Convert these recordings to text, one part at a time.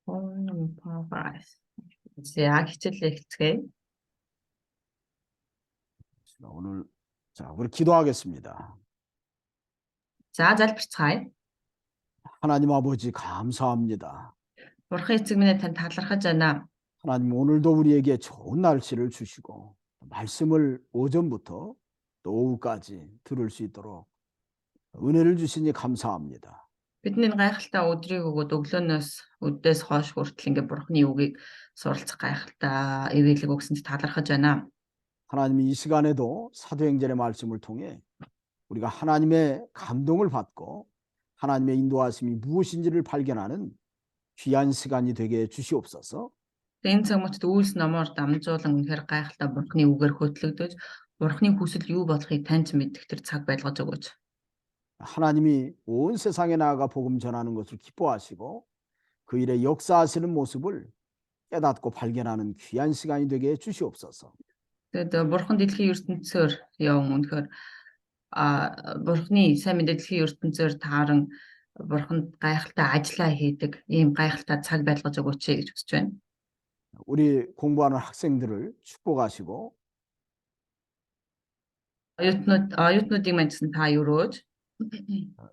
Progress. За хичээлээ эхэлцгээе. 오늘 자, 우리 기도하겠습니다. За залбирцгаая. 하나님 아버지 감사합니다. Бурхан эцэг минь танд талархаж байна. 하나님 오늘도 우리에게 좋은 날씨를 주시고 말씀을 오전부터 또 오후까지 들을 수 있도록 은혜를 주시니 감사합니다. Бидний гайхалтай өдрийг өгөөд өглөөнөөс өдөөс хойш хүртэл ингээ Бурханы үгийг суралцах гайхалтай эвэлэг өгсөнд талархаж байна. 하나님 이 시간에도 사도행전의 말씀을 통해 우리가 하나님의 감동을 받고 하나님의 인도하심이 무엇인지를 발견하는 귀한 시간이 되게 주시옵소서. Энэ цаг мөчид үйлс номоор дамжуулан үнэхээр гайхалтай Бурханы үгээр хөтлөгдөж, Бурханы хүсэл юу болохыг таньж мэдэх тэр цаг байлгаж өгөөч. 하나님이 온 세상에 나아가 복음 전하는 것을 기뻐하시고 그 일에 역사하시는 모습을 깨닫고 발견하는 귀한 시간이 되게 주시옵소서. Тэгээд Бурхан дэлхийн ертөнцөөр явсан үнэхээр Бурханы сайн мэдээ дэлхийн ертөнцөөр тааран Бурханд гайхалтай ажиллаа хийдэг ийм гайхалтай цаг байлгаж өгөөч гэж хүсэж байна. 우리 공부하는 학생들을 축복하시고 оюутнуудыг маньсан та өрөөж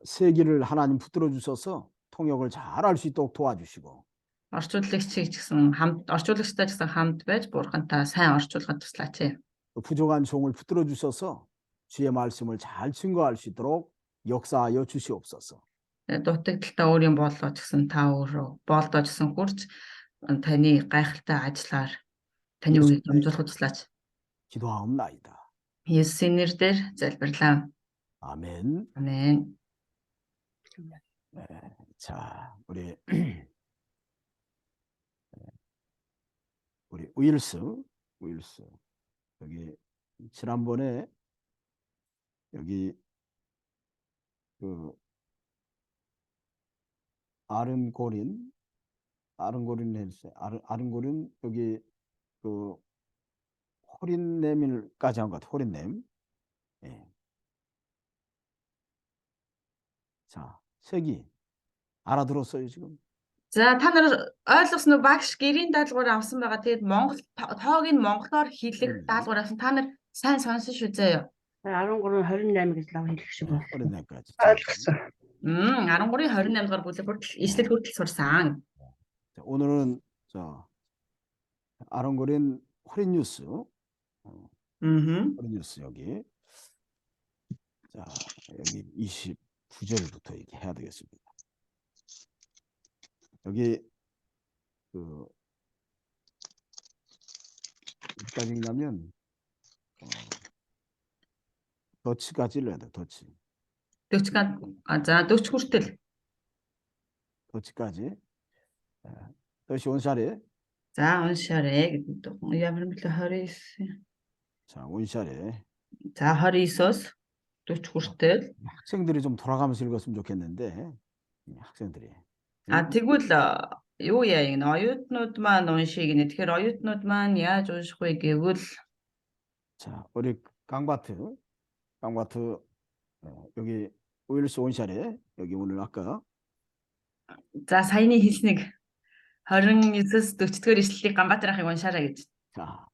세기를 하나님 붙들어 주셔서 통역을 잘 할 수 있도록 도와주시고 орчуулагчтай ч гэсэн хамт байж Бурхантай сайн орчуулгад туслаач. 부족한 종을 붙들어 주셔서 주의 말씀을 잘 증거할 수 있도록 역사하여 주시옵소서. Дутагдaltaа өөрийн болоо ч гэсэн та өөрөө болдоо ч гэсэн хурж таны гайхалтай ажиллаар таны үгийг дамжуулахад туслаач. 기도하옵나이다. Есүсийн нэрээр залбирлаа. 아멘. 아멘. 네, 자, 우리 우일스 여기 지난번에 여기 그 아른고린 했어요. 아른고린 여기 그 호린냄일까지 한 것 같아요. 호린냄. 예. 자, 색이 알아들었어요 지금? За та нар ойлгосноо багш гэрийн даалгавар авсан байгаа. Тэгээд Монгол тоог нь монголоор хэлэх даалгавар авсан. Та нар сайн сонсон шүү заяа. 13:28 гэж лав хэлэх шиг байна. 호린냄까지. ойлгосон. 13:28 дугаар бүлэг хүртэл ишлэл хүртэл сурсан. 자, 오늘은 자 아른고린 호린뉴스. 호린뉴스 여기. 자, 여기 29절부터 얘기해야 되겠습니다. 여기 그 어디까지 있냐면 더치까지 읽어야 돼. 더치. 40 хүртэл. 더치까지. 더치 온샤레. За уншаарэ гэдэг. Ямар мэлээ 29. 자, 온샤레. За 29-оос 40 хүртэл. 학생들이 좀 돌아가면서 읽었으면 좋겠는데 학생들이. Тэгвэл юу яа энэ оюутнууд маань уншиг нэ. Тэгэхээр оюутнууд маань яаж унших вэ гэвэл 자, 우리 강바트 여기 우일스 온샤레 여기 오늘 아까 за саяны хэлснийг 29-с 40-р ишлэлийг Ганбаатарахыг уншаарай гэж. 자,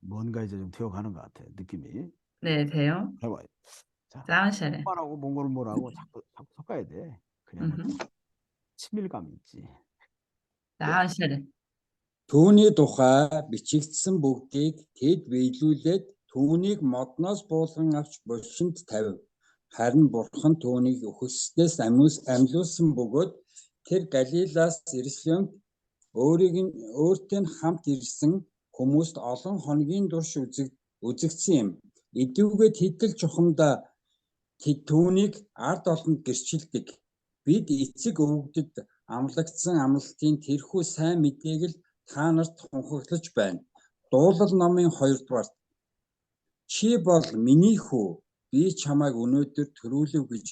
뭔가 이제 좀 되어가는 것 같아 느낌이. 네, 돼요. 해봐요. 자, За уншаарай. 뭐라고 몽골 뭐라고 자꾸 섞어야 돼. 그냥 친밀감 있지. За уншаарай. Түүний тухай бичигдсэн бүгдийг тэд биелүүлээд түүнийг модноос буулган авч булшинд тавив. Харин бурхан түүнийг өхөсдөөс амьлуулсан бөгөөд тэр Галилаас Иерусалимд өөртөө хамт ирсэн хүмүүст олон хоногийн турш үзэгдсэн юм. Эдүүгээд хэдэл чухамдаа тэд түүнийг ард олонд гэрчилдэг. Бид эцэг өвгдөд амлагдсан амлалтын тэрхүү сайн мэдээг л та нарт тунхаглаж байна. Дуулал номын 2-р. Чи бол миний хүү, би чамайг өнөөдөр төрүүлэв гэж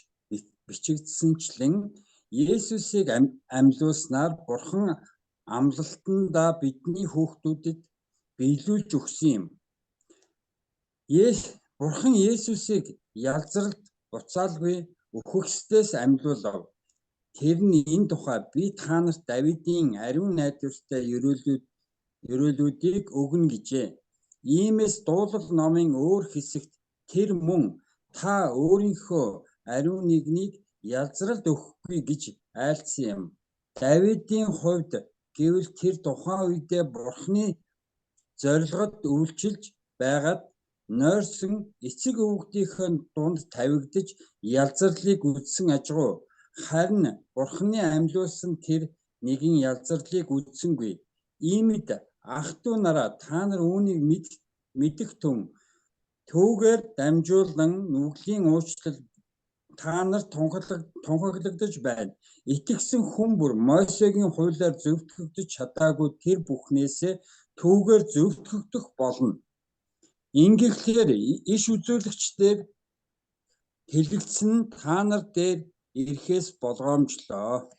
бичигдсэнчлэн Есүсийг амьлуулснаар бурхан амлалтандаа бидний хүүхдүүдэд биелүүлж өгсөн юм. Бурхан Есүсийг ялзралд буцаалгүй өхөксдөөс амьлуулав. Тэр нь энэ тухай би та нарт Давидын ариун найдвартай ерөөлүүдийг өгнө гэжээ. Иймээс дуулал номын өөр хэсэгт тэр мөн та өөрийнхөө ариун нэгнийг ялзралд өгөхгүй гэж айлдсан юм. Давидын хувьд гэвэл тэр тухайн үедээ Бурхны зорилгод үйлчилж байгаад нойрсон эцэг өвгдийнхээ дунд тавигдж ялзарлыг үзсэн ажгүй. Харин Бурхны амьлуулсан тэр нэгэн ялзарлыг үзсэнгүй. Иймд ах トゥ нараа та нар үүнийг мэдэх тун түүгээр дамжуулан нүглийн уучлал та нар тунхаглагдаж байна. Итгэсэн хүн бүр Мойсегийн хуулиар зөвтгөгдөж чадаагүй тэр бүхнээсээ түүгээр зөвтгөгдөх болно. Ингэхлээр иш үзүүлэгчдээр хэлэгдсэн нь та нар дээр ирэхээс болгоомжлоо.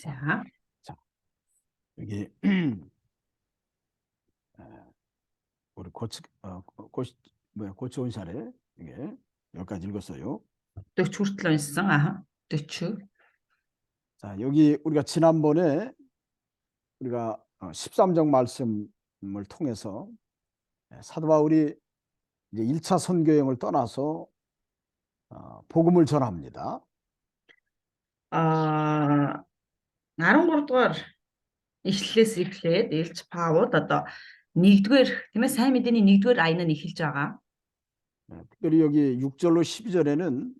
За. 여기 우리 고치온 사례 이게 여기까지 읽었어요. 40 хүртэл уншсан. Аа. 40. 자, 여기 우리가 지난번에 우리가 13장 말씀을 통해서 사도 바울이 이제 1차 선교여행을 떠나서 복음을 전합니다. 13 дугаар ишлэлээс эхлээд Илч Паул одоо 1-р тийм ээ сайн мэдээний 1-р аянаа эхэлж байгаа. 특별히 여기 6절로 12절에는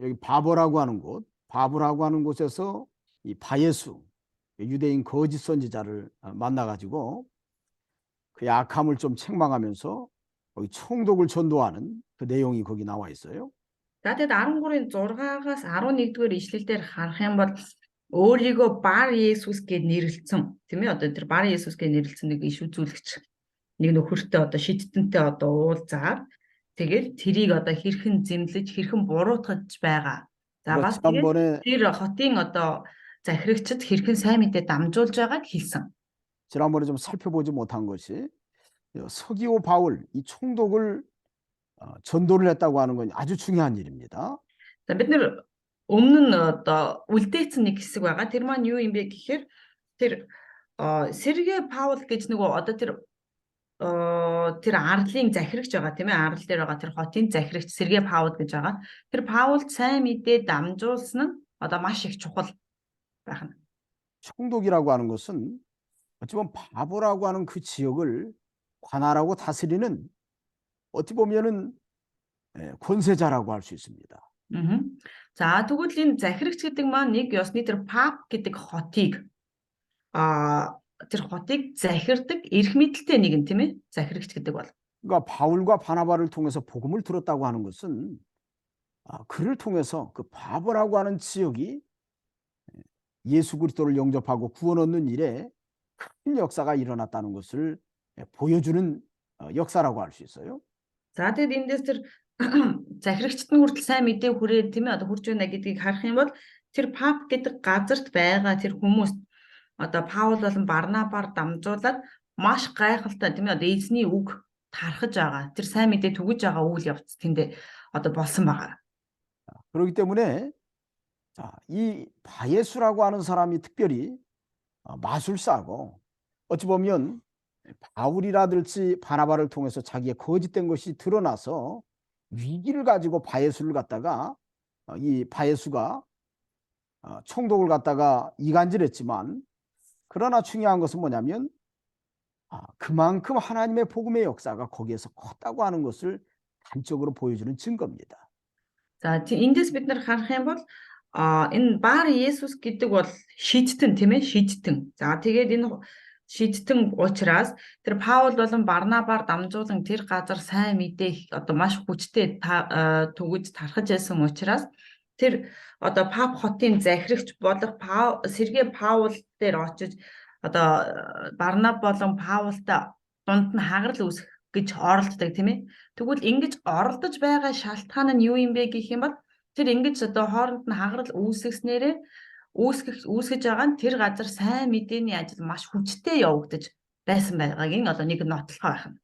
여기 바보라고 하는 곳에서 이 바예수 유대인 거짓 선지자를 만나가지고 그의 악함을 좀 책망하면서 거기 총독을 전도하는 그 내용이 거기 나와 있어요. За тэгэд 13-ын 6-аас 11-р ишлэлээр харах юм бол өөрийгөө Бар Есүс гэж нэрлэлсэн тийм ээ одоо тэр Бар Есүс гэж нэрлэлсэн нэг иш үзүүлэгч нэг нөхөртэй одоо шидтэнтэй одоо уулзаад тэгэл тэрийг одоо хэрхэн зэмлэж хэрхэн буруутгаж байгаа. За бас тэгээд тэр хотын одоо захирагчид хэрхэн сайн мэдээ дамжуулж байгааг хэлсэн. 지난번에 좀 살펴보지 못한 것이 서기오 바울 이 총독을 전도를 했다고 하는 건 아주 중요한 일입니다. За бид нэр өмнө нь одоо үлдээсэн нэг хэсэг байгаа. Тэр маань юу юм бэ гэхээр тэр Сергей Паул гэж нөгөө одоо тэр арлын захирагч байгаа тийм ээ арал дээр байгаа тэр хотын захирагч Сергей Паул гэж байгаа. Тэр Паулд сайн мэдээ дамжуулсан нь одоо маш их чухал байна. 총독이라고 하는 것은 어찌 보면 바보라고 하는 그 지역을 관할하고 다스리는 어떻게 보면은 권세자라고 할 수 있습니다. За тэгвэл энэ захирагч гэдэг маань нэг ёсны тэр пап гэдэг хотыг тэр хотыг захирдаг эрх мэдэлтэй нэгэн тийм ээ захирагч гэдэг бол. 그러니까 바울과 바나바를 통해서 복음을 들었다고 하는 것은 그를 통해서 그 바보라고 하는 지역이 예수 그리스도를 영접하고 구원 얻는 일에 큰 역사가 일어났다는 것을 보여주는 역사라고 할 수 있어요. За тэгэд эндээс тэр захирагчд нь хүртэл сайн мэдээ хүрээд тийм ээ одоо хүрч байна гэдгийг харах юм бол тэр пап гэдэг газарт байгаа тэр хүмүүс одоо Паул болон Барнабаар дамжуулаад маш гайхалтай тийм ээ одоо эзний үг тархаж байгаа. Тэр сайн мэдээ түгэж байгаа үйл явц тэндээ одоо болсон байгаа. 그렇기 때문에 이 바예수라고 하는 사람이 특별히 마술사고 어찌 보면 바울이라든지 바나바를 통해서 자기의 거짓된 것이 드러나서 위기를 가지고 바예수를 갖다가 이 바예수가 총독을 갖다가 이간질했지만 그러나 중요한 것은 뭐냐면 그만큼 하나님의 복음의 역사가 거기에서 컸다고 하는 것을 단적으로 보여주는 증거입니다. За эндээс бид нар харах юм бол энэ Бар Есүс гэдэг бол шидтэн тийм ээ шидтэн. За тэгээд энэ шидтэн учраас тэр Паул болон Барнабаар дамжуулан тэр газар сайн мэдээ одоо маш хүчтэй түгэж тархаж байсан учраас тэр одоо пап хотын захирагч болох Сергей Паул дээр очиж одоо Барнаб болон Паултай дунд нь хагарал үүсгэх гэж оролддог тийм ээ. Тэгвэл ингэж оролдож байгаа шалтгаан нь юу юм бэ гэх юм бол тэр ингэж одоо хооронд нь хагарал үүсгэснээрээ үүсгэж байгаа нь тэр газар сайн мэдээний ажил маш хүчтэй явагдаж байсан байгаагийн одоо нэг нотлохоо байна.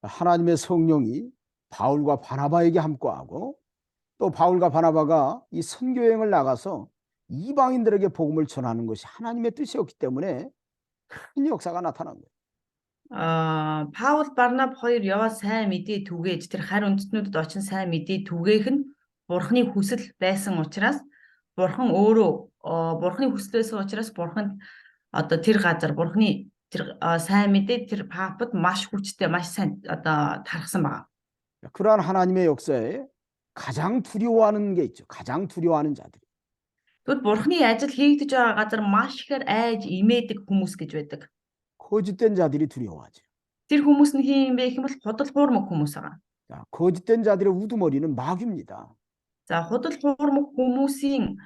하나님의 성령이 바울과 바나바에게 함께하고 또 바울과 바나바가 이 선교 여행을 나가서 이방인들에게 복음을 전하는 것이 하나님의 뜻이었기 때문에 큰 역사가 나타난 거예요. Паул Барнаб хоёр яваад сайн мэдээ түгээж тэр харь үндэстнүүдэд очин сайн мэдээ түгээх нь Бурхны хүсэл байсан учраас Бурхан өөрөө Бурхны хүсэл байсан учраас Бурханд одоо тэр газар Бурхны тэр сайн мэдээ тэр папад маш хүчтэй маш сайн одоо тархсан байгаа. 그러한 하나님의 역사에 가장 두려워하는 게 있죠. 가장 두려워하는 자들이. Тэгвэл Бурхны ажил хийгдэж байгаа газар маш ихээр айж имээдэг хүмүүс гэж байдаг. 거짓된 자들이 두려워하죠. Тэр хүмүүс нь хин юм бэ гэх юм бол худал хуурмаг хүмүүс байгаа. 자, 거짓된 자들의 우두머리는 마귀입니다. За худал хуурмаг хүмүүсийн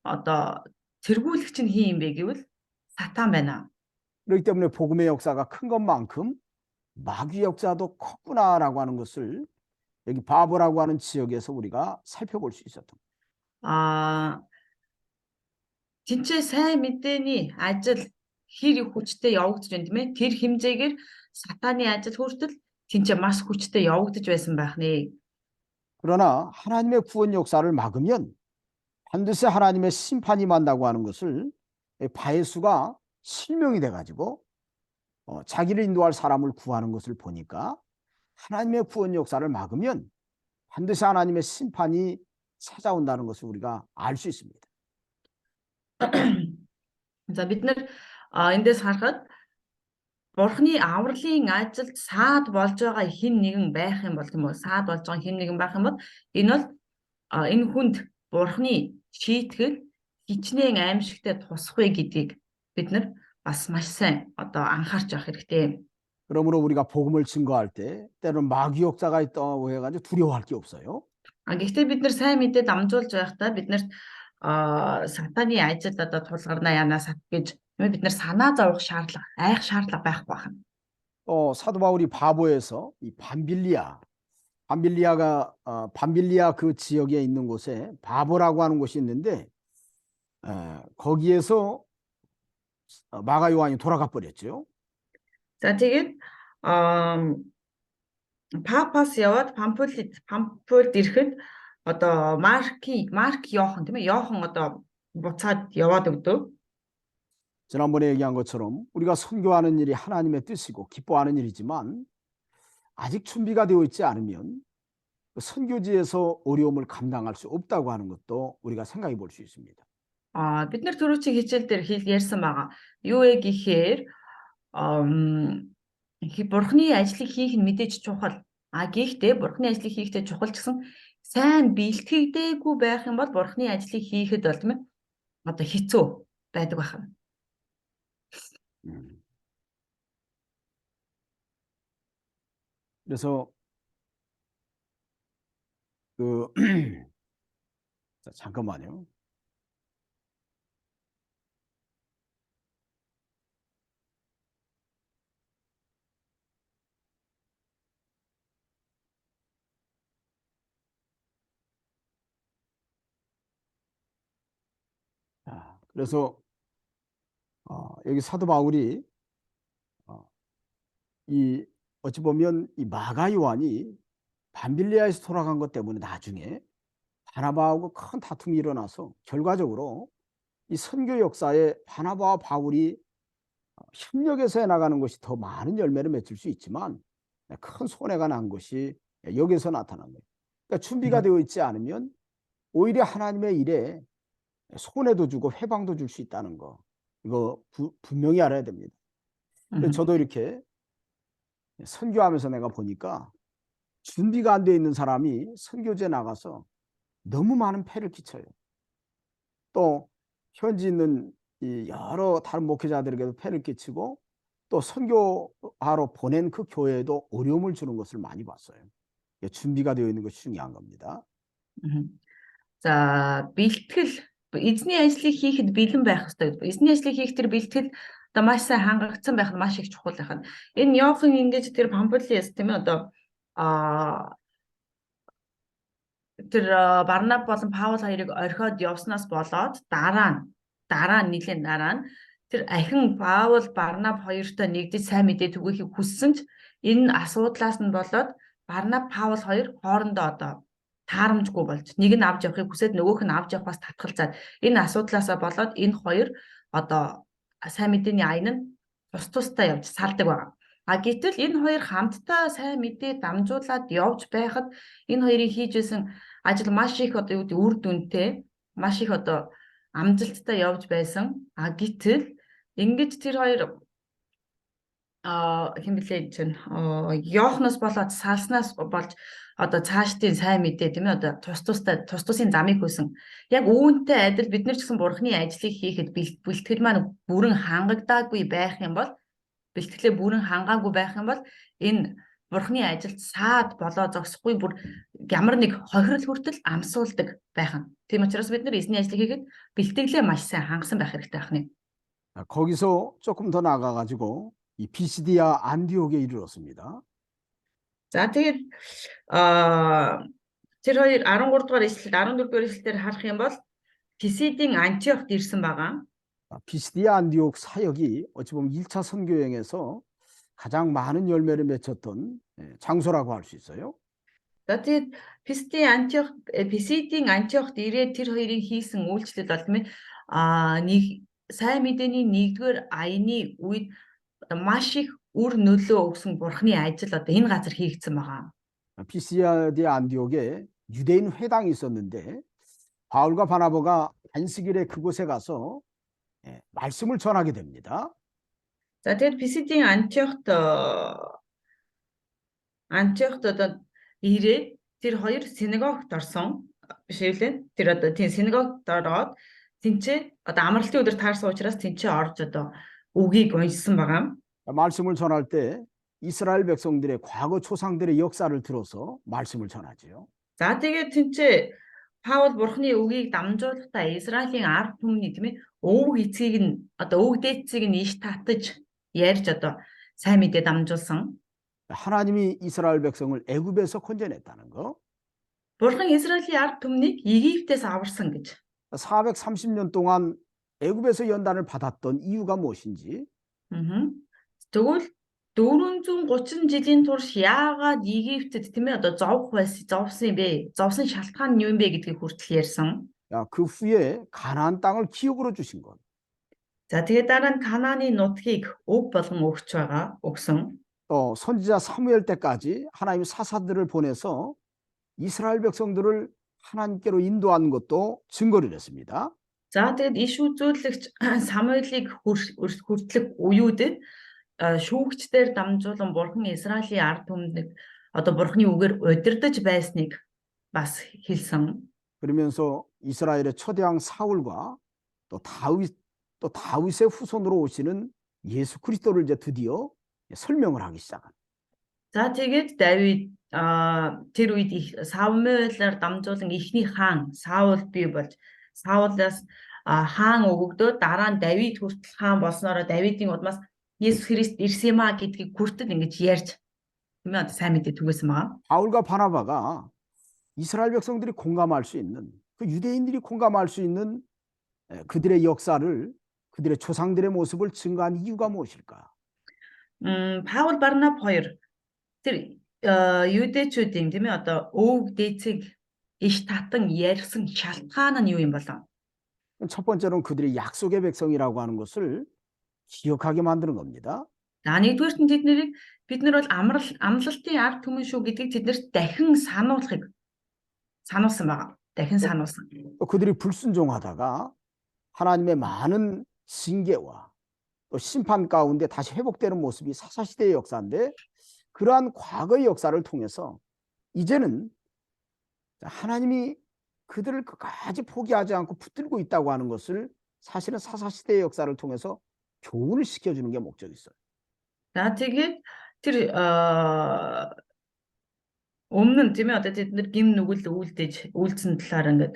одоо тэргүүлэгч нь хин юм бэ гэвэл сатан байна. 그렇기 때문에 복음의 역사가 큰 것만큼 마귀 역사도 컸구나라고 하는 것을 여기 바보라고 하는 지역에서 우리가 살펴볼 수 있었던 거예요. Тинчээ сайн мэдээний ажил хэр их хүчтэй явагдаж байна тийм ээ. Тэр хэмжээгээр сатаны ажил хүртэл тинчээ маш хүчтэй явагдаж байсан байх нэ. 그러나 하나님의 구원 역사를 막으면 반드시 하나님의 심판이 만다고 하는 것을 바에수가 실명이 돼가지고 자기를 인도할 사람을 구하는 것을 보니까 하나님의 구원 역사를 막으면 반드시 하나님의 심판이 찾아온다는 것을 우리가 알 수 있습니다. За бид нар эндээс харахад Бурхны авралын ажилд саад болж байгаа хэн нэгэн байх юм бол тийм үү? Саад болж байгаа хэн нэгэн байх юм бол энэ бол энэ хүнд Бурхны шийтгэл хичнээн аимшигтай тусахгүй гэдгийг бид нар бас маш сайн одоо анхаарч авах хэрэгтэй. 그러므로 우리가 복음을 증거할 때 때로는 마귀 역사가 있다고 해가지고 두려워할 게 없어요. Гэхдээ бид нар сайн мэдээ дамжуулж байхдаа бид нарт сатаны ажил одоо тулгарна янаа сат гэж бид нар санаа зовох шаардлага, айх шаардлага байхгүй байна. 사도 바울이 바보에서 이 밤빌리아 그 지역에 있는 곳에 바보라고 하는 곳이 있는데 거기에서 마가 요한이 돌아가 버렸죠. За тэгээд Папас яваад Памфулд ирэхэд одоо Марк Йохан тийм ээ Йохан одоо буцаад яваад өгдөг. 지난번에 얘기한 것처럼 우리가 선교하는 일이 하나님의 뜻이고 기뻐하는 일이지만 아직 준비가 되어 있지 않으면 그 선교지에서 어려움을 감당할 수 없다고 하는 것도 우리가 생각해 볼 수 있습니다. Бид нар түрүүчийн хичээл дээр ярьсан байгаа. Юу вэ гэхээр Бурхны ажлыг хийх нь мэдээж чухал. Гэхдээ Бурхны ажлыг хийхдээ чухал ч гэсэн сайн бэлтгэгдээгүй байх юм бол Бурхны ажлыг хийхэд бол тийм ээ одоо хэцүү байдаг байна. 그래서 자, 잠깐만요. 그래서 여기 사도 바울이 이 어찌 보면 이 마가 요한이 밤빌리아에서 돌아간 것 때문에 나중에 바나바하고 큰 다툼이 일어나서 결과적으로 이 선교 역사에 바나바와 바울이 협력해서 해나가는 것이 더 많은 열매를 맺을 수 있지만 큰 손해가 난 것이 여기서 나타난 거예요. 그러니까 준비가 되어 있지 않으면 오히려 하나님의 일에 손해도 주고 회방도 줄 수 있다는 거, 이거 분명히 알아야 됩니다. 저도 이렇게 선교하면서 내가 보니까 준비가 안 돼 있는 사람이 선교지에 나가서 너무 많은 폐를 끼쳐요. 또 현지 있는 이 여러 다른 목회자들에게도 폐를 끼치고 또 선교하러 보낸 그 교회에도 어려움을 주는 것을 많이 봤어요. 준비가 되어 있는 것이 중요한 겁니다. За бэлтгэл эзний ажлыг хийхэд бэлэн байх хэрэгтэй. Эзний ажлыг хийх тэр бэлтгэл одоо маш сайн хангагдсан байх нь маш их чухал байна. Энэ Йохан ингэж тэр Памфилиас тийм ээ одоо тэр Барнаб болон Паул хоёрыг орхиод явснаас болоод дараа нь тэр ахин Паул Барнаб хоёртой нэгдэж сайн мэдээ түгээхийг хүссэн ч энэ асуудлаас нь болоод Барнаб Паул хоёр хоорондоо одоо таарамжгүй болж нэг нь авч явахыг хүсээд нөгөөх нь авч явахаас татгалзаад энэ асуудлаасаа болоод энэ хоёр одоо сайн мэдээний аян нь тус тустай явж салдаг байна. А гэтэл энэ хоёр хамтдаа сайн мэдээ дамжуулаад явж байхад энэ хоёрын хийж исэн ажил маш их одоо юу гэдэг үр дүнтэй, маш их одоо амжилттай явж байсан. А гэтэл ингэж тэр хоёр хэн блэ чинь Йоохноос болоод салснаас болж одоо цаашдын сайн мэдээ тийм ээ одоо тус тусын замыг хөөсөн. Яг үүнтэй адил бид нар ч гэсэн бурхны ажлыг хийхэд бэлтгэл маань бүрэн хангагдаагүй байх юм бол бэлтгэлээ бүрэн хангаагүй байх юм бол энэ бурхны ажилд саад болоо зогсохгүй бүр ямар нэг хохирол хүртэл амсуулдаг байх нь. Тийм учраас бид нар эзний ажлыг хийхэд бэлтгэлээ маш сайн хангасан байх хэрэгтэй байна. 거기서 조금 더 나가가지고 이 비시디아 안디옥에 이르렀습니다. За тэгээд тэр хоёр 13 дугаар ишлэл 14 дугаар ишлэлээр харах юм бол Писидийн Антиохт ирсэн байгаа. 비시디아 안디옥 사역이 어찌 보면 1차 선교 여행에서 가장 많은 열매를 맺혔던 장소라고 할 수 있어요. За тэгээд Писидийн Антиохт ирээд тэр хоёрын хийсэн үйлчлэл бол тийм ээ нэг сайн мэдээний нэгдүгээр аяны үед маш их үр нөлөө өгсөн бурхны ажил одоо энэ газар хийгдсэн байгаа. 비시디아 안디옥에 유대인 회당이 있었는데 바울과 바나바가 안식일에 그곳에 가서 말씀을 전하게 됩니다. За тэгээд Писидийн Антиохт одоо ирээд тэр хоёр синагогт орсон биш үү лээ. Тэр одоо тийм синагогт ороод тэнцээ одоо амралтын өдөр таарсан учраас тэнцээ орж одоо үгийг уншсан байгаа. 말씀을 전할 때 이스라엘 백성들의 과거 조상들의 역사를 들어서 말씀을 전하지요. За тэгээд тэнцээ Паул бурхны үгийг дамжуулахдаа Израилийн ард түмний тийм ээ өвөг эцгийг нь одоо өвөг дээдсийг нь иш татаж ярьж одоо сайн мэдээ дамжуулсан. 하나님이 이스라엘 백성을 애굽에서 건져냈다는 거. Бурхан Израилийн ард түмнийг Египтээс аварсан гэж. 430년 동안 애굽에서 연단을 받았던 이유가 무엇인지. Тэгвэл 430 жилийн турш яагаад Египтэд тийм ээ одоо зовсон юм бэ? Зовсон шалтгаан нь юу юм бэ гэдгийг хүртэл ярьсан. 그 후에 가나안 땅을 기업으로 주신 것. За тэгээд дараа нь Канааны нутгийг өв болгон өгсөн. 또 선지자 사무엘 때까지 하나님이 사사들을 보내서 이스라엘 백성들을 하나님께로 인도한 것도 증거를 했습니다. За тэгээд иш үзүүлэгч Самуэлийг хүртлэх үеүүдэд шүүгчдээр дамжуулан бурхан Израилийн ард түмнийг одоо бурханы үгээр удирдах байсныг бас хэлсэн. 그러면서 이스라엘의 초대왕 사울과 또 다윗의 후손으로 오시는 예수 그리스도를 이제 드디어 설명을 하기 시작합니다. За тэгээд Давид тэр үед Самуэлээр дамжуулан ихний хаан Саул бий болж Саулаас хаан өгөгдөө дараа нь Давид хүртэл хаан болсноороо Давидын удмаас Есүс Христ ирсэн юм а гэдгийг хүртэл ингэж ярьж тийм ээ сайн мэдээ түгээсэн байгаа. 바울과 바나바가 이스라엘 백성들이 공감할 수 있는 그 유대인들이 공감할 수 있는 그들의 역사를 그들의 조상들의 모습을 증거한 이유가 무엇일까? Паул Барнаб хоёр тэр юудэчүүдийн тийм ээ одоо өвөг дээцийг иш татан ярьсан шалтгаан нь юу юм болов? 첫 번째로는 그들이 약속의 백성이라고 하는 것을 기억하게 만드는 겁니다. За нэгдүгээрт нь бид нар бол амлалтын ард түмэн шүү гэдгийг тэднэрт дахин сануулсан байгаа. дахин сануулсан. 그들이 불순종하다가 하나님의 많은 징계와 또 심판 가운데 다시 회복되는 모습이 사사시대의 역사인데 그러한 과거의 역사를 통해서 이제는 하나님이 그들을 끝까지 포기하지 않고 붙들고 있다고 하는 것을 사실은 사사시대의 역사를 통해서 교훈을 시켜주는 게 목적이 있어요. За тэгээд тэр өмнө нь тийм ээ одоо тэд нар гим нүгэл үйлдсэн талаар ингээд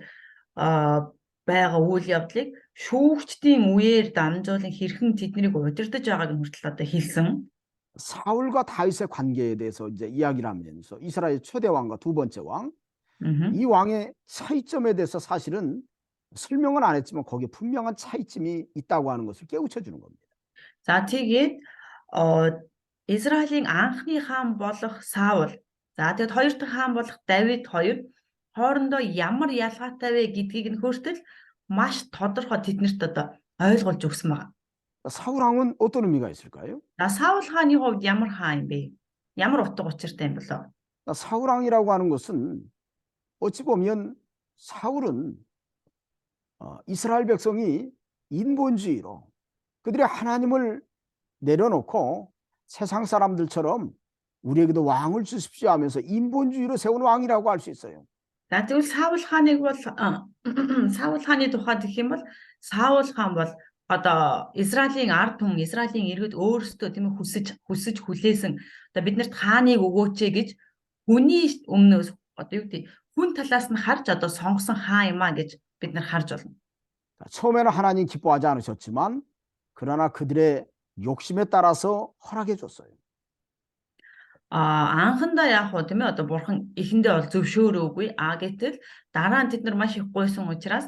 байгаа үйл явдлыг шүүгчдийн үеэр дамжуулан хэрхэн тэднийг удирдах байгааг нь хүртэл одоо хэлсэн. 사울과 다윗의 관계에 대해서 이제 이야기를 하면서 이스라엘 초대 왕과 두 번째 왕, 이 왕의 차이점에 대해서 사실은 설명은 안 했지만 거기에 분명한 차이점이 있다고 하는 것을 깨우쳐 주는 겁니다. За тэгээд Израилийн анхны хаан болох Саул, за тэгээд хоёр дахь хаан болох Давид хоёр хоорондоо ямар ялгаатай вэ гэдгийг нь хүртэл маш тодорхой тэднэрт одоо ойлгуулж өгсөн байна. 사울 왕은 어떤 의미가 있을까요? За Саул хааны хувьд ямар хаан юм бэ? Ямар утга учиртай юм болоо? 사울 왕이라고 하는 것은 어찌 보면 사울은 이스라엘 백성이 인본주의로 그들의 하나님을 내려놓고 세상 사람들처럼 우리에게도 왕을 주십시오 하면서 인본주의로 세운 왕이라고 할 수 있어요. За тэгвэл Саул хааныг бол Саул хааны тухайд гэх юм бол Саул хаан бол одоо Израилийн ард түмэн, Израилийн иргэд өөрсдөө тийм ээ хүсэж хүлээсэн одоо биднэрт хааныг өгөөч гэж хүний өмнөөс одоо юу гэдэг хүн талаас нь харж одоо сонгосон хаан юм а гэж бид нар харж байна. 처음에는 하나님 기뻐하지 않으셨지만 그러나 그들의 욕심에 따라서 허락해 줬어요. Анхандаа яг уу тийм ээ одоо бурхан эхэндээ бол зөвшөөрөөгүй гэтэл дараа нь тэд нар маш их гуйсан учраас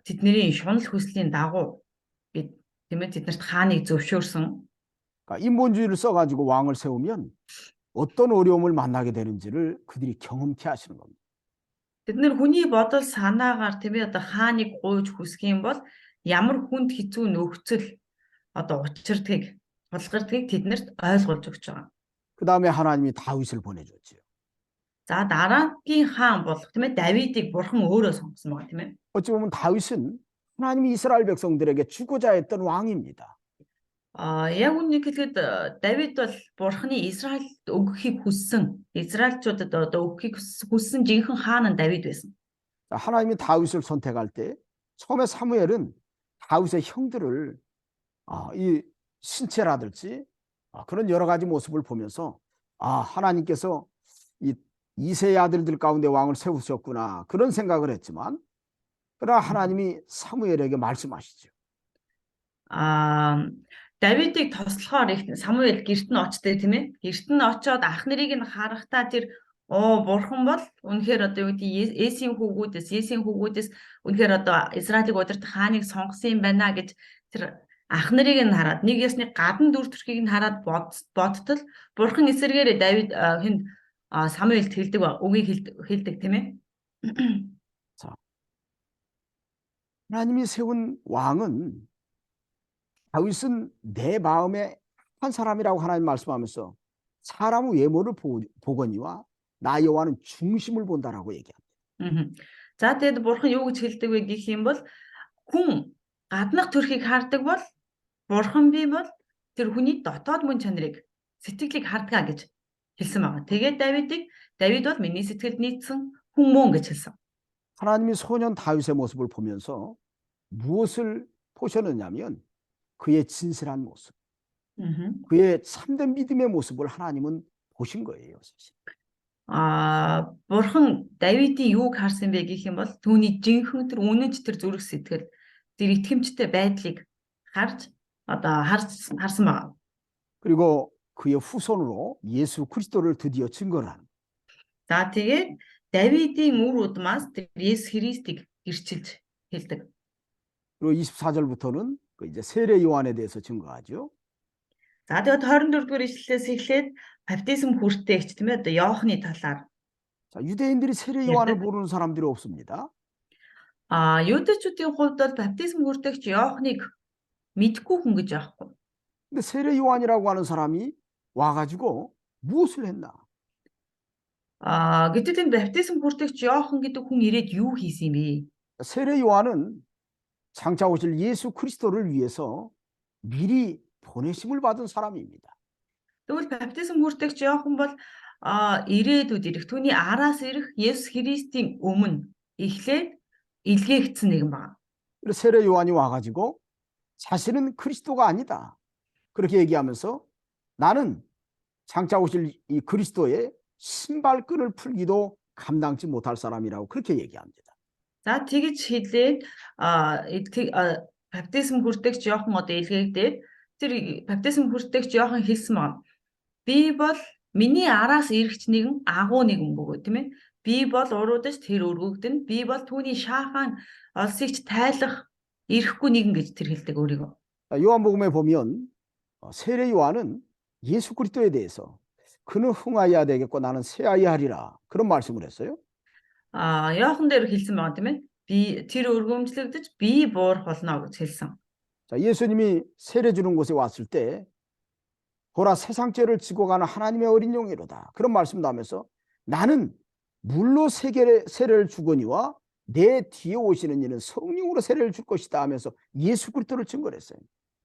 тэдний шунал хүслийн дагуу тийм ээ тэднэрт хааныг зөвшөөрсөн. 그러니까 인본주의를 써가지고 왕을 세우면 어떤 어려움을 만나게 되는지를 그들이 경험케 하시는 겁니다. Тэд нар хүний бодол санаагаар тийм ээ одоо хааныг гуйж хүсэх юм бол ямар хүнд хэцүү нөхцөл одоо учирдгийг тулгардгийг тэднэрт ойлгуулж өгч байгаа. 그 다음에 하나님이 다윗을 보내줬지요. За дараагийн хаан болох тийм ээ Давидыг бурхан өөрөө сонгосон байгаа тийм ээ. 어찌 보면 다윗은 하나님이 이스라엘 백성들에게 주고자 했던 왕입니다. Яг үнийг хэлэхэд Давид бол бурханы Израильд өгөхийг хүссэн, Израильчуудад одоо өгөхийг хүссэн жинхэнэ хаан нь Давид байсан. 하나님이 다윗을 선택할 때 처음에 사무엘은 다윗의 형들을 이 신체라든지 그런 여러 가지 모습을 보면서 하나님께서 이 이세의 아들들 가운데 왕을 세우셨구나 그런 생각을 했지만 그러나 하나님이 사무엘에게 말씀하시죠. Давидыг тослохоор их Самуэль гэрт нь очтой тийм ээ. Гэрт нь очиод ах нарыг нь харахтаа тэр бурхан бол үнэхээр одоо юу гэдэг Есийн хүүгүүдээс үнэхээр одоо Израилийг удирдах хааныг сонгосон юм байна гэж тэр ах нарыг нь хараад нэг ясны гадна дүр төрхийг нь хараад бодтол бурхан эсэргээр Давид Самуэльд үгийг хэлдэг тийм ээ. 자, 하나님이 세운 왕은 다윗은 내 마음에 한 사람이라고 하나님 말씀하면서 사람의 외모를 보거니와 나 여호와는 중심을 본다라고 얘기합니다. За тэгэд бурхан юу гэж хэлдэг вэ гэх юм бол хүн гаднах төрхийг хардаг бол бурхан би бол тэр хүний дотоод мөн чанарыг сэтгэлийг хардгаа гэж хэлсэн байна. Тэгээд Давид бол миний сэтгэлд нийцсэн хүн мөн гэж хэлсэн. 하나님이 소년 다윗의 모습을 보면서 무엇을 보셨느냐면 그의 진실한 모습, 그의 참된 믿음의 모습을 하나님은 보신 거예요. 사실. Бурхан Давидын юуг харсан бэ гэх юм бол түүний жинхэнэ тэр үнэнч тэр зүрх сэтгэл тэр итгэмжтэй байдлыг харж одоо харсан байна. 그리고 그의 후손으로 예수 그리스도를 드디어 증거를 하는. За тэгээд Давидын үр удмаас тэр Есүс Христийг гэрчилж хэлдэг. 그리고 24절부터는 이제 세례 요한에 대해서 증거하죠. За тэгээд 24-р ишлэлээс эхлээд баптизм хүртээгч тийм ээ одоо Иохны талаар. 자, 유대인들이 세례 요한을 모르는 사람들이 없습니다. 유대чүүдийн хувьд бол баптизм хүртээгч Иохныг мэдгүй хүн гэж аахгүй. 근데 세례 요한이라고 하는 사람이 와가지고 무엇을 했나? Гэтэл энэ баптизм хүртээгч Иохан гэдэг хүн ирээд юу хийсэн юм бэ? 세례 요한은 장차 오실 예수 그리스도를 위해서 미리 보내심을 받은 사람입니다. Тэгвэл баптизм хүртээгч Иохан бол ирээдүйд ирэх түүний араас ирэх Есүс Христийн өмнө эхлээд илгээгдсэн нэгэн байна. 그래서 세례 요한이 와가지고 자신은 그리스도가 아니다. 그렇게 얘기하면서 나는 장차 오실 이 그리스도의 신발끈을 풀기도 감당치 못할 사람이라고 그렇게 얘기합니다. За тэгж хэлээд баптизм хүртээгч Иохан одоо илгээгдээд тэр баптизм хүртээгч Иохан хэлсэн байна. Би бол миний араас ирэгч нэгэн агуу нэгэн бөгөө тийм ээ. Би бол уруудаж тэр өргөгдөн. Би бол түүний шаахан олсыг тайлах ирэхгүй нэгэн гэж тэр хэлдэг өөрийгөө. 요한복음에 보면 세례 요한은 예수 그리스도에 대해서 그는 흥하여야 되겠고 나는 쇠하여야 하리라 그런 말씀을 했어요. Иохан дээр хэлсэн байгаа тийм ээ. Би тэр өргөмжлөгдөж би буурах болно гэж хэлсэн. 자, 예수님이 세례 주는 곳에 왔을 때 보라 세상 죄를 지고 가는 하나님의 어린 양이로다. 그런 말씀도 하면서 나는 물로 세례를 주거니와 내 뒤에 오시는 이는 성령으로 세례를 줄 것이다 하면서 예수 그리스도를 증거를 했어요.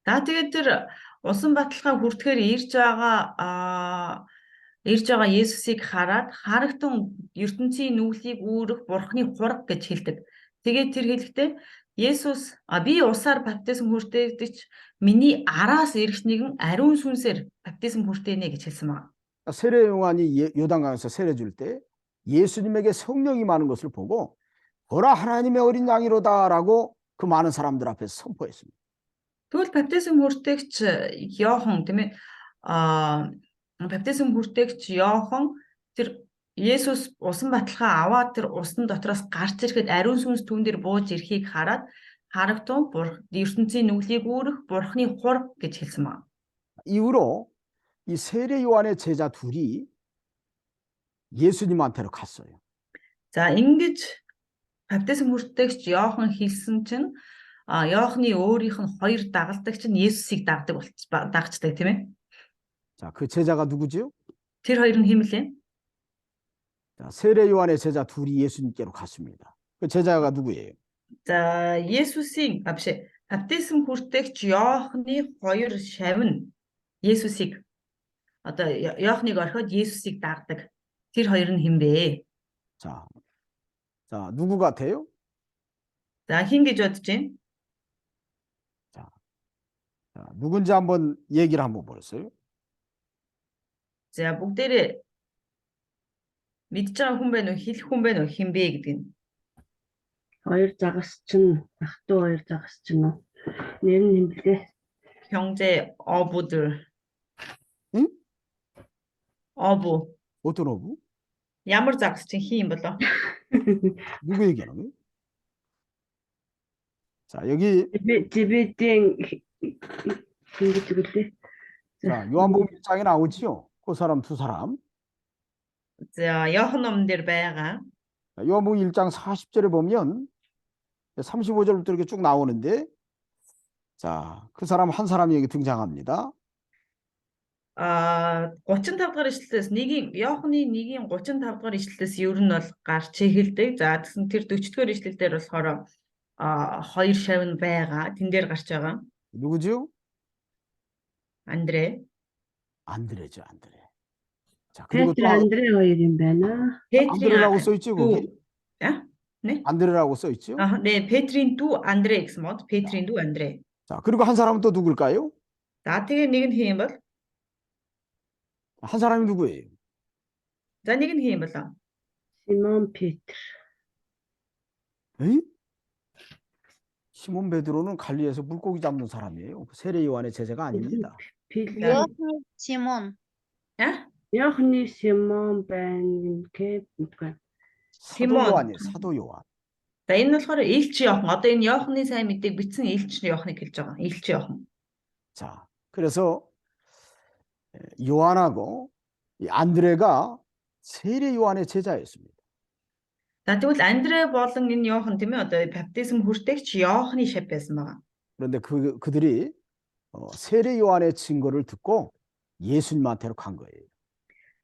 За тэгээд тэр усан баталгаа хүртэхээр ирж байгаа Есүсийг хараад харагтун ертөнцийн нүглийг үүрэх Бурхны хураг гэж хэлдэг. Тэгээд тэр хэлэхдээ Есүс би усаар баптизм хүртээдэж миний араас ирэх нэгэн ариун сүнсээр баптизм хүртээнэ гэж хэлсэн байна. 세례 요한이 요단강에서 세례 줄 때 예수님에게 성령이 많은 것을 보고 보라 하나님의 어린 양이로다라고 그 많은 사람들 앞에서 선포했습니다. Тэгвэл баптизм хүртээгч Иохан тийм ээ баптизм хүртээгч Иохан тэр Есүс усан баталгаа аваад тэр усны дотроос гарч ирэхэд ариун сүнс түүн дээр бууж ирэхийг хараад харагтун ертөнцийн нүглийг үүрэх Бурхны хураг гэж хэлсэн байна. 이후로 이 세례 요한의 제자 둘이 예수님한테로 갔어요. За ингэж баптизм хүртээгч Иохан хэлсэн чинь Иохны өөрийнх нь хоёр дагалдагч нь Есүсийг дагчдаг тийм ээ. 자, 그 제자가 누구지요? Тэр хоёр нь хэн мөлий? 자, 세례 요한의 제자 둘이 예수님께로 갔습니다. 그 제자가 누구예요? За Есүсийн бишээ баптизм хүртээгч Иохны хоёр шавь нь Есүсийг одоо Иохныг орхиод Есүсийг дагдаг. Тэр хоёр нь хэн бэ? 자, 누구 같아요? За хэн гэж бодож байна? 자, 누군지 한번 얘기를 한번 보세요. За бүгдээрээ мэдж байгаа хүн байна уу? Хэлэх хүн байна уу? Хэн бэ гэдэг нь. Хоёр загас чинь ах トゥ хоёр загас чинь уу? Нэр нь хэмлээ. 형제 어부들. 응? 어부. 어떤 어부? ямар загас чинь хин юм болоо? 누구 얘기하는 거예요? 자, 여기 집에된 hingi гэлээ. 자, 요한복음 1장에 나오지요. 그 사람 두 사람. За Иохан номон дээр байгаа. 요한복음 1장 40절에 보면 35절부터 이렇게 쭉 나오는데 자, 그 사람 한 사람이 여기 등장합니다. 35 дахь ишлэлээс Иохны 1-ийн 35 дахь ишлэлээс ер нь бол гарч эхэлдэг. За тэгсэн тэр 40 дахь ишлэл дээр болохоор хоёр шавь нь байгаа. Тэн дээр гарч байгаа. 누구죠? Андре. 안드레죠, 안드레. 자, 그리고 Петр 또 Андрей хоёр юм байна. 안드레라고 써 있죠, 거기? 네? 안드레라고 써 있죠? 네, Петрийн дүү Андре гэсэн мод. Петрийн дүү Андре. 자, 그리고 한 사람은 또 누굴까요? За тэгээ нэг нь хэн юм бол? 한 사람이 누구예요? За нэг нь хэн юм болоо? Симон Петр. 에이? 시몬 베드로는 갈리에서 물고기 잡는 사람이에요. 세례 요한의 제자가 아닙니다. Пилип. Йохан Симон. Яхны Симон байна гэдэг. 사도 시몬. 요한이에요. 사도 요한. За энэ нь болохоор Илч Иохан. Одоо энэ Иохны сайн мэдээг бичсэн Илч Иохныг хэлж байгаа. Илч Иохан. 자, 그래서 요한하고 이 안드레가 세례 요한의 제자였습니다. За тэгвэл Андре болон энэ Иохан тийм ээ одоо баптизм хүртээгч Иохны шав байсан байгаа. 그런데 그들이 세례 요한의 증거를 듣고 예수님한테로 간 거예요.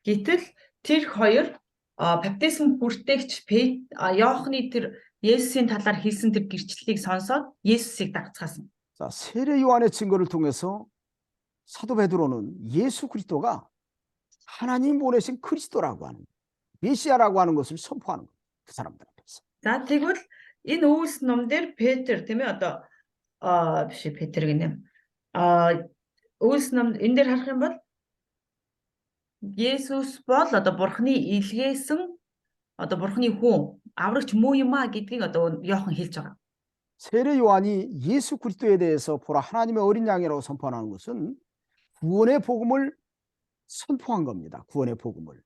Гэтэл тэр хоёр баптизм хүртээгч Иохны тэр Есүсийн талаар хэлсэн тэр гэрчлэлийг сонсоод Есүсийг дагцгаасан. 자, 세례 요한의 증거를 통해서 사도 베드로는 예수 그리스도가 하나님 보내신 그리스도라고 하는 메시아라고 하는 것을 선포하는 거예요. 그 사람들 앞에서. За тэгвэл энэ Үйлс ном дээр Петр тийм ээ одоо биш Петр гинэ. Үйлс ном энэ дээр харах юм бол Есүс бол одоо Бурхны илгээсэн одоо Бурхны хүн аврагч муу юм а гэдгийг одоо Иохан хэлж байгаа. 세례 요한이 예수 그리스도에 대해서 보라 하나님의 어린 양이라고 선포하는 것은 구원의 복음을 선포한 겁니다. 구원의 복음을.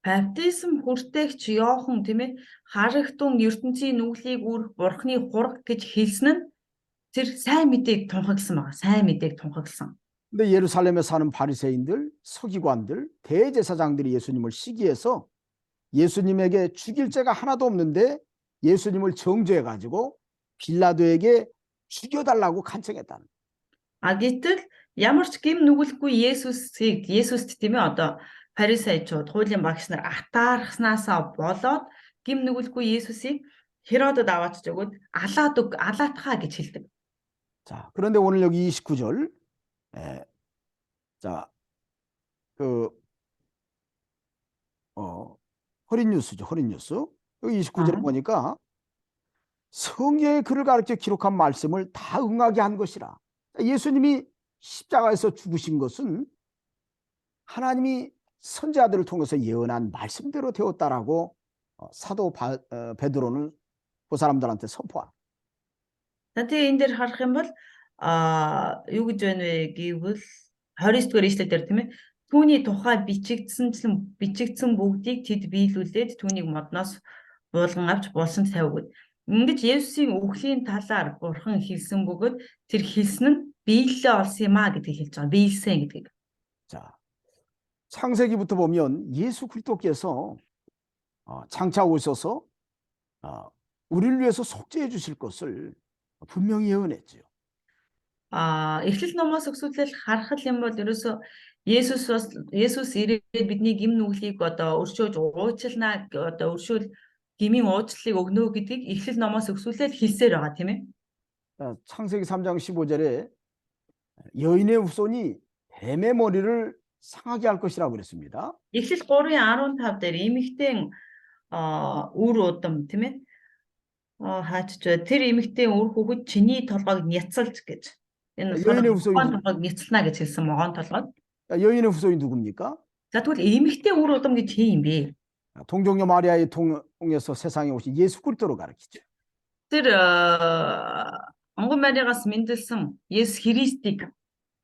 Баптизм хүртээгч Иохан тийм ээ харагтун ертөнцийн нүглийг үүрэх Бурхны хураг гэж хэлсэн нь тэр сайн мэдээг тунхагласан байгаа. Сайн мэдээг тунхагласан. 근데 예루살렘에 사는 바리새인들, 서기관들, 대제사장들이 예수님을 시기해서 예수님에게 죽일 죄가 하나도 없는데 예수님을 정죄해 가지고 빌라도에게 죽여달라고 간청했다는. Гэтэл ямар ч гим нүгэлгүй Есүст тийм ээ одоо фарисеучуд, хуулийн багш нар атаархснаасаа болоод гим нүгэлгүй Есүсийг Херодод аваачж өгөөд алаатхаа гэж хэлдэг. 자, 그런데 오늘 여기 29절, 자, 허린뉴스죠, 허린뉴스. 여기 29절에 보니까 성경의 글을 가르쳐 기록한 말씀을 다 응하게 한 것이라. 예수님이 십자가에서 죽으신 것은 하나님이 선지자들을 통해서 예언한 말씀대로 되었다라고 사도 베드로는 그 사람들한테 선포합니다. За тэгээ энэ дээр харах юм бол юу гэж байна вэ гэвэл 29-р ишлэлээр тийм ээ түүний тухай бичигдсэн бүгдийг тэд биелүүлээд түүнийг модноос буулган авч булсанд тавиуг. Ингэж Есүсийн үхлийн талаар Бурхан хэлсэн бөгөөд тэр хэлсэн нь биелэлээ олсон юм а гэдгийг хэлж байгаа. биелсэн гэдгийг. 자, 창세기부터 보면 예수 그리스도께서 장차 오셔서 우리를 위해서 속죄해 주실 것을 분명히 예언했지요. Эхлэл номоос өсвөлэл харах юм бол ерөөсөө Есүс ирээд бидний гим нүглийг одоо өршөөж уучлна одоо өршөөл гмийн уучлалыг өгнө гэдгийг эхлэл номоос өсвөлэл хэлсээр байгаа тийм ээ. 창세기 3장 15절에 여인의 후손이 뱀의 머리를 상하게 할 것이라고 그랬습니다. Эхлэл 3:15 дээр эмэгтэй үр удам тийм ээ. Хаачч тэр эмэгтэй үр хүүхэд чиний толгойг няцалж гэж. Энэ толгойг няцална гэж хэлсэн могоон толгойг. 여인의 후손이 누굽니까? За тэгвэл эмэгтэй үр удам гэж хин юм бэ? 동정녀 마리아의 통해서 세상에 오신 예수 그리스도로 가르치죠. Тэр онгон Мариагаас мэндэлсэн Есүс Христийг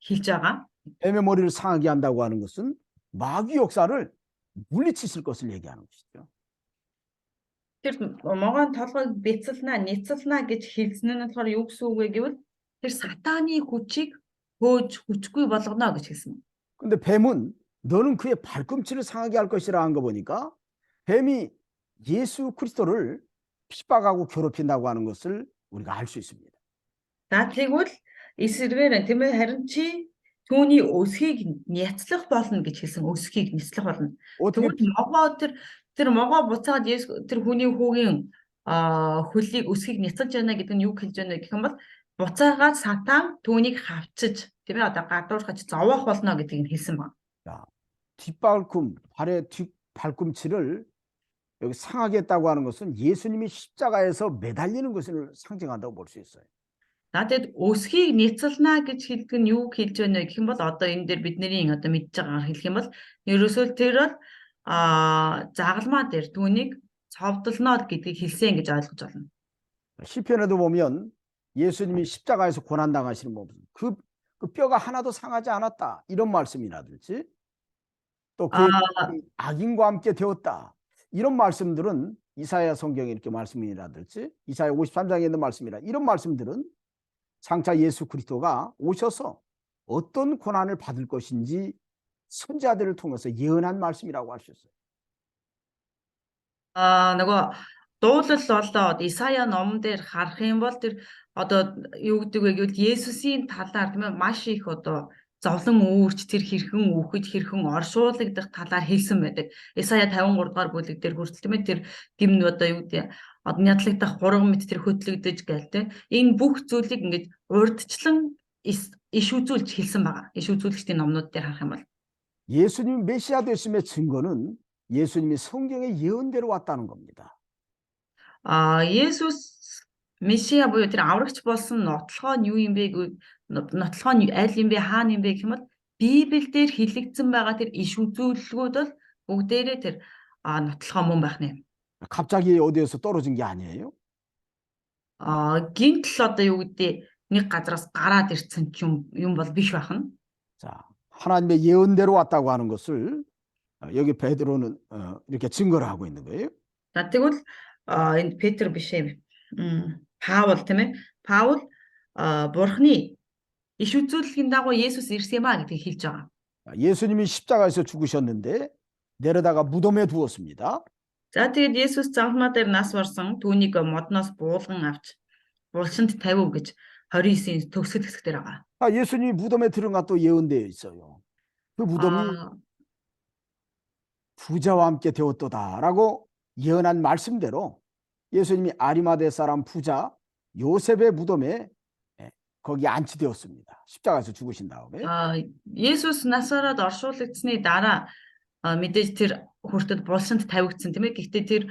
хэлж байгаа. 뱀의 머리를 상하게 한다고 하는 것은 마귀 역사를 물리치실 것을 얘기하는 것이죠. Тэр могоон толгойг няцална гэж хэлсэн нь болохоор юу гэсэн үг вэ гэвэл тэр сатааны хүчийг хөөж хүчгүй болгоно гэж хэлсэн. 근데 뱀은 너는 그의 발꿈치를 상하게 할 것이라 한 거 보니까 뱀이 예수 그리스도를 핍박하고 괴롭힌다고 하는 것을 우리가 알 수 있습니다. За тэгвэл эсвэргээр тийм ээ харин чи түүний өсгийг няцлах болно гэж хэлсэн. Өсгийг няцлах болно. Тэгвэл могоо тэр могоо буцаад тэр хүний хүүгийн хөлийг өсгийг няцалж байна гэдэг нь юу хэлж байна гэх юм бол буцаагаад сатан түүнийг хавчиж тийм ээ одоо гадуурхаж зовоох болно гэдгийг нь хэлсэн байна. 발의 뒷발꿈치를 여기 상하게 했다고 하는 것은 예수님이 십자가에서 매달리는 것을 상징한다고 볼 수 있어요. Надад өсгийг няцална гэж хэлдэг нь юу хэлж байна гэх юм бол одоо энэ дээр бидний одоо мэдж байгаагаар хэлэх юм бол ерөөсөө тэр бол загалмаа дээр түүнийг цовдлно гэдгийг хэлсэн гэж ойлгож байна. 시편에도 보면 예수님이 십자가에서 고난 당하시는 모습, 그 뼈가 하나도 상하지 않았다 이런 말씀이라든지 또 그 악인과 함께 되었다 이런 말씀들은 이사야 성경에 이렇게 말씀이라든지 이사야 53장에 있는 말씀이라 이런 말씀들은 장차 예수 그리스도가 오셔서 어떤 고난을 받을 것인지 선지자들을 통해서 예언한 말씀이라고 할 수 있어요. Нөгөө дуулал болоод Исая номон дээр харах юм бол тэр одоо юу гэдэг вэ гэвэл Есүсийн талаар тийм ээ маш их одоо зовлон үүрч тэр хэрхэн үхэж хэрхэн оршуулгадах талаар хэлсэн байдаг. Исая 53 дугаар бүлэг дээр хүртэл тийм ээ тэр гимн одоо юу гэдэг нядлагдах 3 мэт тэр хөтлөгдөж гээл тийм энэ бүх зүйлийг ингэж урдчлан иш үзүүлж хэлсэн байгаа. Иш үзүүлэгчдийн номнууд дээр харах юм бол 예수님이 메시아 되심의 증거는 예수님이 성경의 예언대로 왔다는 겁니다. Есүс Месиа буюу тэр аврагч болсон нотлохоо нь юу юм бэ гэвэл нотлохоо нь аль юм бэ хаана юм бэ гэх юм бол Библиэлд хэлэгдсэн байгаа тэр иш үзүүлэлгүүд бол бүгдээрээ тэр нотлохоо мөн байх нэ. 갑자기 어디에서 떨어진 게 아니에요? Гинтл одоо юу гэдэг нэг газараас гараад ирсэн юм бол биш байх нь. 자, 하나님의 예언대로 왔다고 하는 것을 여기 베드로는 이렇게 증거를 하고 있는 거예요. За тэгвэл энэ Петр биш ээ. Паул тийм ээ. Паул Бурхны иш үзүүлэлгийн дагуу Есүс ирсэн юм а гэдгийг хэлж байгаа. 예수님이 십자가에서 죽으셨는데 내려다가 무덤에 두었습니다. За тэгээд Есүс завхмаа дээр нас барсан түүнийг модноос буулган авч булшинд тавив гэж 29-ийн төгсгөл хэсгээр байгаа. 예수님이 무덤에 들어가 또 예언되어 있어요. 그 무덤이 아, 부자와 함께 되었도다라고 예언한 말씀대로 예수님이 아리마대 사람 부자 요셉의 무덤에 거기 안치되었습니다. 십자가에서 죽으신 다음에. Есүс насаараад оршуулгдсны дараа мэдээж тэр хүртэл булшинд тавигдсан тийм ээ. Гэхдээ тэр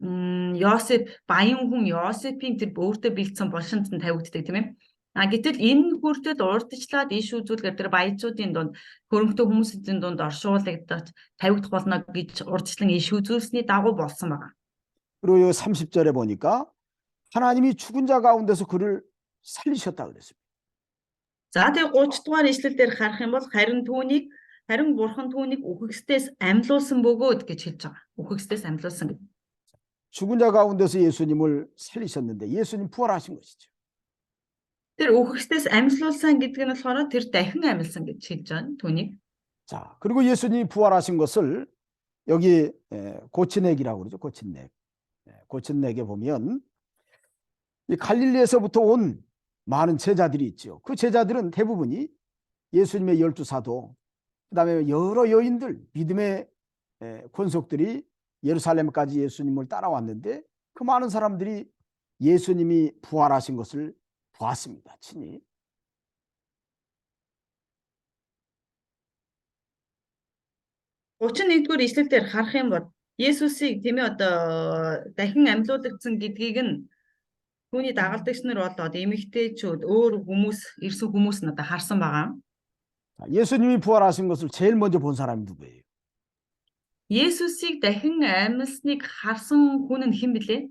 Йосеп баян хүн Йосепийн тэр өөртөө бэлдсэн булшинд нь тавигддаг тийм ээ. Гэтэл энэ хүртэл урдчлаад иш үзүүлгээр тэр баячуудын дунд хөрөнгөтэй хүмүүсийн дунд оршуулгадаж тавигдах болно гэж урдчлан иш үзүүлсний дагуу болсон байна. 그리고 30절에 보니까 하나님이 죽은 자 가운데서 그를 살리셨다 그랬습니다. За тэгээ 30 дугаар ишлэл дээр харах юм бол харин бурхан түүнийг үхэгсдээс амьлуулсан бөгөөд гэж хэлж байгаа. үхэгсдээс амьлуулсан гэдэг. 죽은 자 가운데서 예수님을 살리셨는데 예수님 부활하신 것이죠. Тэр үхэгсдээс амьлуулсан гэдэг нь болохоор тэр дахин амьлсан гэж хэлж байгаа түүнийг. 자, 그리고 예수님이 부활하신 것을 여기 고친넥이라고 그러죠. 고친넥. 고친넥에 보면 이 갈릴리에서부터 온 많은 제자들이 있죠. 그 제자들은 대부분이 예수님의 12사도, 그다음에 여러 여인들, 믿음의 권속들이 예루살렘까지 예수님을 따라왔는데 그 많은 사람들이 예수님이 부활하신 것을 보았습니다. 친히. Дгээр ишлэл дээр харах юм бол Есүсийг тийм ээ одоо дахин амьлуулагдсан гэдгийг нь түүний дагалдагч нар болоод эмэгтэйчүүд өөр хүмүүс ирсэн хүмүүс нь одоо харсан байгаа. 예수님이 부활하신 것을 제일 먼저 본 사람이 누구예요? Есүсийг дахин амьлсныг харсан хүн нь хэн блэ?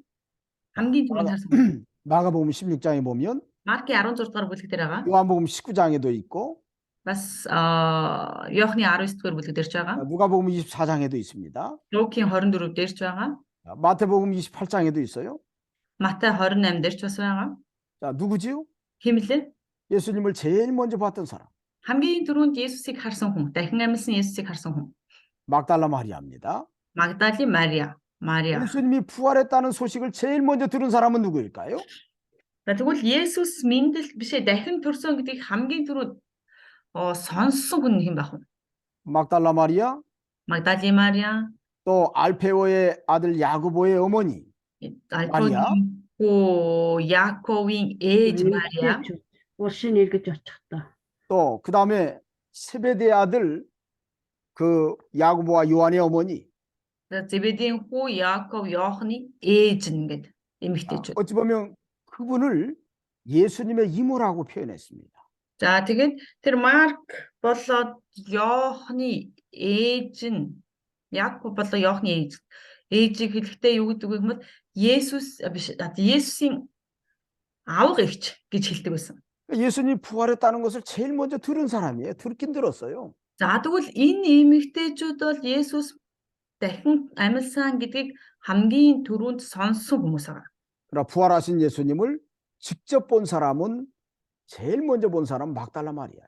хамгийн түрүүнд харсан хүн. 마가복음 16장에 보면 Маркийн 16 дугаар бүлэг дээр байгаа. 요한복음 19장에도 있고 Бас Иохны 19 дугаар бүлэг дээр ч байгаа. 누가복음 24장에도 있습니다. Лукийн 24 дээр ч байгаа. 마태복음 28장에도 있어요. Матай 28 дээр ч бас байгаа. 자, 누구지요? Хэн блэ? 예수님을 제일 먼저 봤던 사람. хамгийн түрүүнд Есүсийг харсан хүн, дахин амьлсан Есүсийг харсан хүн. 막달라 마리아입니다. Магдалины Мариа. 예수님이 부활했다는 소식을 제일 먼저 들은 사람은 누구일까요? За тэгвэл Есүс мэндэлт бишээ дахин төрсөн гэдгийг хамгийн түрүүд сонссон хүн хэн байх вэ? 막달라 마리아, Магдалины Мариа, 또 알페오의 아들 야고보의 어머니 Альфогийн хүү Яаковын ээж Мариа, Уршин эргэж очихдаа. 또 그다음에 세베대의 아들 그 야고보와 요한의 어머니. Зебедийн хүү Яаков, Йоохны ээж ингээд эмэгтэйчүүд. 어찌 보면 그분을 예수님의 이모라고 표현했습니다. За тэгээд тэр Марк болоод Йоохны ээж нь Яаков болоо Йоохны ээжийг хэлэхдээ юу гэдэг вэ гэвэл Есүсийн аав эгч гэж хэлдэг байсан. 예수님이 부활했다는 것을 제일 먼저 들은 사람이에요. 듣긴 들었어요. За тэгвэл энэ эмэгтэйчүүд бол Есүс дахин амьлсан гэдгийг хамгийн түрүүнд сонссон хүмүүс байгаа. 그러나 부활하신 예수님을 직접 본 사람은 제일 먼저 본 사람은 막달라 마리아.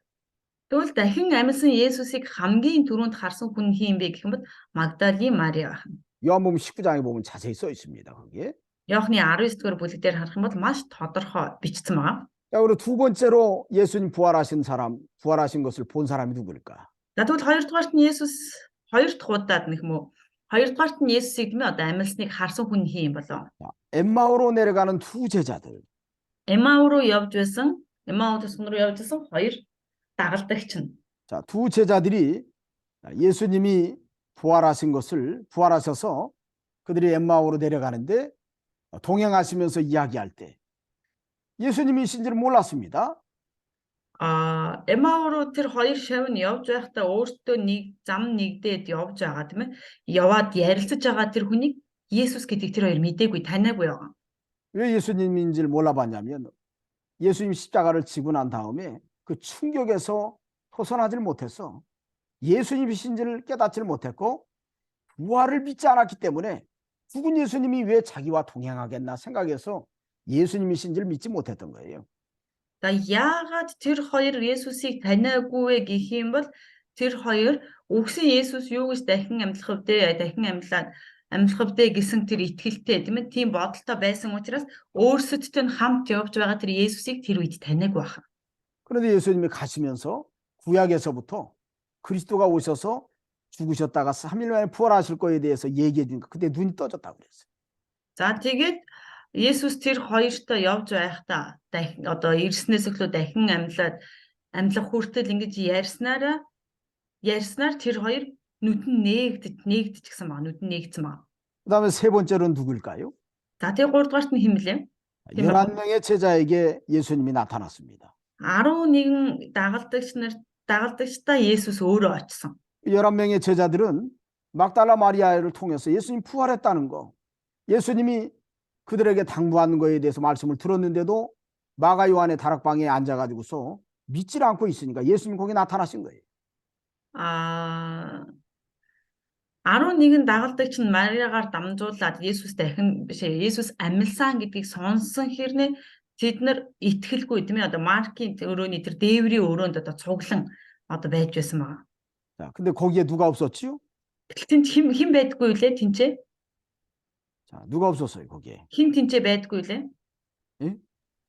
Тэгвэл дахин амьлсан Есүсийг хамгийн түрүүнд харсан хүн хин бэ гэх юм бол Магдалины Мариа. 요한복음 19장에 보면 자세히 써 있습니다. 거기에. Иохны 19 дугаар бүлэг дээр харах юм бол маш тодорхой бичсэн байгаа. 자, 그리고 두 번째로 예수님 부활하신 사람, 부활하신 것을 본 사람이 누구일까? За тэгвэл хоёрдугаарт нь Есүс хоёр дахь удаад нэх юм уу? Хоёрдугаарт нь Есүсийг тийм ээ одоо амьлсныг харсан хүн хин болоо. 엠마오로 내려가는 두 제자들. Эммау руу явж байсан хоёр дагалдагч нь. 자, 두 제자들이 예수님이 부활하셔서 그들이 엠마오로 내려가는데 동행하시면서 이야기할 때 예수님이신지를 몰랐습니다. Эммау руу тэр хоёр шав нь явж байхдаа өөртөө нэг зам нэгдээд явж байгаа тийм ээ. Яваад ярилцаж байгаа тэр хүнийг Есүс гэдгийг тэр хоёр мэдээгүй таниагүй байгаа. 왜 예수님인지를 몰라봤냐면 예수님 십자가를 지고 난 다음에 그 충격에서 벗어나질 못해서 예수님이신지를 깨닫지를 못했고 부활을 믿지 않았기 때문에 죽은 예수님이 왜 자기와 동행하겠나 생각해서 예수님이신지를 믿지 못했던 거예요. За яагаад тэр хоёр Есүсийг таниагүй вэ гэх юм бол тэр хоёр үгсэн Есүс юу гэж дахин амьдлах вдэ, дахин амьдлах вдэ гэсэн тэр итгэлтэй тийм ээ, тийм бодолтой байсан учраас өөрсөдтэй нь хамт явж байгаа тэр Есүсийг тэр үед таниагүй байна. 그런데 예수님이 가시면서 구약에서부터 그리스도가 오셔서 죽으셨다가 3일 만에 부활하실 거에 대해서 얘기해 주니까 그때 눈이 떠졌다고 그랬어요. За тэгээд Есүс тэр хоёртой явж байхдаа дахин одоо ирснээс эхлүү дахин амьлах хүртэл ингэж ярьснаар тэр хоёр нүдэн нэгдчихсэн байна. Нүдэн нэгдсэн байна. 그다음에 세 번째로는 누구일까요? За тэгээд гуравдугаарт нь хэн блэ? 11명의 제자에게 예수님이 나타났습니다. 11 дагалдагчтай Есүс өөрөө очсон. 11명의 제자들은 막달라 마리아를 통해서 예수님 부활했다는 거, 예수님이 그들에게 당부하는 거에 대해서 말씀을 들었는데도 마가 요한의 다락방에 앉아가지고서 믿질 않고 있으니까 예수님 거기 나타나신 거예요. 11 дагалдагч нь Мариагаар дамжуулаад Есүс амилсан гэдгийг сонсон хэрнээ тэд нар итгэлгүй тийм ээ, одоо Маркийн өрөөний тэр дээврийн өрөөнд одоо цуглан одоо байж байсан байгаа. 자, 근데 거기에 누가 없었지요? Гэтэл тэнд хэн байдгүй лээ тэнцээ? 자, 누가 없었어요 거기에? Хэн тэнцээ байдгүй лээ? 예?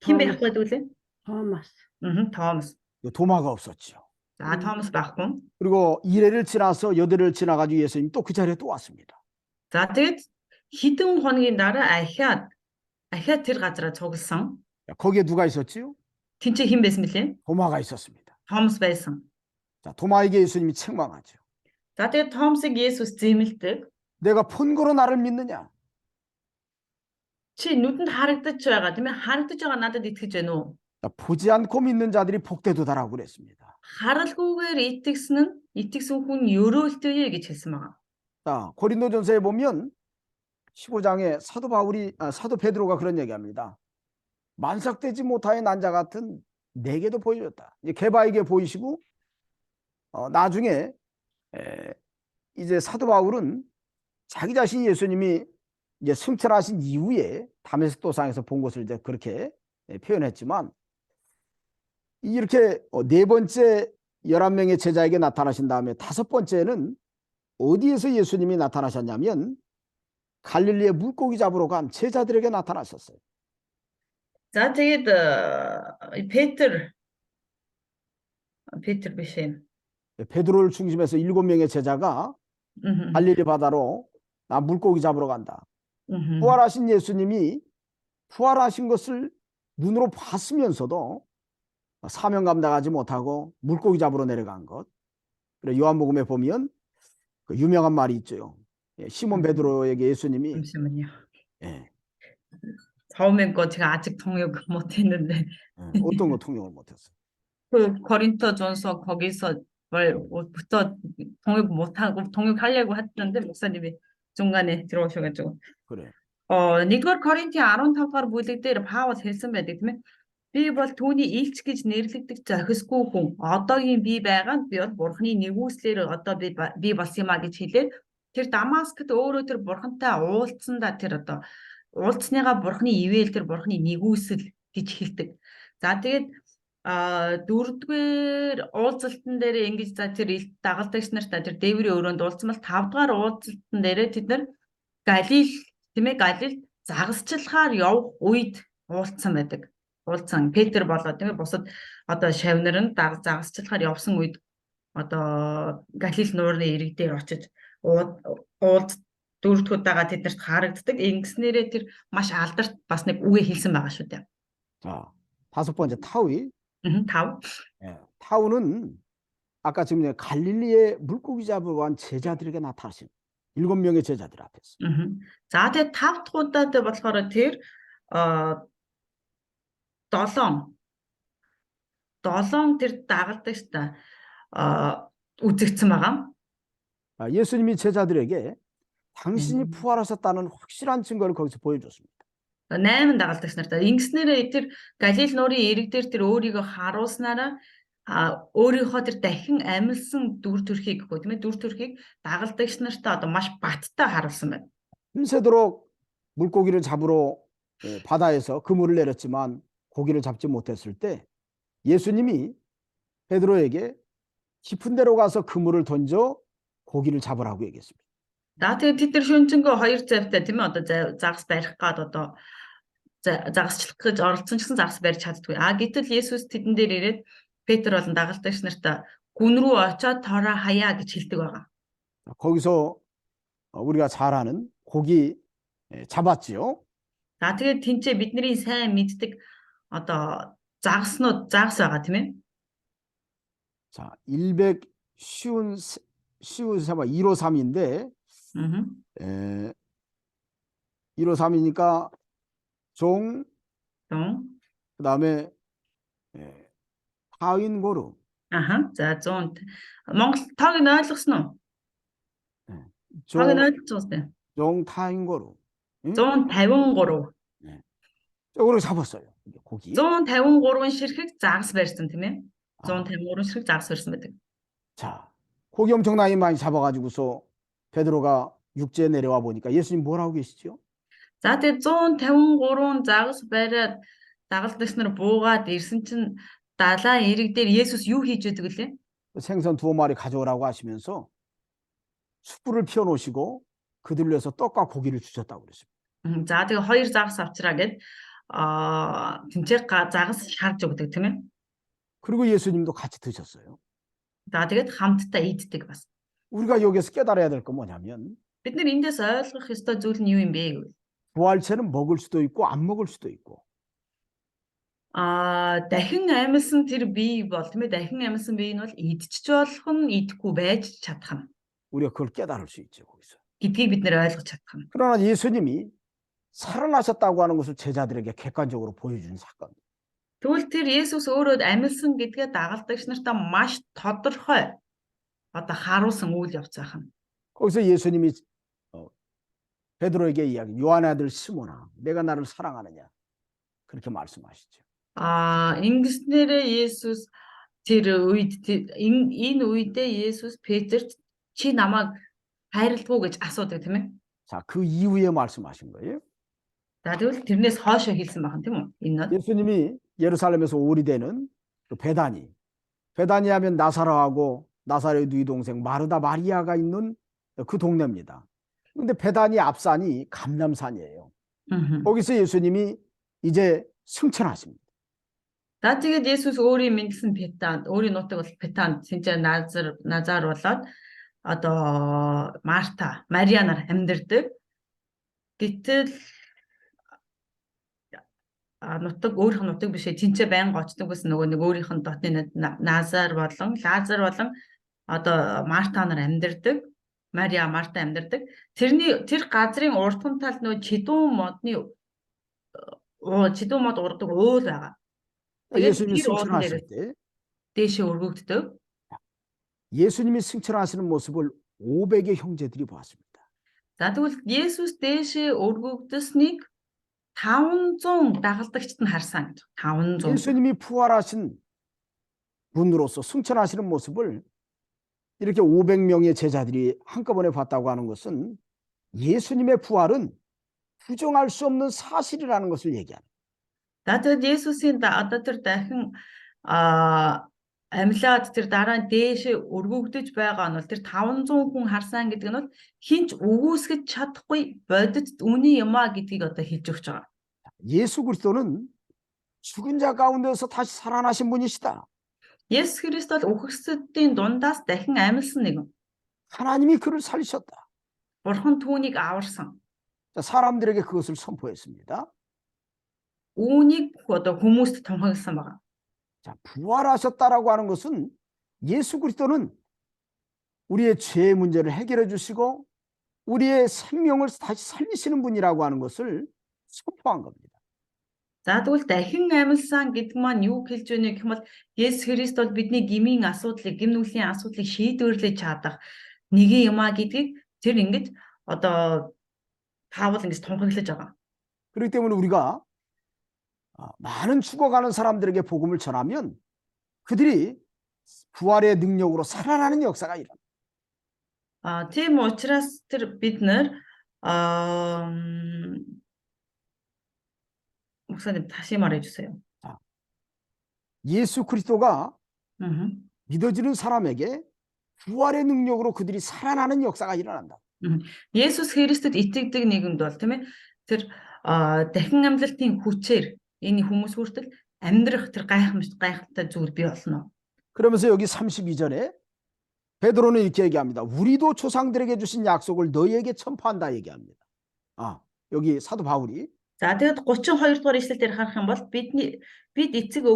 Хэн байхгүй лээ? Томас. Томас. 도마가 없었죠. За Томас байхгүй. 그리고 이래를 지나서 여대를 지나가지고 예수님 또 그 자리에 또 왔습니다. За тэгээд хэдэн хоногийн дараа ахиад тэр газараа цугласан. 자, 거기에 누가 있었지요? Тэнцээ хэн байсан бэлээ? 도마가 있었습니다. Томас байсан. 자, 도마에게 예수님이 책망하죠. За тэгээд Томасыг Есүс зэмлдэг. 내가 본 거로 나를 믿느냐? Чи нүдэнд харагдаж байгаа тийм ээ? Харагдаж байгаа надад итгэж байна уу? 자, 보지 않고 믿는 자들이 복되도다라고 그랬습니다. Харалгүйгээр итгэсэн хүн өрөөлтөе гэж хэлсэн байгаа. 자, 고린도전서에 보면 15장에 사도 베드로가 그런 얘기합니다. 만삭되지 못하여 난자 같은 내게도 보여줬다. 이제 게바에게 보이시고 나중에 이제 사도 바울은 자기 자신이 예수님이 이제 승천하신 이후에 다메섹 도상에서 본 것을 이제 그렇게 표현했지만 이렇게 네 번째 11명의 제자에게 나타나신 다음에 다섯 번째는 어디에서 예수님이 나타나셨냐면 갈릴리에 물고기 잡으러 간 제자들에게 나타나셨어요. За тэгээд Петр биш ээ. 베드로를 중심해서 7명의 제자가 갈릴리 바다로 나 물고기 잡으러 간다. 부활하신 예수님이 부활하신 것을 눈으로 봤으면서도 사명 감당하지 못하고 물고기 잡으러 내려간 것. 그래 요한복음에 보면 그 유명한 말이 있죠. 시몬 베드로에게 예수님이 잠시만요. 예, 처음엔 거 제가 아직 통역 못했는데 어떤 거 통역을 못했어요. 그 고린도전서 거기서부터 통역 못하고 통역하려고 했는데 목사님이 중간에 들어오셔가지고 그래. 1-р Коринтын 15-р бүлэг дээр Паул хэлсэн байдаг тийм ээ. Би бол түүний илч гэж нэрлэгдэх зохисгүй хүн. Одоогийн би байгаа нь би бол Бурхны нэгүслэр одоо би болсон юм а гэж хэлээд тэр Дамаскт өөрөө тэр Бурхантай уулзсандаа тэр одоо уулзсныгаа Бурхны ивэл тэр Бурхны нэгүсэл гэж хэлдэг. За тэгээд 4-р уулзалтан дээр ингэж за тэр дагалдагч нартай тэр дээврийн өрөөнд уулзсан бол 5-р уулзалтан дээр тэд нар Галилд загасчлахаар явах үед уулзсан байдаг. Уулзсан Петр болоод тийм ээ бусад одоо шавнар нь загасчлахаар явсан үед одоо Галил нуурны ирэг дээр очиж дөрөвдүгээр удаага тэднэрт харагддаг. Ингэснээрээ тэр маш алдарт бас нэг үгээ хэлсэн байгаа шүү дээ. 자, 다섯 번째 타우이. 타우. 예, 타우는 아까 지금 갈릴리에 물고기 잡으러 간 제자들에게 나타나신 7명의 제자들 앞에서. За тэгээд 5 дахь удаад болохоор тэр 7 тэр дагалдагчтай үзэгдсэн байгаа. 예수님이 제자들에게 당신이 부활하셨다는 확실한 증거를 거기서 보여줬습니다. 8 дагалдагч нартай ингэснээрээ тэр Галил нуурын ирэг дээр тэр өөрийгөө харуулснараа өөрийнхөө тэр дахин амилсан дүр төрхийг гэх тийм ээ дүр төрхийг дагалдагч нартай одоо маш баттай харуулсан байна. 밤새도록 물고기를 잡으러 바다에서 그물을 내렸지만 고기를 잡지 못했을 때 예수님이 베드로에게 깊은 데로 가서 그물을 던져 고기를 잡으라고 얘기했습니다. За тэгээд тэд нар шөнчөнгөө хоёр завтай тийм ээ одоо загас барих гад одоо загасчлах гэж оролцсон ч гэсэн загас барьж чаддгүй. Гэтэл Есүс тэдэн дээр ирээд Петр болон дагалдагч нарт гүн рүү очоод тороо хаяа гэж хэлдэг байгаа. 거기서 우리가 잘 아는 고기 잡았지요. За тэгээд тэнцээ бидний сайн мэддэг одоо загас байгаа тийм ээ. 자, 110 153인데 153이니까 종 그다음에 타인고루. За 100. Монгол тоог нь ойлгосон уу? Тоог нь ойлгосон уу? 종 타인고루. 153. 저거로 잡았어요. 고기. 153 ширхэг загас барьсан тийм ээ. 153 ширхэг загас барьсан байдаг. 자, 고기 엄청나게 많이 잡아가지고서 베드로가 육지에 내려와 보니까 예수님 뭐라고 계시죠? За тэгээд 153 загас бариад дагалдагч нар буугаад ирсэн чинь далайн эрэг дээр Есүс юу хийж байдаг лээ? 생선 2마리 가져오라고 하시면서 숯불을 피워놓으시고 그들을 위해서 떡과 고기를 주셨다고 그랬습니다. За тэгээд хоёр загас авчраа гэд тэнцээ загас шарж өгдөг тийм ээ. 그리고 예수님도 같이 드셨어요. За тэгээд хамтдаа иддэг бас. 우리가 여기서 깨달아야 될 건 뭐냐면 бид нар эндээс ойлгох ёстой зүйл нь юу юм бэ гэвэл 부활체는 먹을 수도 있고 안 먹을 수도 있고 дахин амьсан тэр бие бол тийм ээ дахин амьсан бие нь бол идчих болох нь идэхгүй байж чадах нь 우리가 그걸 깨달을 수 있죠 거기서. гэдгийг бид нар ойлгож чадах нь. 그러나 예수님이 살아나셨다고 하는 것을 제자들에게 객관적으로 보여준 사건. Тэгвэл тэр Есүс өөрөө амьсан гэдгээ дагалдагч нартаа маш тодорхой одоо харуулсан үйл явц байх нь. 거기서 예수님이 베드로에게 이야기, 요한의 아들 시몬아, 내가 나를 사랑하느냐 그렇게 말씀하시죠. Ингэснээрээ Есүс тэр үед энэ үедээ Есүс Петрт чи намайг хайрладгүй гэж асуудаг тийм ээ. 자, 그 이후에 말씀하신 거예요. За тэгвэл тэрнээс хойшоо хэлсэн байна тийм үү? Энэ нь 예수님이 예루살렘에서 오리되는 그 베다니 하면 나사로하고 나사로의 두 동생 마르다 마리아가 있는 그 동네입니다. 근데 베다니 앞산이 감람산이에요. 거기서 예수님이 이제 승천하십니다. За тэгээд Есүс өөрийн мэндэлсэн Петанд, өөрийн нутаг бол Петанд, Синча Назар болоод одоо Марта, Мариа нар амьдардаг. Гэтэл өөрийнх нь нутаг биш ээ, Синча байнга очдог гэсэн нөгөө нэг өөрийнх нь дотны Назар болон Лазар болон одоо Марта нар амьдардаг. Мариа, Марта амьдардаг. Тэр газрын урдхан талд нөгөө чидүүн мод урдаг уул байгаа. 예수님이 승천하실 때 дэше өргөгддөг. 예수님이 승천하시는 모습을 500의 형제들이 보았습니다. За тэгвэл Есүс дэше өргөгдөснийг 500 дагалдагчид нь харсан гэж. 500. 예수님이 부활하신 분으로서 승천하시는 모습을 이렇게 500명의 제자들이 한꺼번에 봤다고 하는 것은 예수님의 부활은 부정할 수 없는 사실이라는 것을 얘기합니다. За тэгээд Есүсийн одоо тэр дахин амьлаад тэр дараа нь дээшээ өргөгдөж байгаа нь бол тэр 500 хүн харсан гэдэг нь бол хинч өгөөсгөж чадахгүй бодит үний юм а гэдгийг одоо хэлж өгч байгаа. 예수 그리스도는 죽은 자 가운데서 다시 살아나신 분이시다. Есүс Христ бол үхэгсдийн дундаас дахин амьлсан нэг. 하나님이 그를 살리셨다. Бурхан түүнийг аварсан. 사람들에게 그것을 선포했습니다. Үүнийг одоо хүмүүст тунхагласан байна. 자, 부활하셨다라고 하는 것은 예수 그리스도는 우리의 죄의 문제를 해결해 주시고 우리의 생명을 다시 살리시는 분이라고 하는 것을 선포한 겁니다. За тэгвэл дахин амьлсан гэдэг маань юу хэлж байна гэх юм бол Есүс Христ бол бидний гмийн асуудлыг, гим нүглийн асуудлыг шийдвэрлэж чадах нэг юм а гэдгийг тэр ингэж одоо Паул ингэж тунхаглаж байгаа. 그렇기 때문에 우리가 많은 죽어가는 사람들에게 복음을 전하면 그들이 부활의 능력으로 살아나는 역사가 일어납니다. Тийм учраас тэр бид нар 목사님 다시 말해 주세요. 예수 그리스도가 믿어지는 사람에게 부활의 능력으로 그들이 살아나는 역사가 일어난다. Есүс Христэд итгэдэг нийгэмд бол тийм ээ тэр дахин амлалтын хүчээр энэ хүмүүс хүртэл амьдрах тэр гайхалтай зүйл бий болно. 그러면서 여기 32절에 베드로는 이렇게 얘기합니다. 우리도 조상들에게 주신 약속을 너희에게 전파한다 얘기합니다. 여기 사도 바울이 За тэгэд 32 дугаар ишлэлээр харах юм бол бид эцэг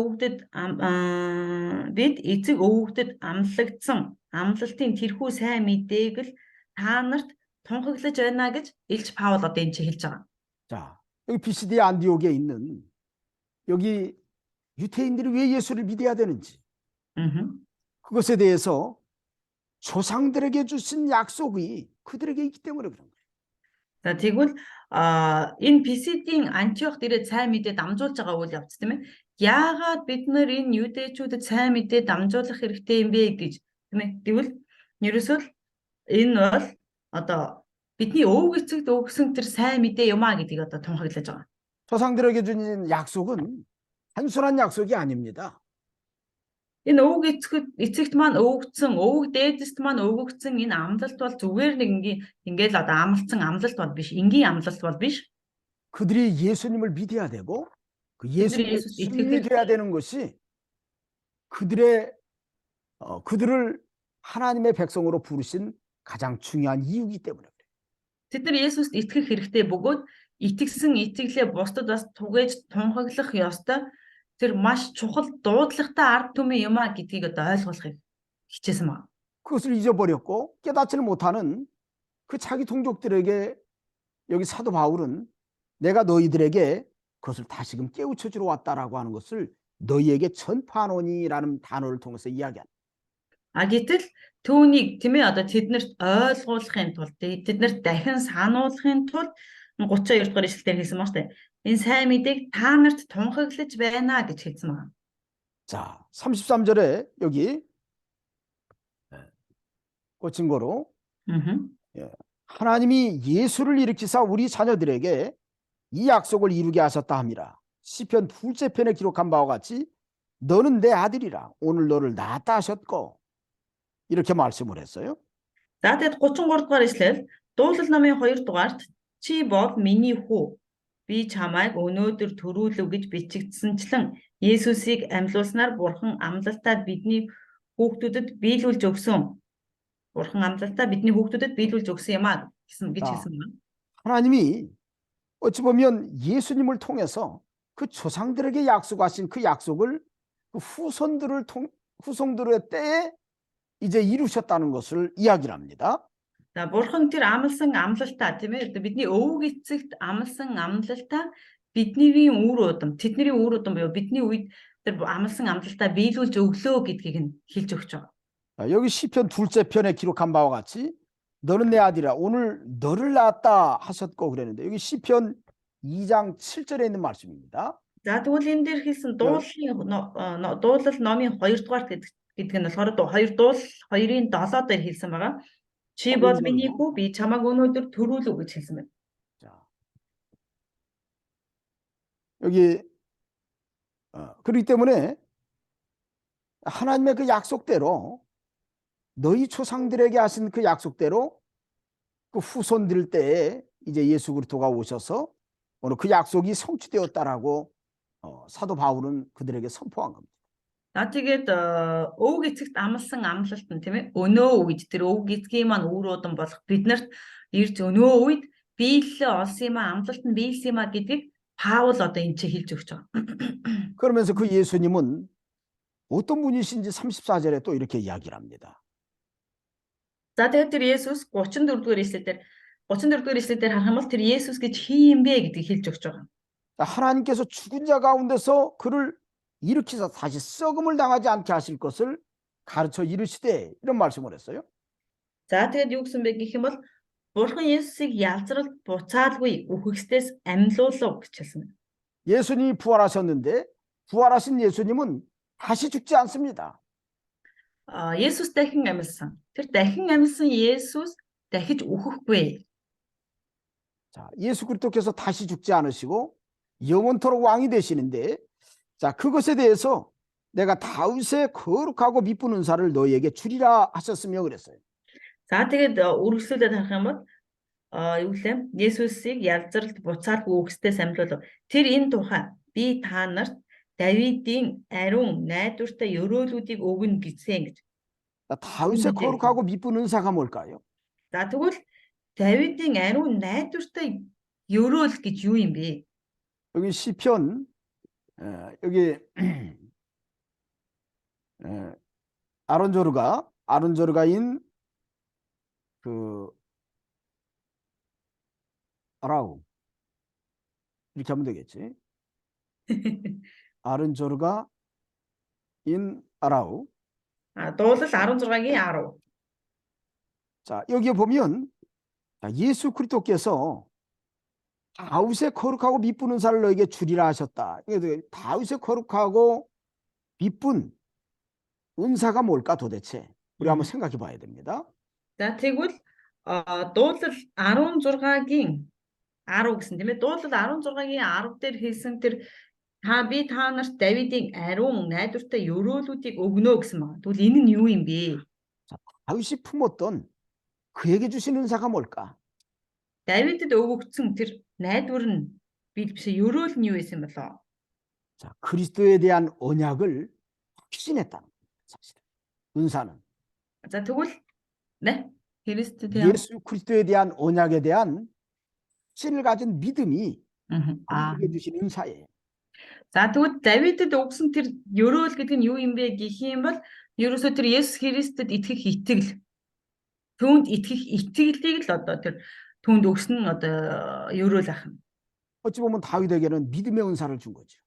өвгдөд амлагдсан амлалтын тэрхүү сайн мэдээг л та нарт тунхаглаж байна гэж Илч Паул одоо энэ хэлж байгаа. 자, 여기 비시디아 안디옥에 있는 여기 유태인들이 왜 예수를 믿어야 되는지 그것에 대해서 조상들에게 주신 약속이 그들에게 있기 때문에 그런 거예요. За тэгвэл энэ Писидийн Антиох дээрээ сайн мэдээ дамжуулж байгаа үйл явц тийм ээ. Яагаад бид нар энэ юдэчүүдэд сайн мэдээ дамжуулах хэрэгтэй юм бэ гэж тийм ээ. Тэгвэл ерөөсөө энэ бол одоо бидний өвөг эцэгт өгсөн тэр сайн мэдээ юм а гэдгийг одоо тунхаглаж байгаа. 조상들에게 주신 약속은 단순한 약속이 아닙니다. Энэ өвөг эцэгт маань өгөгдсөн, өвөг дээдэст маань өгөгдсөн энэ амлалт бол зүгээр нэг ингээл одоо амлалцсан амлалт бол биш, энгийн амлалт бол биш. 그들이 예수님을 믿어야 되고 그 예수님을 순종해야 되는 것이 그들을 하나님의 백성으로 부르신 가장 중요한 이유이기 때문에 그래요. Тэд нар Есүст итгэх хэрэгтэй бөгөөд итгэсэн итгэлээ бусдад бас түгээж тунхаглах ёстой. Тэр маш чухал дуудлагатай ард түмэн юм а гэдгийг одоо ойлгуулахыг хичээсэн байна. 그것을 잊어버렸고 깨닫지를 못하는 그 자기 동족들에게 여기 사도 바울은 내가 너희들에게 그것을 다시금 깨우쳐 주러 왔다라고 하는 것을 너희에게 전파하노니라는 단어를 통해서 이야기합니다. Гэтэл түүнийг тийм ээ одоо тэднэрт ойлгуулахын тулд тэднэрт дахин сануулахын тулд 32 дугаар ишлэлээр хэлсэн байна шүү дээ. Энэ сайн мэдээг та нарт тунхаглаж байна гэж хэлсэн байна. 자, 33절에 여기 꽂힌 거로 하나님이 예수를 일으키사 우리 자녀들에게 이 약속을 이루게 하셨다 함이라. 시편 2째 편에 기록한 바와 같이 너는 내 아들이라 오늘 너를 낳았다 하셨고 이렇게 말씀을 했어요. За тэгэд 33 дугаар ишлэл дуулал номын 2 дугаарт чи бол миний хүү би чамайг өнөөдөр төрүүлв гэж бичигдсэнчлэн Есүсийг амьлуулснаар Бурхан амлалтаа бидний хүүхдүүдэд биелүүлж өгсөн. Бурхан амлалтаа бидний хүүхдүүдэд биелүүлж өгсөн юм а гэсэн гэж хэлсэн байна. 하나님이 어찌 보면 예수님을 통해서 그 조상들에게 약속하신 그 약속을 그 후손들의 때에 이제 이루셨다는 것을 이야기를 합니다. За Бурхан тэр амлсан амлалтаа тийм ээ бидний өвөг эцэгт амлсан амлалтаа тэдний үр удам буюу бидний үед тэр амлсан амлалтаа биелүүлж өглөө гэдгийг нь хэлж өгч байгаа. 여기 시편 2째 편에 기록한 바와 같이 너는 내 아들이라 오늘 너를 낳았다 하셨고 그랬는데 여기 시편 2장 7절에 있는 말씀입니다. За тэгвэл энэ дээр хэлсэн дуулал номын 2 дугаарт гэдэг нь болохоор 2 дуул 2-ын 7 дээр хэлсэн байгаа. Чи бол миний хүү би чамайг өнөөдөр төрүүлв гэж хэлсэн байна. 자, 여기 그렇기 때문에 하나님의 그 약속대로 너희 조상들에게 하신 그 약속대로 그 후손들 때에 이제 예수 그리스도가 오셔서 오늘 그 약속이 성취되었다라고 사도 바울은 그들에게 선포한 겁니다. За тэгээд өвөг эцэгт амлсан амлалт нь тийм ээ өнөө үед тэр өвөг эцгийн маань үр удам болох биднэрт ирж өнөө үед биелэлээ олсон юм а амлалт нь биелсэн юм а гэдгийг Паул одоо энэ ч хэлж өгч байгаа. 그러면서 그 예수님은 어떤 분이신지 34절에 또 이렇게 이야기를 합니다. За тэгээд тэр Есүс 34 дугаар ишлэлээр харах юм бол тэр Есүс гэж хин юм бэ гэдгийг хэлж өгч байгаа. 하나님께서 죽은 자 가운데서 그를 일으키사 다시 썩음을 당하지 않게 하실 것을 가르쳐 이르시되 이런 말씀을 했어요. За тэгээд юу гэсэн бэ гэх юм бол Бурхан Есүсийг ялзралт буцаалгүй үхэгсдээс амьлуулав гэж хэлсэн. 예수님이 부활하셨는데 부활하신 예수님은 다시 죽지 않습니다. Есүс дахин амьлсан. Тэр дахин амьлсан Есүс дахиж үхэхгүй. 자, 예수 그리스도께서 다시 죽지 않으시고 영원토록 왕이 되시는데 자, 그것에 대해서 내가 다윗의 거룩하고 미쁜 은사를 너희에게 주리라 하셨으며 그랬어요. За тэгээд үргэлжлүүлээд харах юм бол юу гэлээ Есүсийг ялзралт буцаалгүй үгсдээс амьлуулав. Тэр энэ тухай би та нарт Давидын ариун найдвартай ёроолуудыг өгнө гэсэн гэж. 다윗의 거룩하고 미쁜 은사가 뭘까요? За тэгвэл Давидын ариун найдвартай ёроол гэж юу юм бэ? 여기 시편 여기 아론조르가인 그 아라우 이렇게 하면 되겠지. 아론조르가인 아라우. Дуулал 16-гийн 10. 자, 여기에 보면 예수 그리스도께서 다윗의 거룩하고 미쁜 은사를 너에게 주리라 하셨다. 다윗의 거룩하고 미쁜 은사가 뭘까 도대체? 우리 한번 생각해 봐야 됩니다. За тэгвэл дуулал 16-гийн 10 гэсэн тийм ээ. Дуулал 16-гийн 10 дээр хэлсэн тэр би та нарт Давидын ариун найдвартай ёроолуудыг өгнө гэсэн байна. Тэгвэл энэ нь юу юм бэ? 자, 다윗이 품었던 그에게 주신 은사가 뭘까? Давидэд өгөгдсөн тэр найдвар нь биш ёроол нь юу байсан болоо? 자, 그리스도에 대한 언약을 확신했다는 겁니다. 사실 은사는 За тэгвэл Христэд 대한 예수 그리스도에 대한 언약에 대한 확신을 가진 믿음이 하나님께 주신 은사예요. За тэгвэл Давидэд өгсөн тэр ёроол гэдэг нь юу юм бэ гэх юм бол ерөөсөө тэр Есүс Христэд итгэх итгэл. Түүнд итгэх итгэлийг л одоо тэр түүнд өгсөн одоо ёроол ах. 어찌 보면 다윗에게는 믿음의 은사를 준 거죠.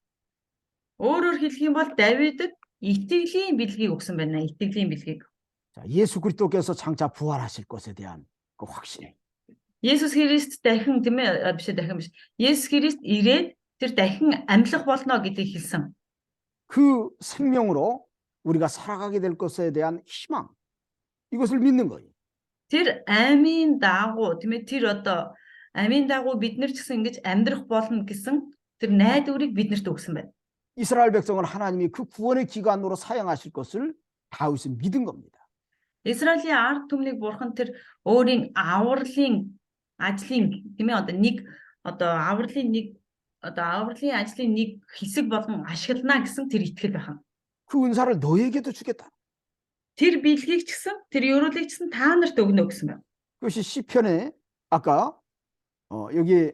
Өөрөөр хэлэх юм бол Давидэд итгэлийн бэлгийг өгсөн байна. Итгэлийн бэлгийг. 자, 예수 그리스도께서 장차 부활하실 것에 대한 그 확신. Есүс Христ дахин тийм ээ биш. Есүс Христ ирээд тэр дахин амьлах болно гэдгийг хэлсэн. 그 생명으로 우리가 살아가게 될 것에 대한 희망. 이것을 믿는 거예요. Тэр амийн дагуу тийм ээ тэр одоо амийн дагуу бид нар ч гэсэн ингэж амьдрах болно гэсэн тэр найдварыг биднэрт өгсөн байна. 이스라엘 백성은 하나님이 그 구원의 기관으로 사용하실 것을 다윗은 믿은 겁니다. Израилийн ард түмнийг бурхан тэр өөрийн авралын ажлын тийм ээ авралын ажлын нэг хэсэг болгон ашиглана гэсэн тэр итгэл байна. 그 은사를 너에게도 주겠다. Тэр бэлгийг ч гэсэн тэр ёроолыг ч гэсэн та нарт өгнө гэсэн байна. 그것이 시편에 아까 여기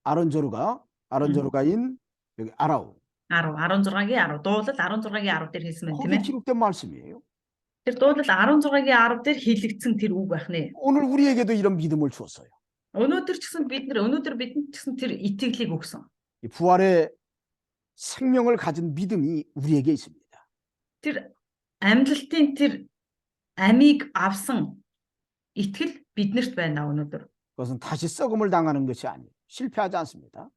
아론조르가인 여기 아라우 16-гийн 10 дуулал 16-гийн 10 дээр хэлсэн байна тийм 거기에 ээ. 기록된 말씀이에요. Тэр дуулал 16-гийн 10 дээр хэлэгдсэн тэр үг байх нэ. 오늘 우리에게도 이런 믿음을 주었어요. Өнөөдөр бидэнд ч гэсэн тэр итгэлийг өгсөн. 이 부활의 생명을 가진 믿음이 우리에게 있습니다. Тэр амьдлалтын тэр амийг авсан итгэл биднэрт байна өнөөдөр. 그것은 다시 썩음을 당하는 것이 아니에요. 실패하지 않습니다.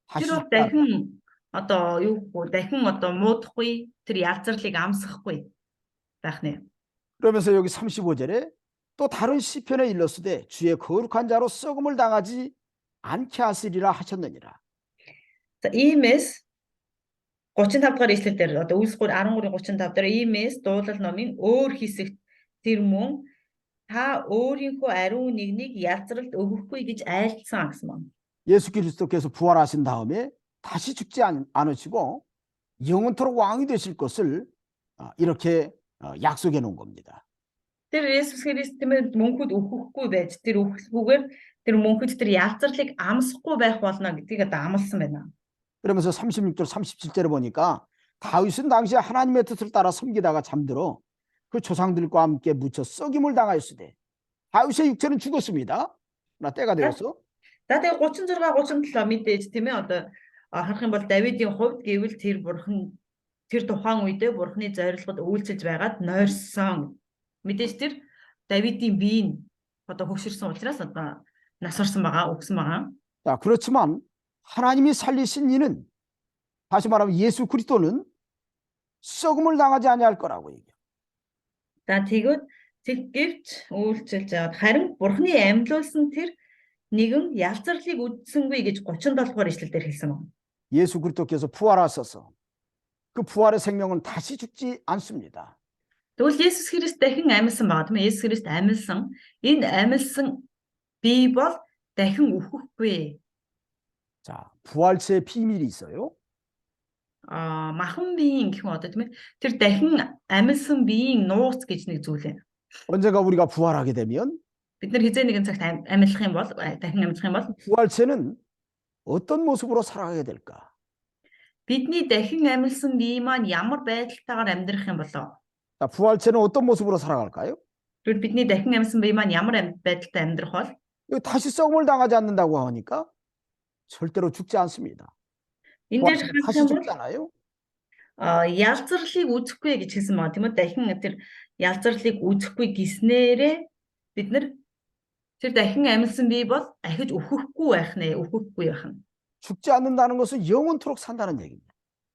다시 Тэр дахин дахин муудахгүй тэр ялзарлыг амсахгүй байх нэ. 그러면서 여기 35절에 또 다른 시편에 일렀으되 주의 거룩한 자로 썩음을 당하지 않게 하시리라 하셨느니라. За иймээс 35 дахь ишлэл дээр одоо Үлс 13:35 дээр иймээс дуулал номын өөр хэсэгт тэр мөн та өөрийнхөө ариун нэгнийг ялзралт өгөхгүй гэж айлтсан гэсэн юм. 예수 그리스도께서 부활하신 다음에 다시 죽지 않으시고 영원토록 왕이 되실 것을 이렇게 약속해 놓은 겁니다. Тэр Есүс Христ тэмээд мөнхөд өгөхгүй байж тэр өгөхгүйгээр тэр мөнхөд тэр ялзралыг амсахгүй байх болно гэдгийг одоо амласан байна. 그러면서 36절 37절에 보니까 다윗은 당시에 하나님의 뜻을 따라 섬기다가 잠들어 그 조상들과 함께 묻혀 썩임을 당하였으되 다윗의 육체는 죽었습니다. 나 때가 되어서. За тэгээ 36 37 мэдээж тийм ээ одоо харах юм бол Давидын хувьд гэвэл тэр бурхан тэр тухайн үедээ бурханы зорилгод үйлчилж байгаад нойрсон. Мэдээж тэр Давидын бие нь одоо хөгшөрсөн учраас одоо насварсан байгаа, өгсөн байгаа. 자, 그렇지만 하나님이 살리신 이는 다시 말하면 예수 그리스도는 썩음을 당하지 아니할 거라고 얘기해요. За тэгвч үйлчилж байгаад харин бурханы амьлуулсан тэр нэгэн ялзарлыг үдсэнгүй гэж 37 дугаар ишлэл дээр хэлсэн байна. 예수 그리스도께서 부활하셔서 그 부활의 생명은 다시 죽지 않습니다. Тэгвэл Есүс Христ дахин амьсан байгаа тийм ээ. Есүс Христ амьсан. Энэ амьсан бие бол дахин үхэхгүй. 자, 부활체의 비밀이 있어요. Махан биеийн гэх юм одоо тийм ээ. Тэр дахин амьсан биеийн нууц гэж нэг зүйл байна. 언젠가 우리가 부활하게 되면 Бид нар хизээ нэгэн цагт амьлах юм бол дахин амьлах юм бол 부활체는 어떤 모습으로 살아가게 될까? бидний дахин амьлсан бие маань ямар байдалтайгаар амьдрах юм болоо? 자, 부활체는 어떤 모습으로 살아갈까요? Тэгвэл бидний дахин амьсан бие маань ямар байдалтай амьдрах бол? 이거 다시 썩음을 당하지 않는다고 하니까 절대로 죽지 않습니다. Энэ дээр 부활체는 харах 다시 юм бол 죽지 않아요. ялзарлыг үүсэхгүй гэж хэлсэн байна тийм үү? Дахин тэр ялзарлыг үүсэхгүй гэснээрээ бид нар тэр дахин амьлсан бие бол ахиж өөхөхгүй байх нэ, өөхөхгүй байх нь. 죽지 않는다는 것은 영원토록 산다는 얘기입니다.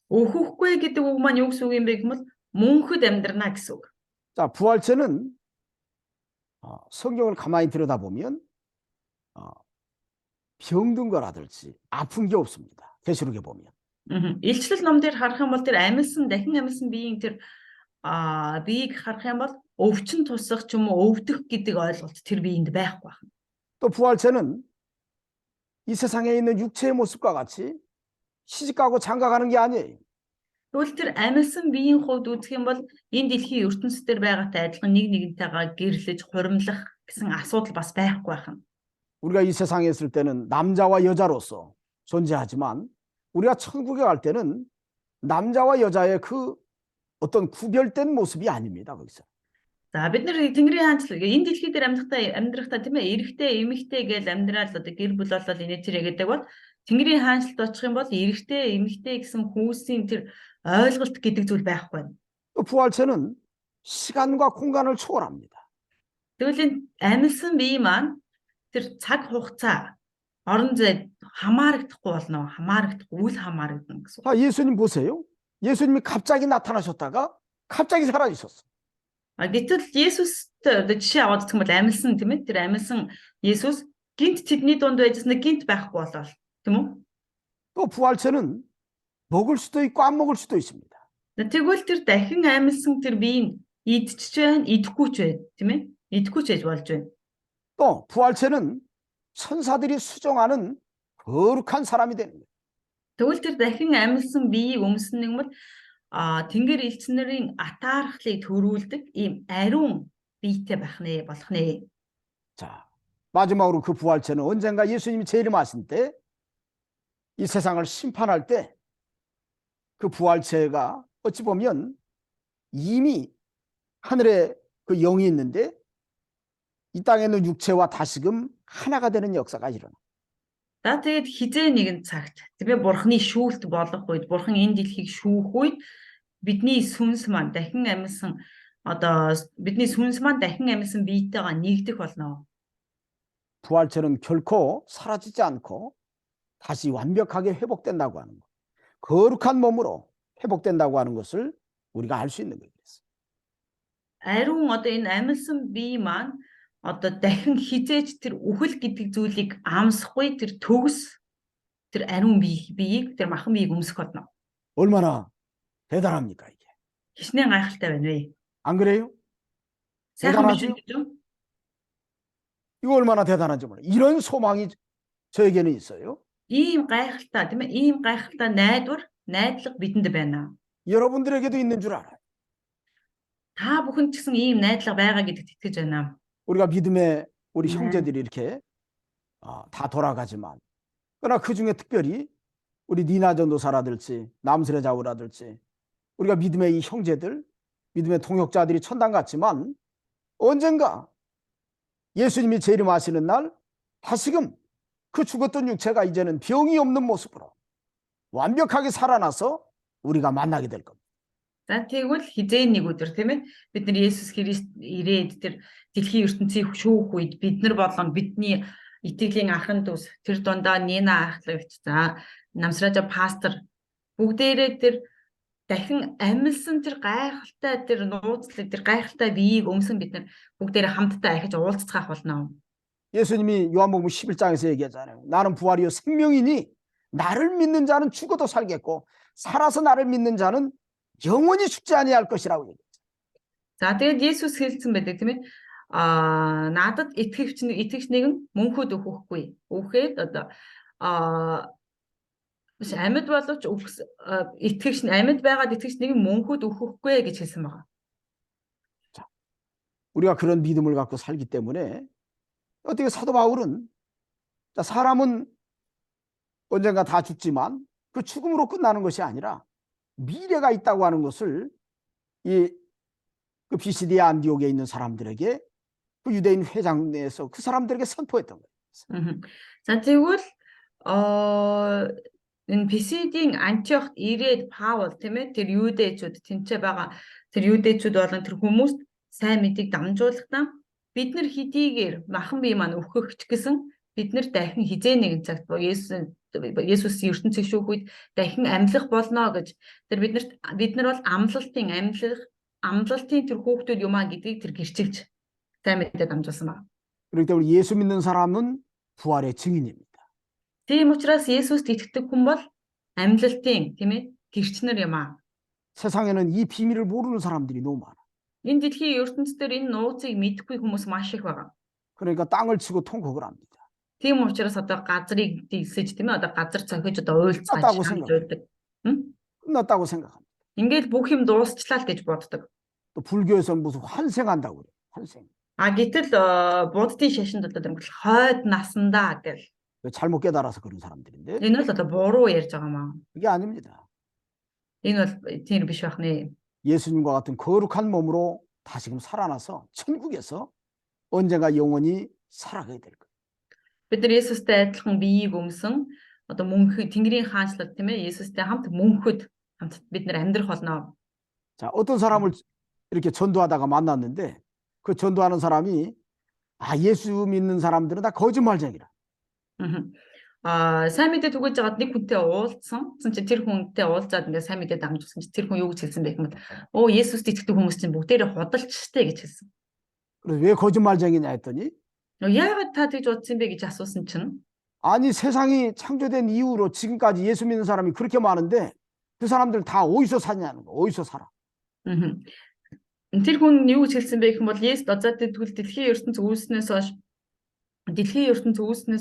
Өөхөхгүй гэдэг үг маань юу гэсэн үг юм бэ гэвэл мөнхөд амьдрна гэсэн үг. 자, 부활체는 성경을 가만히 들여다보면 병든 거라든지 아픈 게 없습니다. 계시록에 보면. Илчлэл ном дээр харах юм бол тэр амьлсан дахин амьлсан биеийн тэр биеийг харах юм бол өвчин тусах ч юм уу өвдөх гэдэг ойлголт тэр биеинд байхгүй байна. 또 부활체는 이 세상에 있는 육체의 모습과 같이 시집가고 장가가는 게 아니에요. Тэгвэл тэр амьлсан биеийн хувьд үзэх юм бол энэ дэлхийн ертөнцийн дээр байгаатай адилхан нэг нэгнтэйгээ гэрлэж хуримлах гэсэн асуудал бас байхгүй байна. 우리가 이 세상에 있을 때는 남자와 여자로서 존재하지만 우리가 천국에 갈 때는 남자와 여자의 그 어떤 구별된 모습이 아닙니다. 거기서. За бид нар Тэнгэрийн хаанчлал энэ дэлхий дээр амьдрахтаа тийм ээ эрэгтэй эмэгтэй гэж амьдрал одоо гэр бүл болол энэ тэр гэдэг бол Тэнгэрийн хаанчлалд очих юм бол эрэгтэй эмэгтэй гэсэн хүүсийн тэр ойлголт гэдэг зүйл байхгүй байна. 또 부활체는 시간과 공간을 초월합니다. Тэгвэл энэ амьсан бие маань тэр цаг хугацаа орон зай хамаарагдахгүй болно. Хамаарагдахгүй үл хамаарагдана гэсэн. 자, 예수님 보세요. 예수님이 갑자기 나타나셨다가 갑자기 사라지셨어. Гэтэл Есүст жишээ аваад үзэх юм бол амьсан тийм ээ. Тэр амьсан Есүс гинт тэдний дунд байжсэн гинт байхгүй болоо тийм үү? 또 부활체는 먹을 수도 있고 안 먹을 수도 있습니다. Тэгвэл тэр дахин амьсан тэр биеийг идчихэж байна, идэхгүй ч байна тийм ээ? Идэхгүй ч байж болж байна. 또 부활체는 천사들이 수정하는 거룩한 사람이 되는 거예요. Тэгвэл тэр дахин амьсан биеийг өмсөн юм бол тэнгэр элчнэрийн атаархлыг төрүүлдэг ийм ариун биетэй байх нэ болох нэ. 자, 마지막으로 그 부활체는 언젠가 예수님이 재림하신 때 이 세상을 심판할 때 그 부활체가 어찌 보면 이미 하늘에 그 영이 있는데 이 땅에 있는 육체와 다시금 하나가 되는 역사가 일어나. За тэгээд хизээ нэгэн цагт тийм ээ бурхны шүүлт болох үед бурхан энэ дэлхийг шүүх үед бидний сүнс маань дахин амьсан бидний сүнс маань дахин амьсан биетэйгээ нэгдэх болно. 부활체는 결코 사라지지 않고 다시 완벽하게 회복된다고 하는 것. 거룩한 몸으로 회복된다고 하는 것을 우리가 알 수 있는 거예요. Ариун энэ амьсан бие маань дахин хизээж тэр үхэл гэдэг зүйлийг амсахгүй тэр төгс тэр ариун биеийг тэр махан биеийг өмсөх болно. 얼마나 대단합니까 이게? Хичнээн гайхалтай байна вэ? 안 그래요? Сайхан биш 대단하죠? үү? 이거 얼마나 대단한지 몰라요. 이런 소망이 저에게는 있어요. Ийм гайхалтай тийм ээ? Ийм гайхалтай найдлага бидэнд байна. 여러분들에게도 있는 줄 알아요. Та бүхэнд ч гэсэн ийм найдлага байгаа гэдэгт итгэж байна. 우리가 믿음의 우리 네. 형제들이 이렇게 다 돌아가지만 그러나 그중에 특별히 우리 니나 전도사라든지 남슬의 자우라든지 우리가 믿음의 이 형제들 믿음의 동역자들이 천당 갔지만 언젠가 예수님이 재림하시는 날 다시금 그 죽었던 육체가 이제는 병이 없는 모습으로 완벽하게 살아나서 우리가 만나게 될 겁니다. За тэгвэл хизээ нэг өдөр тийм ээ бид нар Есүс Христ ирээд тэр дэлхийн ертөнцийг шүүх үед бид нар болон бидний итгэлийн ахын дүүс тэр дундаа Нина ахлагч за намсраажа пастор бүгдээрээ тэр дахин амьлсан тэр гайхалтай тэр нууцлаг тэр гайхалтай биеийг өмсөн бид нар бүгдээрээ хамтдаа ахиж уулзцаах болно. 예수님이 요한복음 11장에서 얘기하잖아요. 나는 부활이요 생명이니 나를 믿는 자는 죽어도 살겠고 살아서 나를 믿는 자는 영원히 죽지 아니할 것이라고 얘기해요. За тэгээд Есүс хэлсэн байдаг тийм ээ. Надад итгэгч нэгэн мөнхөд өгөхгүй. Үхээд одоо биш амьд боловч итгэгч амьд байгаад итгэгч нэгэн мөнхөд өгөхгүй гэж хэлсэн байна. 우리가 그런 믿음을 갖고 살기 때문에 어떻게 사도 바울은 사람은 언젠가 다 죽지만 그 죽음으로 끝나는 것이 아니라 미래가 있다고 하는 것을 그 비시디아 안디옥에 있는 사람들에게 그 유대인 회장 내에서 그 사람들에게 선포했던 거예요. За тэгвэл энэ Писидийн Антиохт ирээд Паул тийм ээ тэр юудэчүүд тэнцээ байгаа тэр юудэчүүд болон тэр хүмүүст сайн мэдээг дамжуулахдаа бид нар хэдийгээр махан бие маань өөхөгч гэсэн бид нар дахин хизээ нэгэн цагт Есүсийн ертөнцийн шүүх үед дахин амьлах болно гэж тэр бид нар бол амлалтын тэр хүүхдүүд юмаа гэдгийг тэр гэрчилж сайн мэдээ дамжуулсан байна. 그렇기 때문에 예수 믿는 사람은 부활의 증인입니다. Тийм учраас Есүст итгэдэг хүн бол амьлалтын тийм ээ гэрчнэр юм аа. 세상에는 이 비밀을 모르는 사람들이 너무 많아. Энэ дэлхийн ертөнцийн энэ нууцыг мэдгүй хүмүүс маш их байгаа. 그러니까 땅을 치고 통곡을 합니다. Тийм учраас одоо газрыг дийсэж тийм ээ одоо газар цохиж одоо уйлцгааж 끝났다고 шааж 생각합니다. байдаг. 끝났다고 생각합니다. Ингээд бүх юм дуусчлаа л гэж боддог. 또 불교에서는 무슨 환생한다고 그래요. 환생. Гэтэл буддийн шашинд одоо юм бол хойд насандаа гэл. 잘못 깨달아서 그런 사람들인데 Энэ бол одоо буруу ярьж байгаа маа. 그게 아닙니다. Энэ бол тийм биш байх нэ. 예수님과 같은 거룩한 몸으로 다시금 살아나서 천국에서 언젠가 영원히 살아가야 될 거예요. Бид нар Есүстэй адилхан биеийг өмсөн одоо мөнх Тэнгэрийн хаанчлал тийм ээ Есүстэй хамт мөнхөд хамт бид нар амьдрах болно. 자, 어떤 사람을 이렇게 전도하다가 만났는데 그 전도하는 사람이 예수 믿는 사람들은 다 거짓말쟁이라. Сайн мэдээ түгэж жагаад нэг хүнтэй уулзсан. Чи тэр хүнтэй уулзаад ингээ сайн мэдээ дамжуулсан чи тэр хүн юу гэж хэлсэн бэ гэвэл Есүст итгэдэг хүмүүс чинь бүгдээрээ худалчтай гэж хэлсэн. 그래서 왜 거짓말쟁이냐 했더니 Яагаад та тэгж удсан бэ гэж асуусан чинь 아니 세상이 창조된 이후로 지금까지 예수 믿는 사람이 그렇게 많은데 그 사람들 다 어디서 사냐는 거. 어디서 살아? Тэр хүн юу гэж хэлсэн бэ гэвэл Есүс одоо тэгвэл дэлхийн ертөнц үүснээс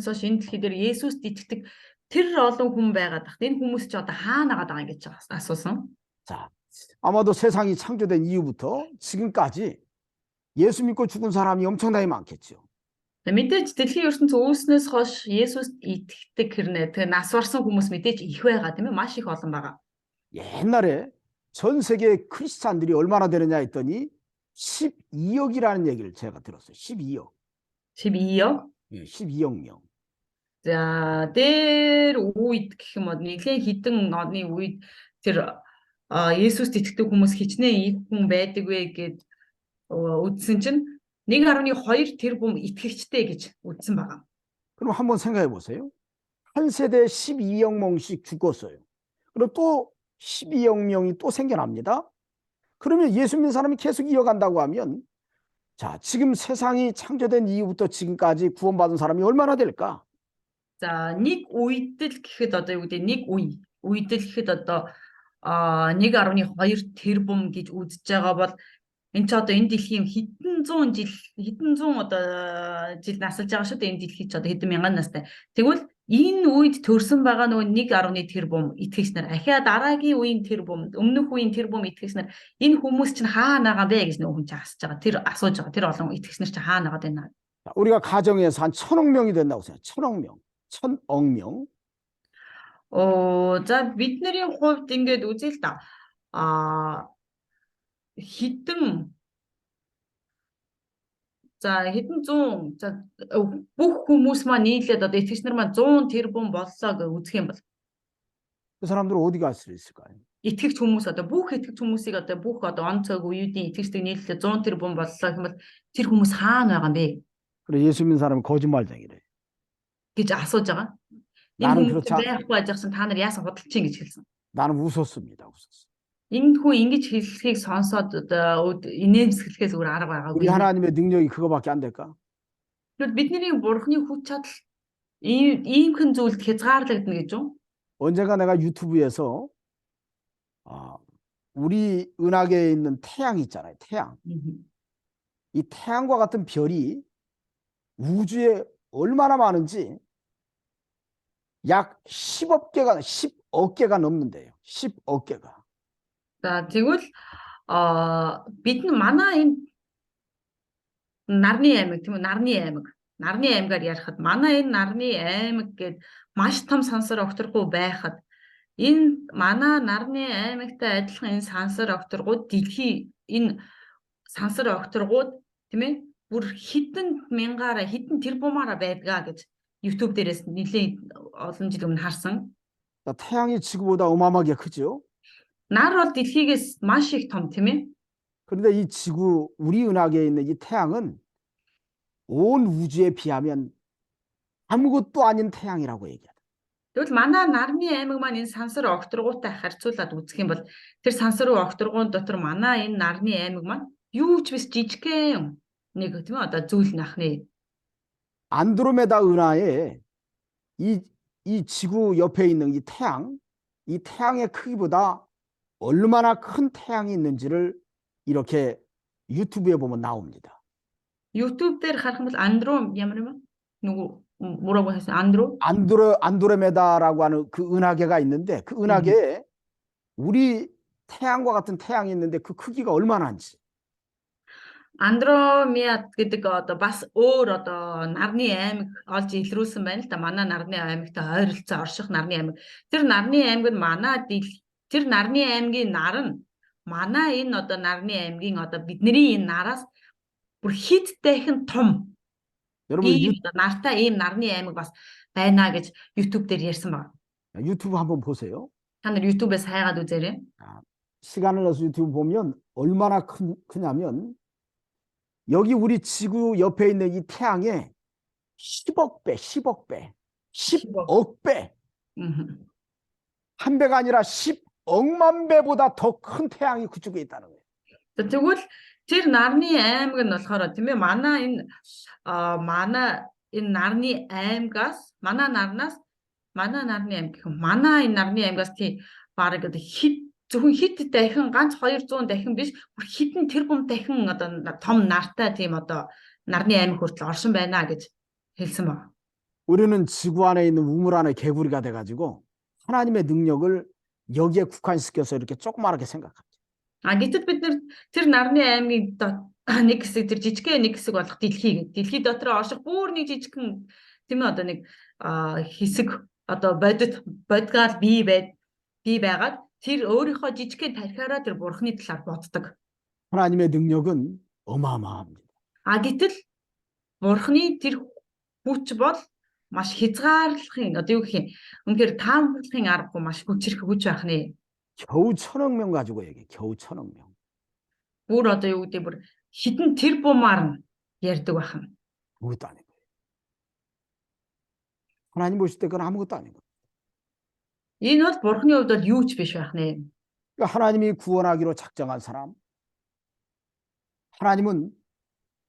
хойш энэ дэлхий дээр Есүст итгэдэг тэр олон хүн байгаад тахт энэ хүмүүс ч одоо хаана байгаа гэж асуусан. 자, 아마도 세상이 창조된 이후부터 지금까지 예수 믿고 죽은 사람이 엄청나게 많겠죠. Мэдээж дэлхийн ертөнц үүснээс хойш Есүст итгэдэг хэрнээ тэгээ нас барсан хүмүүс мэдээж их байгаа тийм ээ маш их олон байгаа. 옛날에 전 세계 크리스찬들이 얼마나 되느냐 했더니 12억이라는 얘기를 제가 들었어요. 12억. 12요? 예, 12억 명. За дээр үед гэх юм бол нэгэн хідэн оны үед тэр Есүст итгэдэг хүмүүс хичнээн их хүн байдаг вэ гэд үзсэн чинь 1.2 тэрбум итгэгчтэй гэж үзсэн байгаа. 그럼 한번 생각해 보세요. 한 세대에 12억 명씩 죽었어요. 그럼 또 12억 명이 또 생겨납니다. 그러면 예수 믿는 사람이 계속 이어간다고 하면 자, 지금 세상이 창조된 이후부터 지금까지 구원받은 사람이 얼마나 될까? За нэг үед л гэхэд одоо юу гэдэг нэг үед л гэхэд одоо 1.2 тэрбум гэж үзэж байгаа бол энэ ч одоо энэ дэлхийн хэдэн зуун одоо жил насалж байгаа шүү дээ энэ дэлхий ч одоо хэдэн мянган настай. Тэгвэл энэ үед төрсэн байгаа нөгөө 1.1 тэрбум итгэгч нар ахиа дараагийн үеийн тэрбум өмнөх үеийн тэрбум итгэгч нар энэ хүмүүс чинь хаана байгаа бэ гэж нөгөө хүн чинь асууж байгаа. Тэр асууж байгаа. Тэр олон итгэгч нар чинь хаана байгаа вэ? 우리가 가정에서 한 1,000억 명이 된다고 생각해요. 1,000억 명. 1,000억 명. За бидний хувьд ингээд үзээ л та. Хэдэн зуун бүх хүмүүс маань нийлээд одоо итгэгч нар маань 100 тэрбум боллоо гэж үзэх юм бол 그 사람들은 어디 갈 수 있을까요? итгэгч хүмүүс одоо бүх итгэгч хүмүүсийг одоо бүх одоо он цог үеийн итгэгчдийг нийлээд 100 тэрбум боллоо гэвэл тэр хүмүүс хаана байгаа юм бэ 그래 예수 믿는 사람은 거짓말쟁이래. гэж асууж байгаа. 나는 Энэ 그렇지 хүмүүс байхгүй ажигсан та нар яасан худалчин гэж хэлсэн. 나는 웃었습니다. 웃었어. Энэ хүн ингэж хэлхийг сонсоод одоо инээмсэглэхээс өөр арга 우리 байгаагүй. 하나님의 능력이 그거밖에 안 될까? Тэгвэл бидний бурхны хүч чадал ийм хэн зүйлд хязгаарлагдана гэж юу? 언젠가 내가 유튜브에서 우리 은하계에 있는 태양 있잖아요. 태양. 이 태양과 같은 별이 우주에 얼마나 많은지 약 10억 개가 넘는데요. 10억 개가. За тэгвэл бид нар манай энэ нарны аймаг тийм үү? Нарны аймгаар ярихад манай энэ нарны аймаг гээд маш том сансар огторгүй байхад энэ манай нарны аймагтай адилхан энэ сансар огторгууд дэлхий энэ сансар огторгууд тийм ээ бүр хэдэн мянгаараа хэдэн тэрбумаараа байдгаа гэж YouTube дээрээс нэлээд олон жил өмнө харсан. 태양이 지구보다 어마어마하게 크죠. Нар бол дэлхийгээс маш их том тийм ээ. 그런데 이 지구, 우리 은하계에 있는 이 태양은 온 우주에 비하면 아무것도 아닌 태양이라고 얘기합니다. Тэгвэл манай нарны аймаг маань энэ сансар огторгуутай харьцуулаад үзэх юм бол тэр сансар огторгуун дотор манай энэ нарны аймаг маань юу ч биш жижигхэн нэг тийм ээ одоо зүйл нахны. 안드로메다 은하에 이 지구 옆에 있는 이 태양의 크기보다 얼마나 큰 태양이 있는지를 이렇게 유튜브에 보면 나옵니다. YouTube дээр харах юм бол Андро ямар юм бэ? 누구 뭐라고 했어요? 안드로메다라고 하는 그 은하계가 있는데 그 은하계에 우리 태양과 같은 태양이 있는데 그 크기가 얼마나인지. Андромед гэдэг одоо бас өөр одоо нарны аймаг олж илрүүлсэн байна л да. Манай нарны аймагтай ойролцоо орших нарны аймаг. Тэр нарны аймаг нь тэр нарны аймгийн нар нь манай энэ одоо нарны аймгийн одоо бидний энэ нараас бүр хэд дахин том. 여러분 нартай ийм нарны аймаг бас байна гэж YouTube дээр ярьсан байна. 유튜브 한번 보세요. Та нар YouTube-ээс хайгаад үзээрэй. 시간을 내서 유튜브 보면 얼마나 크냐면 여기 우리 지구 옆에 있는 이 태양에 10억 배, 10억 배. 한 배가 아니라 10억만 배보다 더 큰 태양이 그쪽에 있다는 거예요. Тэгвэл тэр нарны аймаг нь болохоор тийм ээ манай энэ нарны аймгаас манай нарны аймгаас тий бараг одоо зөвхөн хэд дахин ганц 200 дахин биш бүр хэдэн тэрбум дахин одоо том нартай тийм одоо нарны аймаг хүртэл оршин байна гэж хэлсэн байна. 우리는 지구 안에 있는 우물 안에 개구리가 돼가지고 하나님의 능력을 여기에 국한시켜서 이렇게 조그맣게 생각합니다. Гэтэл бид тэр нарны аймгийн нэг хэсэг тэр жижигхэн нэг хэсэг болох дэлхий дотор орших бүр нэг жижигхэн тийм ээ одоо нэг хэсэг одоо бодгаал бий байгаад тэр өөрийнхөө жижигхэн тархиараа тэр бурхны талаар боддог. 하나님의 능력은 어마어마합니다. Гэтэл бурхны тэр хүч бол маш хязгаарлахын одоо юу гэх юм үнэхээр таамаглахын аргагүй маш хүчрэх хүч байх нэ. 겨우 1000억 명 가지고 얘기해. 겨우 1000억 명. Бүр одоо юу гэдэг бүр хитэн тэрбумаар нь ярьдаг байх нь. 아무것도 아닌 거예요. 하나님 보실 때 그건 아무것도 아닌 거예요. Энэ бол бурхны хувьд бол юу ч биш байх нэ. 그러니까 하나님이 구원하기로 작정한 사람, 하나님은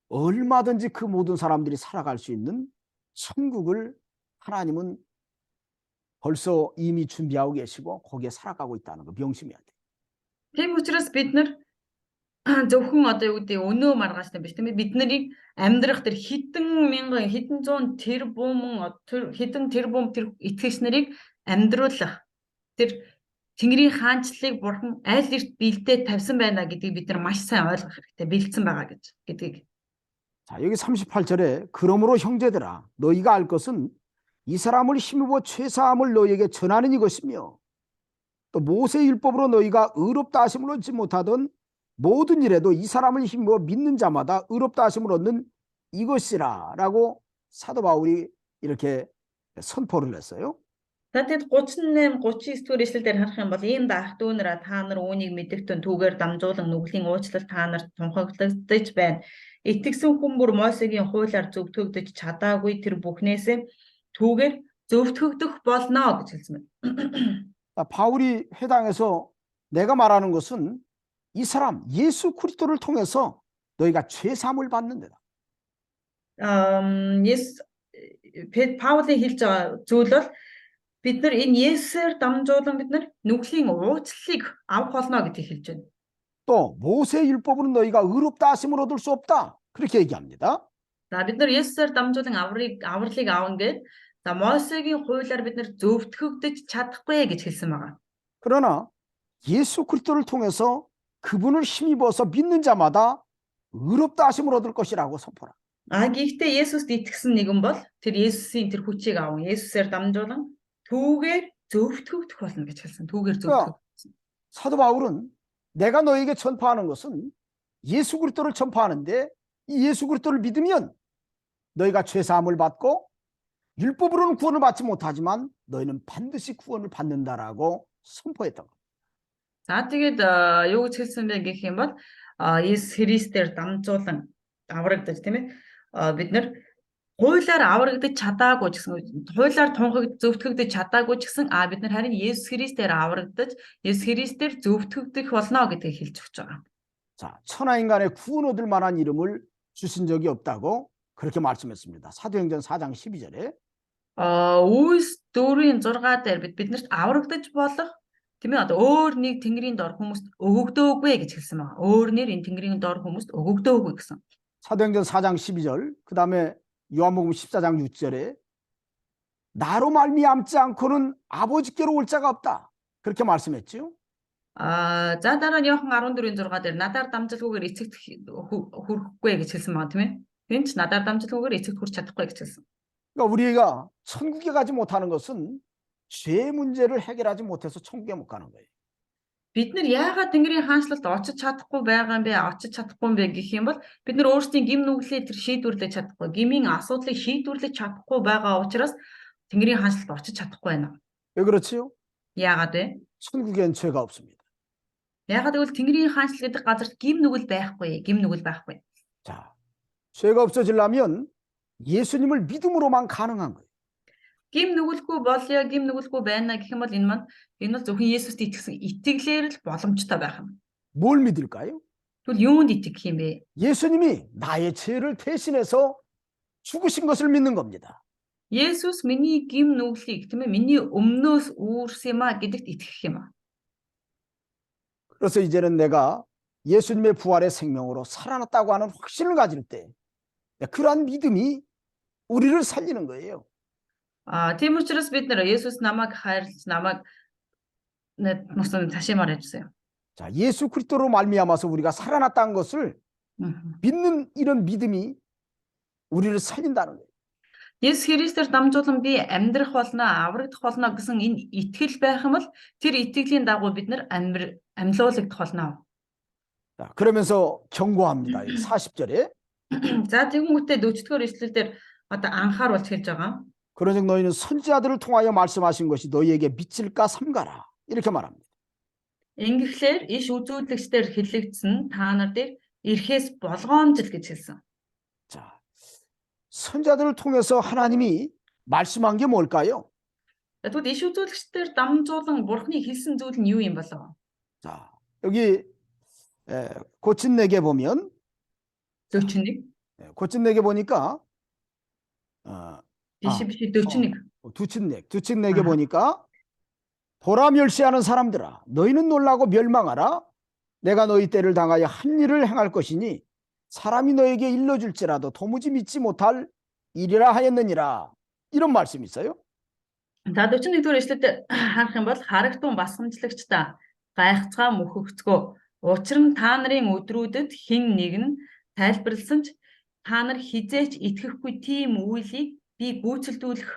얼마든지 그 모든 사람들이 살아갈 수 있는 천국을 하나님은 벌써 이미 준비하고 계시고 거기에 살아가고 있다는 거 명심해야 돼. Тийм учраас бид нар зөвхөн одоо юу гэдэг өнөө маргааштай биш тийм ээ бидний амьдрах тэр хэдэн мянган хэдэн зуун тэрбум тэр итгэгч нарыг амьдруулах тэр Тэнгэрийн хаанчлалыг бурхан аль эрт бэлдээ тавьсан байна гэдгийг бид нар маш сайн ойлгох хэрэгтэй бэлдсэн байгаа гэдгийг. 자, 여기 38절에 그러므로 형제들아 너희가 알 것은 이 사람을 힘입어 죄사함을 너희에게 전하는 이것이며 또 모세 율법으로 너희가 의롭다 하심을 얻지 못하던 모든 일에도 이 사람을 힘입어 믿는 자마다 의롭다 하심을 얻는 이것이라 라고 사도 바울이 이렇게 선포를 했어요. Тэгэд 38 39 дэх эшлэлдэр харах юм бол ийм даах дүүнэрэ та нар үүнийг мэдэгтэн түүгээр дамжуулан нүглийн уучлал та нарт тунхаглагдаж байна. Итгэсэн хүн бүр Мосегийн хуулиар зөвтгөгдөж чадаагүй тэр бүхнээсээ түүгээр зөвтгөгдөх болно гэж хэлсэн байна. 바울이 회당에서 내가 말하는 것은 이 사람 예수 그리스도를 통해서 너희가 죄 사함을 받는 데다. Паулийн хэлж байгаа зүйл бол Бид нар энэ Есүсээр дамжуулан бид нар нүглийн уучлалыг авах болно гэдгийг хэлж байна. 또 모세 율법으로 너희가 의롭다 하심을 얻을 수 없다. 그렇게 얘기합니다. За бид нар Есүсээр дамжуулан авралыг авна гэд за Мосегийн хуулиар бид нар зөвтгөгдөж чадахгүй гэж хэлсэн байгаа. 그러나 예수 그리스도를 통해서 그분을 힘입어서 믿는 자마다 의롭다 하심을 얻을 것이라고 선포라. Гэхдээ Есүст итгэсэн нэгэн бол тэр Есүсийн тэр хүчийг аван Есүсээр дамжуулан түүгээр зөвтгөгдөх болно гэж хэлсэн. Түүгээр зөвтгөх. 사도 바울은 내가 너에게 전파하는 것은 예수 그리스도를 전파하는데 이 예수 그리스도를 믿으면 너희가 죄 사함을 받고 율법으로는 구원을 받지 못하지만 너희는 반드시 구원을 받는다라고 선포했던 겁니다. За тэгээд юу гэж хэлсэн бэ гэх юм бол Есүс Христээр дамжуулан аврагдаж тийм ээ бид нар хуулиар аврагдаж чадаагүй ч гэсэн хуулиар зөвтгөгдөж чадаагүй ч гэсэн бид нар харин Есүс Христээр аврагдаж Есүс Христээр зөвтгөгдөх болно гэдгийг хэлж өгч байгаа. 자, 천하 인간의 구원 얻을 만한 이름을 주신 적이 없다고 그렇게 말씀했습니다. 사도행전 4장 12절에 Үйлс 4:6 дээр биднэрт аврагдаж болох тийм ээ өөр нэг тэнгэрийн дор хүмүүст өгөгдөөгүй гэж хэлсэн байна. Өөр нэр энэ тэнгэрийн дор хүмүүст өгөгдөөгүй гэсэн. 사도행전 4장 12절 그다음에 요한복음 14장 6절에 나로 말미암지 않고는 아버지께로 올 자가 없다. 그렇게 말씀했죠. За дараа нь Иохан 14:6 дээр надаар дамжуулгүйгээр эцэгт хүрэхгүй гэж хэлсэн байна тийм ээ. Энд ч надаар дамжуулгүйгээр эцэгт хүрч чадахгүй гэж хэлсэн. 그러니까 우리가 천국에 가지 못하는 것은 죄 문제를 해결하지 못해서 천국에 못 가는 거예요. Бид нар яагаад Тэнгэрийн хаанчлалд очиж чадахгүй байгаа юм бэ? Очиж чадахгүй юм бэ гэх юм бол бид нар өөрсдийн гим нүглээ тэр шийдвэрлэж чадахгүй. Гмийн асуудлыг шийдвэрлэж чадахгүй байгаа учраас Тэнгэрийн хаанчлалд очиж чадахгүй байна. 왜 그렇지요? Яагаад вэ? 천국엔 죄가 없습니다. Яагаад гэвэл Тэнгэрийн хаанчлал гэдэг газарт гим нүгэл байхгүй. Гим нүгэл байхгүй. 자, 죄가 없어지려면 예수님을 믿음으로만 가능한 거예요. Гим нүгэлгүй болё, гим нүгэлгүй байна гэх юм бол энэ бол зөвхөн Есүст итгэсэн итгэлээр л боломжтой байх юм. 뭘 믿을까요? Тэгвэл юунд итгэх юм бэ? 예수님이 나의 죄를 대신해서 죽으신 것을 믿는 겁니다. Есүс миний гим нүглийг тийм ээ миний өмнөөс үүрсэн юм а гэдэгт итгэх юм а. 그래서 이제는 내가 예수님의 부활의 생명으로 살아났다고 하는 확신을 가질 때 그러한 믿음이 우리를 살리는 거예요. Тийм учраас бид нэр Есүс намайг хайрлаж намайг 무슨 다시 말해주세요. 자, 예수 그리스도로 말미암아서 우리가 살아났다는 것을 믿는 이런 믿음이 우리를 살린다는 거예요. Есүс Христээр дамжуулан би амьдрах болно, аврагдах болно гэсэн энэ итгэл байх юм бол тэр итгэлийн дагуу бид нар амьлуулагдах болно. 자, 그러면서 경고합니다. 40절에 За тэгмүтээ 40-р эшлэлдэр одоо анхааруулж хэлж байгаа. 그러즉 너희는 선지자들을 통하여 말씀하신 것이 너희에게 미칠까 삼가라. 이렇게 말합니다. Ингэхлээр иш үзүүлэгчдэр хэлэгдсэн та нар дээр ирэхээс болгоомжл гэж хэлсэн. 자, 선지자들을 통해서 하나님이 말씀한 게 뭘까요? Тэгвэл иш үзүүлэгчдэр дамжуулан Бурхны хэлсэн зүйл нь юу юм болов? 자, 여기 고친 내게 보면 41. 고친 내게 보니까 Биш 41. 두친 내게 보니까 보라 멸시하는 사람들아 너희는 놀라고 멸망하라 내가 너희 때를 당하여 한 일을 행할 것이니 사람이 너에게 일러줄지라도 도무지 믿지 못할 일이라 하였느니라 이런 말씀이 있어요. За 41-р эшлэлд харах юм бол харагтун басгамжлагчдаа гайхацгаа мөхөгцгөө учир нь та нарын өдрүүдэд хэн нэгэн тайлбарласан ч та нар хизээч итгэхгүй тийм үйлийг би гүйцэлдүүлэх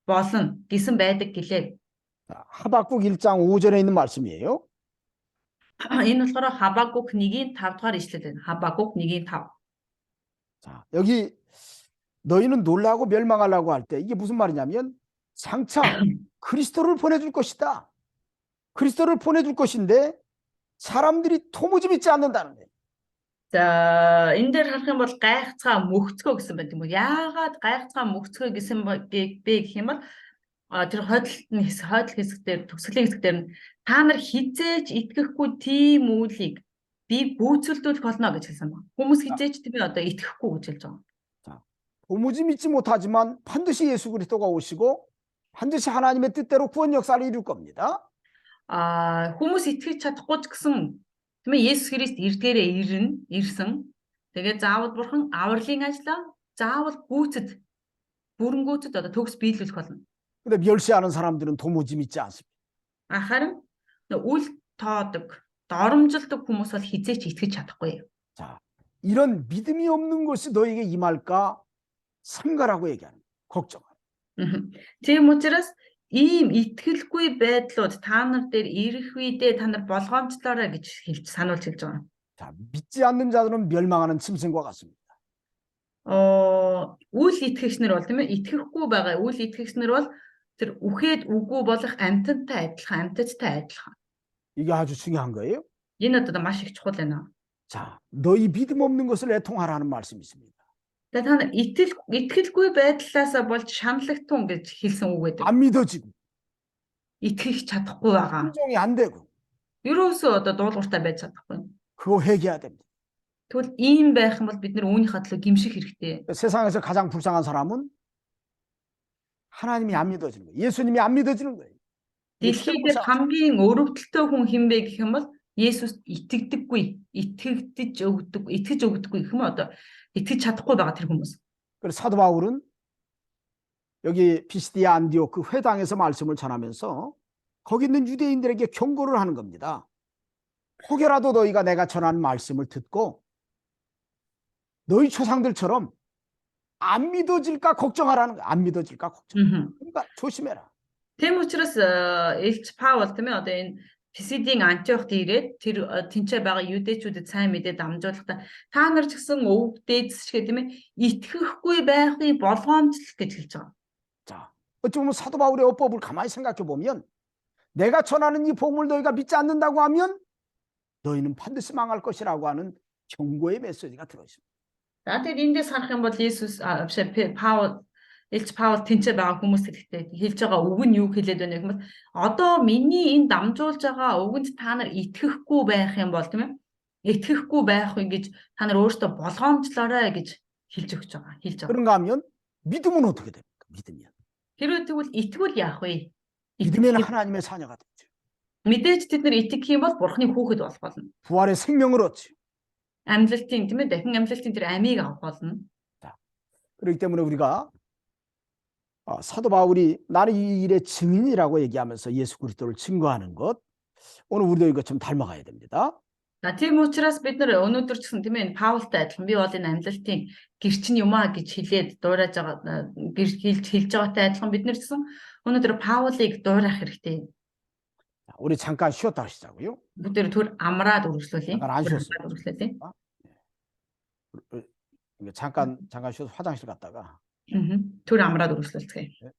болно гэсэн байдаг гэлээ. 하박국 1장 5절에 있는 말씀이에요. Энэ болохоор Хабакук 1-ийн 5 дугаар ишлэл байна. Хабакук 1-ийн 5. 자, 여기 너희는 놀라고 멸망하려고 할 때 이게 무슨 말이냐면 장차 그리스도를 보내줄 것이다. 그리스도를 보내줄 것인데 사람들이 도무지 믿지 않는다는 거예요. За энэ дээр харах юм бол гайхацгаа мөхцгөө гэсэн байна тийм үү? Яагаад гайхацгаа мөхцгөө гэсэн бэ гэх юм бол тэр хойдол хэсгээр төгсгөлийн хэсгээр нь та нар хизээч итгэхгүй тийм үйлийг би гүйцэлдүүлэх болно гэж хэлсэн байна. Хүмүүс хизээч тийм одоо итгэхгүй гэж хэлж байгаа. 자, 도무지 믿지 못하지만 반드시 예수 그리스도가 오시고 반드시 하나님의 뜻대로 구원 역사를 이룰 겁니다. Хүмүүс итгэж чадахгүй ч гэсэн тийм ээ Есүс Христ эрдгээрээ ирсэн. Тэгээд заавал бурхан авралын ажлаа заавал бүрэнгүүцэд одоо төгс биелүүлэх болно. 근데 멸시하는 사람들은 도무지 믿지 않습니다. Харин үл тоодог, доромжилдог хүмүүс бол хизээч итгэж чадахгүй. 자, 이런 믿음이 없는 것이 너에게 임할까 삼가라고 얘기하는 거예요. 걱정하라. Тийм учраас ийм итгэлгүй байдлууд та нар дээр ирэх үедээ та нар болгоомжлоорой гэж сануулж хэлж байгаа. 자, 믿지 않는 자들은 멸망하는 짐승과 같습니다. Үл итгэгчнэр бол тийм ээ итгэхгүй байгаа үл итгэгчнэр бол тэр үхээд үгүй болох амьтантай адилхан, амьтадтай адилхан. 이게 아주 중요한 거예요. Энэ одоо маш их чухал байна. 자, 너희 믿음 없는 것을 애통하라는 말씀이 있습니다. Тэгээд та нар итгэлгүй байдлаасаа болж шаналгатун гэж хэлсэн үг байдаг. 안 믿어지고 Итгэх чадахгүй байгаа. 순종이 안 되고 Ерөөсөө одоо дуулууртай байж чадахгүй. 그거 회개해야 됩니다. Тэгвэл ийм байх юм бол бид нар үүнийхээ төлөө гимших хэрэгтэй. 세상에서 가장 불쌍한 사람은 하나님이 안 믿어지는 거예요. 예수님이 안 믿어지는 거예요. Дэлхийд дээр хамгийн өрөвдөлтөө хүн хинбэ гэх юм бол Есүс итгэж өгдөггүй гэх юм одоо итгэж чадахгүй байгаа тэр хүмүүс. 그래서 사도 바울은 여기 피시디아 안디옥 그 회당에서 말씀을 전하면서 거기 있는 유대인들에게 경고를 하는 겁니다. 혹여라도 너희가 내가 전하는 말씀을 듣고 너희 조상들처럼 안 믿어질까 걱정하라는 거야. 안 믿어질까 걱정. 그러니까 조심해라. Тийм учраас Илч Паул тийм ээ одоо энэ Писидийн Антиохт ирээд тэр тэнцээ байгаа юдэчүүдэд сайн мэдээд амжуулахдаа та нар ч гэсэн өвөг дээдсчгээ тийм ээ итгэхгүй байхыг болгоомжлох гэж хэлж байгаа. 자, 어찌 보면 사도 바울의 어법을 가만히 생각해 보면 내가 전하는 이 복음을 너희가 믿지 않는다고 하면 너희는 반드시 망할 것이라고 하는 경고의 메시지가 들어있습니다. За тэгээд эндээс харах юм бол Есүс Илч Паул тэнцээ байгаа хүмүүст хэлж байгаа үг нь юу хэлээд байна гэх юм бол одоо миний энэ дамжуулж байгаа үгэнд та нар итгэхгүй байх юм бол тийм ээ итгэхгүй байх вэ гэж та нар өөртөө болгоомжлоорой гэж хэлж өгч байгаа. 그런가 하면 믿음은 어떻게 됩니까? 믿으면. Хэрвээ тэгвэл итгэвэл яах вэ? 믿으면 하나님의 자녀가 되죠. Мэдээж тэд нар итгэх юм бол Бурхны хүүхэд болох болно. 부활의 생명을 얻죠. Амьлалтын тийм ээ дахин амьлалтын тэр амийг авах болно. 그렇기 때문에 우리가 사도 바울이 나는 이 일의 증인이라고 얘기하면서 예수 그리스도를 증거하는 것 오늘 우리도 이거 좀 닮아가야 됩니다. Тийм учраас бид нар өнөөдөр ч гэсэн тийм ээ Паултай адилхан би бол энэ амьлалтын гэрчин юм аа гэж хэлээд дуурайж байгаа хэлж байгаатай адилхан бид нар ч гэсэн өнөөдөр Паулыг дуурайх хэрэгтэй. 우리 잠깐 쉬었다 하시자고요. Бид нэр түр амраад үргэлжлүүлье. 잠깐 안 쉬었어요. үргэлжлүүлье. 잠깐 쉬어서 화장실 갔다가 Түр амраад үргэлжлүүлцгээе.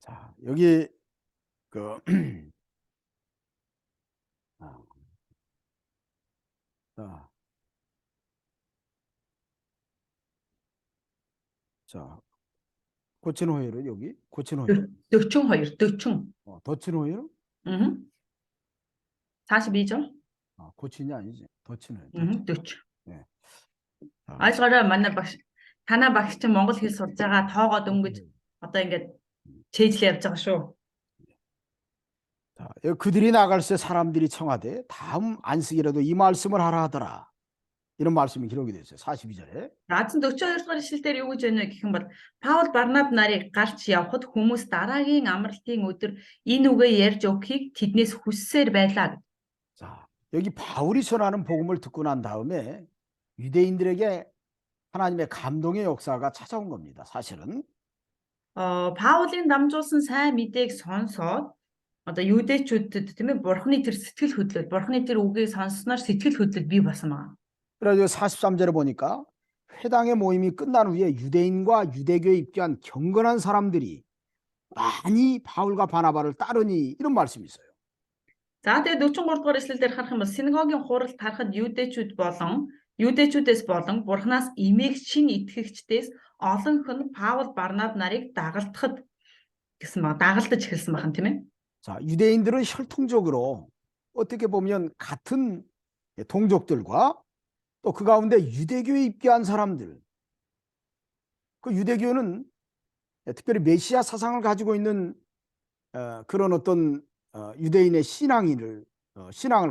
자, 여기 자, 고친 호의를 여기 고친 호의. 42. 덧친 호의는? 42죠? 고친이 아니지. 덧친 호의. 40. 네. Ойлгоорой манай багш танаа багш чинь монгол хэл сурж байгаа тоогоо дөнгөж одоо ингээд чэйжлээ явж байгаа шүү. 자, 그들이 나갈새 사람들이 청하되 다음 안식이라도 이 말씀을 하라 하더라. 이런 말씀이 기록이 되어 있어요. 42절에. Наадсан 42 дугаар ишлэлээр юу гэж байна вэ гэх юм бол Паул Барнаб нарыг гарч явхад хүмүүс дараагийн амралтын өдөр энэ үгээ ярьж өгөхийг тэднээс хүссээр байлаа. 자, 여기 바울이 전하는 복음을 듣고 난 다음에 유대인들에게 하나님의 감동의 역사가 찾아온 겁니다. 사실은. Паулын дамжуулсан сайн мэдээг сонсоод одоо юудэчүүдэд тийм ээ бурхны тэр сэтгэл хөдлөл, бурхны тэр үгийг сонссноор сэтгэл хөдлөл бий болсон байна. 그래서 43절에 보니까 회당의 모임이 끝난 후에 유대인과 유대교에 입교한 경건한 사람들이 많이 바울과 바나바를 따르니 이런 말씀이 있어요. За тэгээд 43 дугаар ишлэлээр харах юм бол синагогийн хуралд харахад юудэчүүдээс болон бурхнаас имээх шин итгэгчдээс олон хүн Паул Барнаб нарыг дагалдахад гэсэн баг дагалдаж эхэлсэн байна тийм ээ. 자, 유대인들은 혈통적으로 어떻게 보면 같은 동족들과 또 그 가운데 유대교에 입교한 사람들, 그 유대교는 특별히 메시아 사상을 가지고 있는 그런 어떤 유대인의 신앙을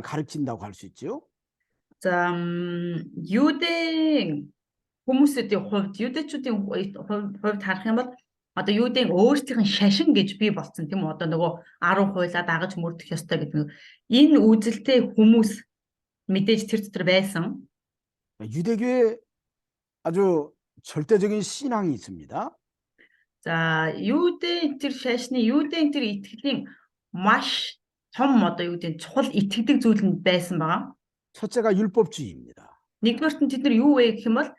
가르친다고 할 수 있죠. За юудын хүмүүсийн хувьд юудэчүүдийн хувьд харах юм бол одоо юудын өөрсдийнх нь шашин гэж бий болсон тийм үү? Одоо нөгөө 10 хуйлаа дагаж мөрдөх ёстой гэдэг нэг энэ үзэлтэй хүмүүс мэдээж тэр дотор байсан. 유대교에 아주 절대적인 신앙이 있습니다. За юудын тэр шашны юудын тэр итгэлийн маш том одоо юудын чухал итгэдэг зүйл нь байсан байгаа. 첫째가 율법주의입니다. Нэгдүгээрт нь тэд нар юу вэ гэх юм бол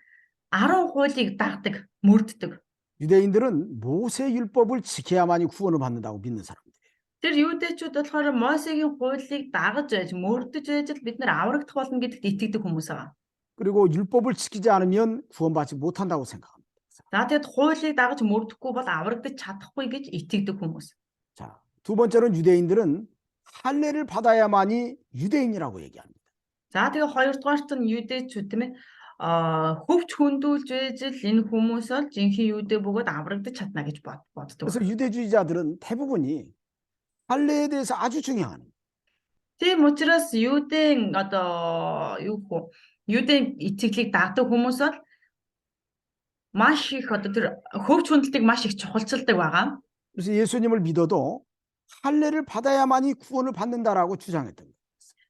10 хуулийг дагдаг, мөрддөг. 유대인들은 모세 율법을 지켜야만이 구원을 받는다고 믿는 사람들이에요. Тэр юудэчүүд болохоор Мосегийн хуулийг дагаж байж, мөрдөж байж л бид нар аврагдах болно гэдэгт итгэдэг хүмүүс байгаа. 그리고 율법을 지키지 않으면 구원받지 못한다고 생각합니다. За тэгэд хуулийг дагаж мөрдөхгүй бол аврагдаж чадахгүй гэж итгэдэг хүмүүс. 자, 두 번째는 유대인들은 할례를 받아야만이 유대인이라고 얘기합니다. За тэгээ хоёрдугаарт нь юудэчүүд тийм ээ хөвч хөндүүлж байж л энэ хүмүүс бол жинхэнэ юудэ бөгөөд аврагдаж чадна гэж боддог. 그래서 유대주의자들은 대부분이 할례에 대해서 아주 중요한. Тийм учраас юудын одоо юу хөө юудын итгэлийг дагдаг хүмүүс бол маш их одоо тэр хөвч хүндэлтийг маш их чухалчилдаг байгаа. 그래서 예수님을 믿어도 할례를 받아야만이 구원을 받는다라고 주장했던 거예요.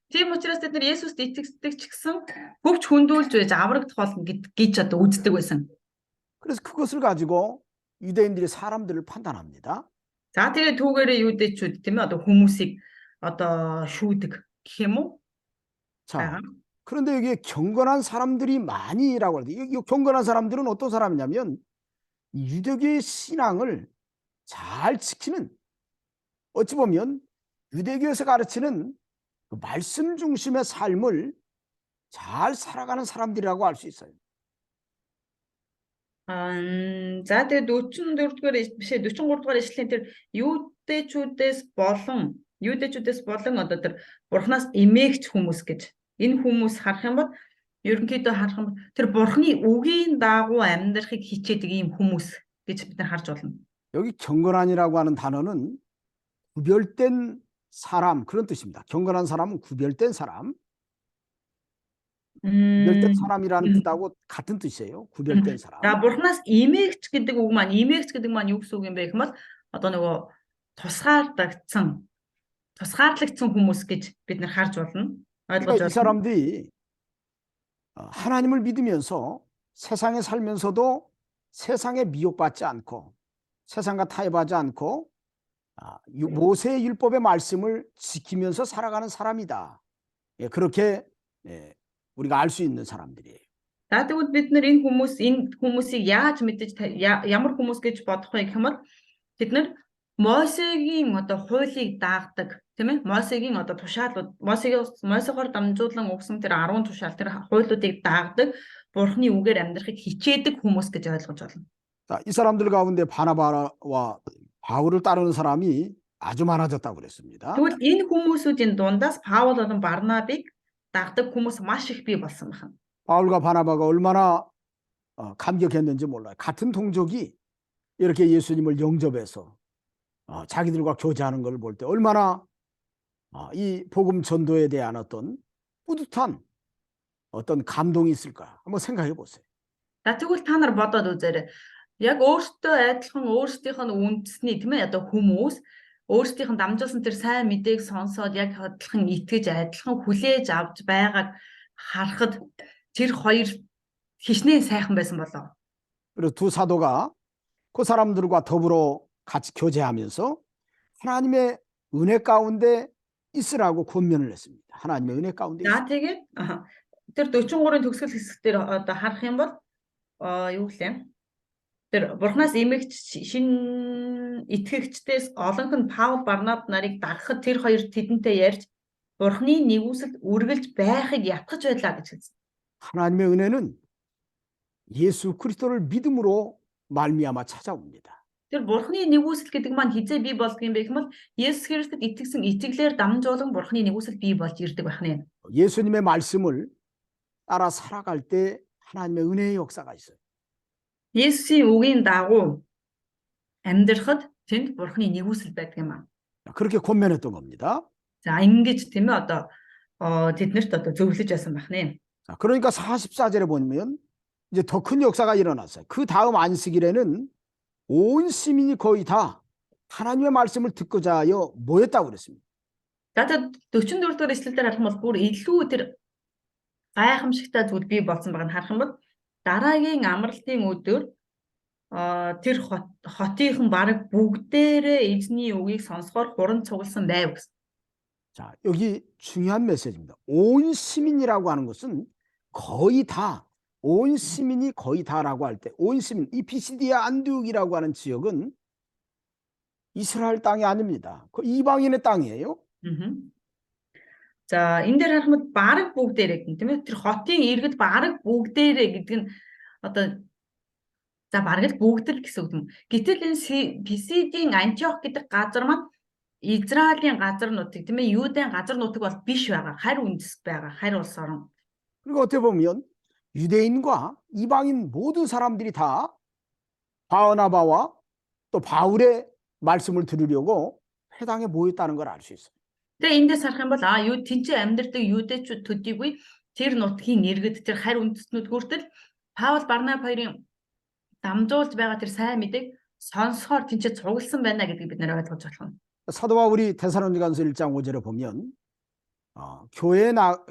Тийм учраас бид нар Есүст итгэдэг ч гэсэн хөвч хөндүүлж байж аврагдах болно гэж одоо үздэг байсан. 그래서 그것을 가지고 유대인들이 사람들을 판단합니다. За тэгээ түүгээрээ юудэчүүд тийм ээ одоо хүмүүсийг одоо шүүдэг гэх юм уу? 자, 그런데 여기에 경건한 사람들이 많이라고 하는데 이 경건한 사람들은 어떤 사람이냐면 유대교의 신앙을 잘 지키는 어찌 보면 유대교에서 가르치는 그 말씀 중심의 삶을 잘 살아가는 사람들이라고 할 수 있어요. За тэгээ 44-р биш 43-р ишлэлийн тэр юудэчүүдээс болон одоо тэр бурхнаас эмээгч хүмүүс гэж энэ хүмүүс харах юм бол ерөнхийдөө харах юм тэр бурхны үгийн дагуу амьдрахыг хичээдэг ийм хүмүүс гэж бид нар харж болно. 여기 경건한이라고 하는 단어는 구별된 사람 그런 뜻입니다. 경건한 사람은 구별된 사람. 구별된 사람이라는 뜻하고 같은 뜻이에요. 구별된 사람. За бурхнаас эмээгч гэдэг үг маань эмээгч гэдэг маань юу гэсэн үг юм бэ гэхмэл одоо нөгөө тусгаарлагдсан хүмүүс гэж бид нар харж болно. 그러니까 이 사람들이 하나님을 믿으면서 세상에 살면서도 세상에 미혹받지 않고 세상과 타협하지 않고 모세의 율법의 말씀을 지키면서 살아가는 사람이다. 그렇게 우리가 알 수 있는 사람들이에요. За тэгвэл бид нар энэ хүмүүсийг яаж мэдэж ямар хүмүүс гэж бодох вэ гэхмэл бид нар Мосегийн одоо хуулийг дагдаг тийм ээ Мосегийн одоо тушаалууд Мосегоор дамжуулан өгсөн тэр 10 тушаал тэр хуулиудыг дагдаг бурхны үгээр амьдрахыг хичээдэг хүмүүс гэж ойлгож байна. 자, 이 사람들 가운데 바나바와 바울을 따르는 사람이 아주 많아졌다고 그랬습니다. Тэгвэл энэ хүмүүсүүдийн дундаас Паул болон Барнабыг дагдаг хүмүүс маш их бий болсон байна. 바울과 바나바가 얼마나 감격했는지 몰라요. 같은 동족이 이렇게 예수님을 영접해서 자기들과 교제하는 걸 볼 때 얼마나 이 복음 전도에 대한 어떤 뿌듯한 어떤 감동이 있을까 한번 생각해 보세요. За тэгвэл та нар бодоод үзээрэй. Яг өөртөө адилхан өөрсдийнх нь үндэсний тийм ээ одоо хүмүүс өөрсдийнх нь дамжуулсан тэр сайн мэдээг сонсоод яг адилхан итгэж адилхан хүлээж авч байгааг харахад тэр хоёр хичнээн сайхан байсан болоо. 그리고 두 사도가 그 사람들과 더불어 같이 교제하면서 하나님의 은혜 가운데 있으라고 권면을 했습니다. 하나님의 은혜 가운데. За тэгээд тэр 43-ын төгсгөл хэсэг дээр одоо харах юм бол юу гэлээ? Тэр бурхнаас эмэгч шин итгэгчдээс олонх нь Паул Барнаб нарыг дагахад тэр хоёр тэдэнтэй ярьж бурхны нэгүсэлд үргэлж байхыг ятгах байлаа гэж хэлсэн. 하나님의 은혜는 예수 그리스도를 믿음으로 말미암아 찾아옵니다. Тэр бурхны нэгүсэл гэдэг маань хизээ бий болдго юм бэ гэх юм бол Есүс Христэд итгэсэн итгэлээр дамжуулан бурхны нэгүсэл бий болж ирдэг байна. 예수님의 말씀을 따라 살아갈 때 하나님의 은혜의 역사가 있어요. Есүсийн үгийн дагуу амьдрахад тэнд бурхны нэгүсэл байдаг юм аа. 그렇게 권면했던 겁니다. За ингэж тийм ээ одоо тэднэрт одоо зөвлөж байсан байна. 자, 그러니까 44절에 보면 이제 더 큰 역사가 일어났어요. 그 다음 안식일에는 온 시민이 거의 다 하나님의 말씀을 듣고자 하여 모였다고 그랬습니다. За тэр 44 дугаар эшлэлээр харах юм бол бүр илүү тэр гайхамшигтай зүйл бий болсон байгаа нь харах юм бол дараагийн амралтын өдөр тэр хотынхан бараг бүгдээрээ эзний үгийг сонсохоор хуран цугласан байв гэсэн. 자, 여기 중요한 메시지입니다. 온 시민이라고 하는 것은 거의 다, 온 시민이 거의 다라고 할 때, 온 시민, 이 피시디아 안디옥이라고 하는 지역은 이스라엘 땅이 아닙니다. 그 이방인의 땅이에요. За энэ дээр харах юм бол бараг бүгдээрээ гэн тийм ээ тэр хотын иргэд бараг бүгдээрээ гэдэг нь одоо за бараг л бүгд л гэсэн үг юм. Гэтэл энэ Писидийн Антиох гэдэг газар маань Израилийн газар нутаг тийм ээ Юудын газар нутаг бол биш байгаа. Харь үндэс байгаа. Харь улс орон. 그리고 어떻게 보면 유대인과 이방인 모든 사람들이 다 바나바와 또 바울의 말씀을 들으려고 회당에 모였다는 걸 알 수 있어요. Тэгээ эндээс харах юм бол юу тэнцээ амьдардаг юудэчүүд төдийгүй тэр нутгийн иргэд тэр харь үндэстнүүд хүртэл Паул Барнаб хоёрын дамжуулж байгаа тэр сайн мэдээг сонсохоор тэнцээ цугласан байна гэдгийг бид нэр ойлгож болох нь. 사도 바울이 데살로니가서 1장 5절에 보면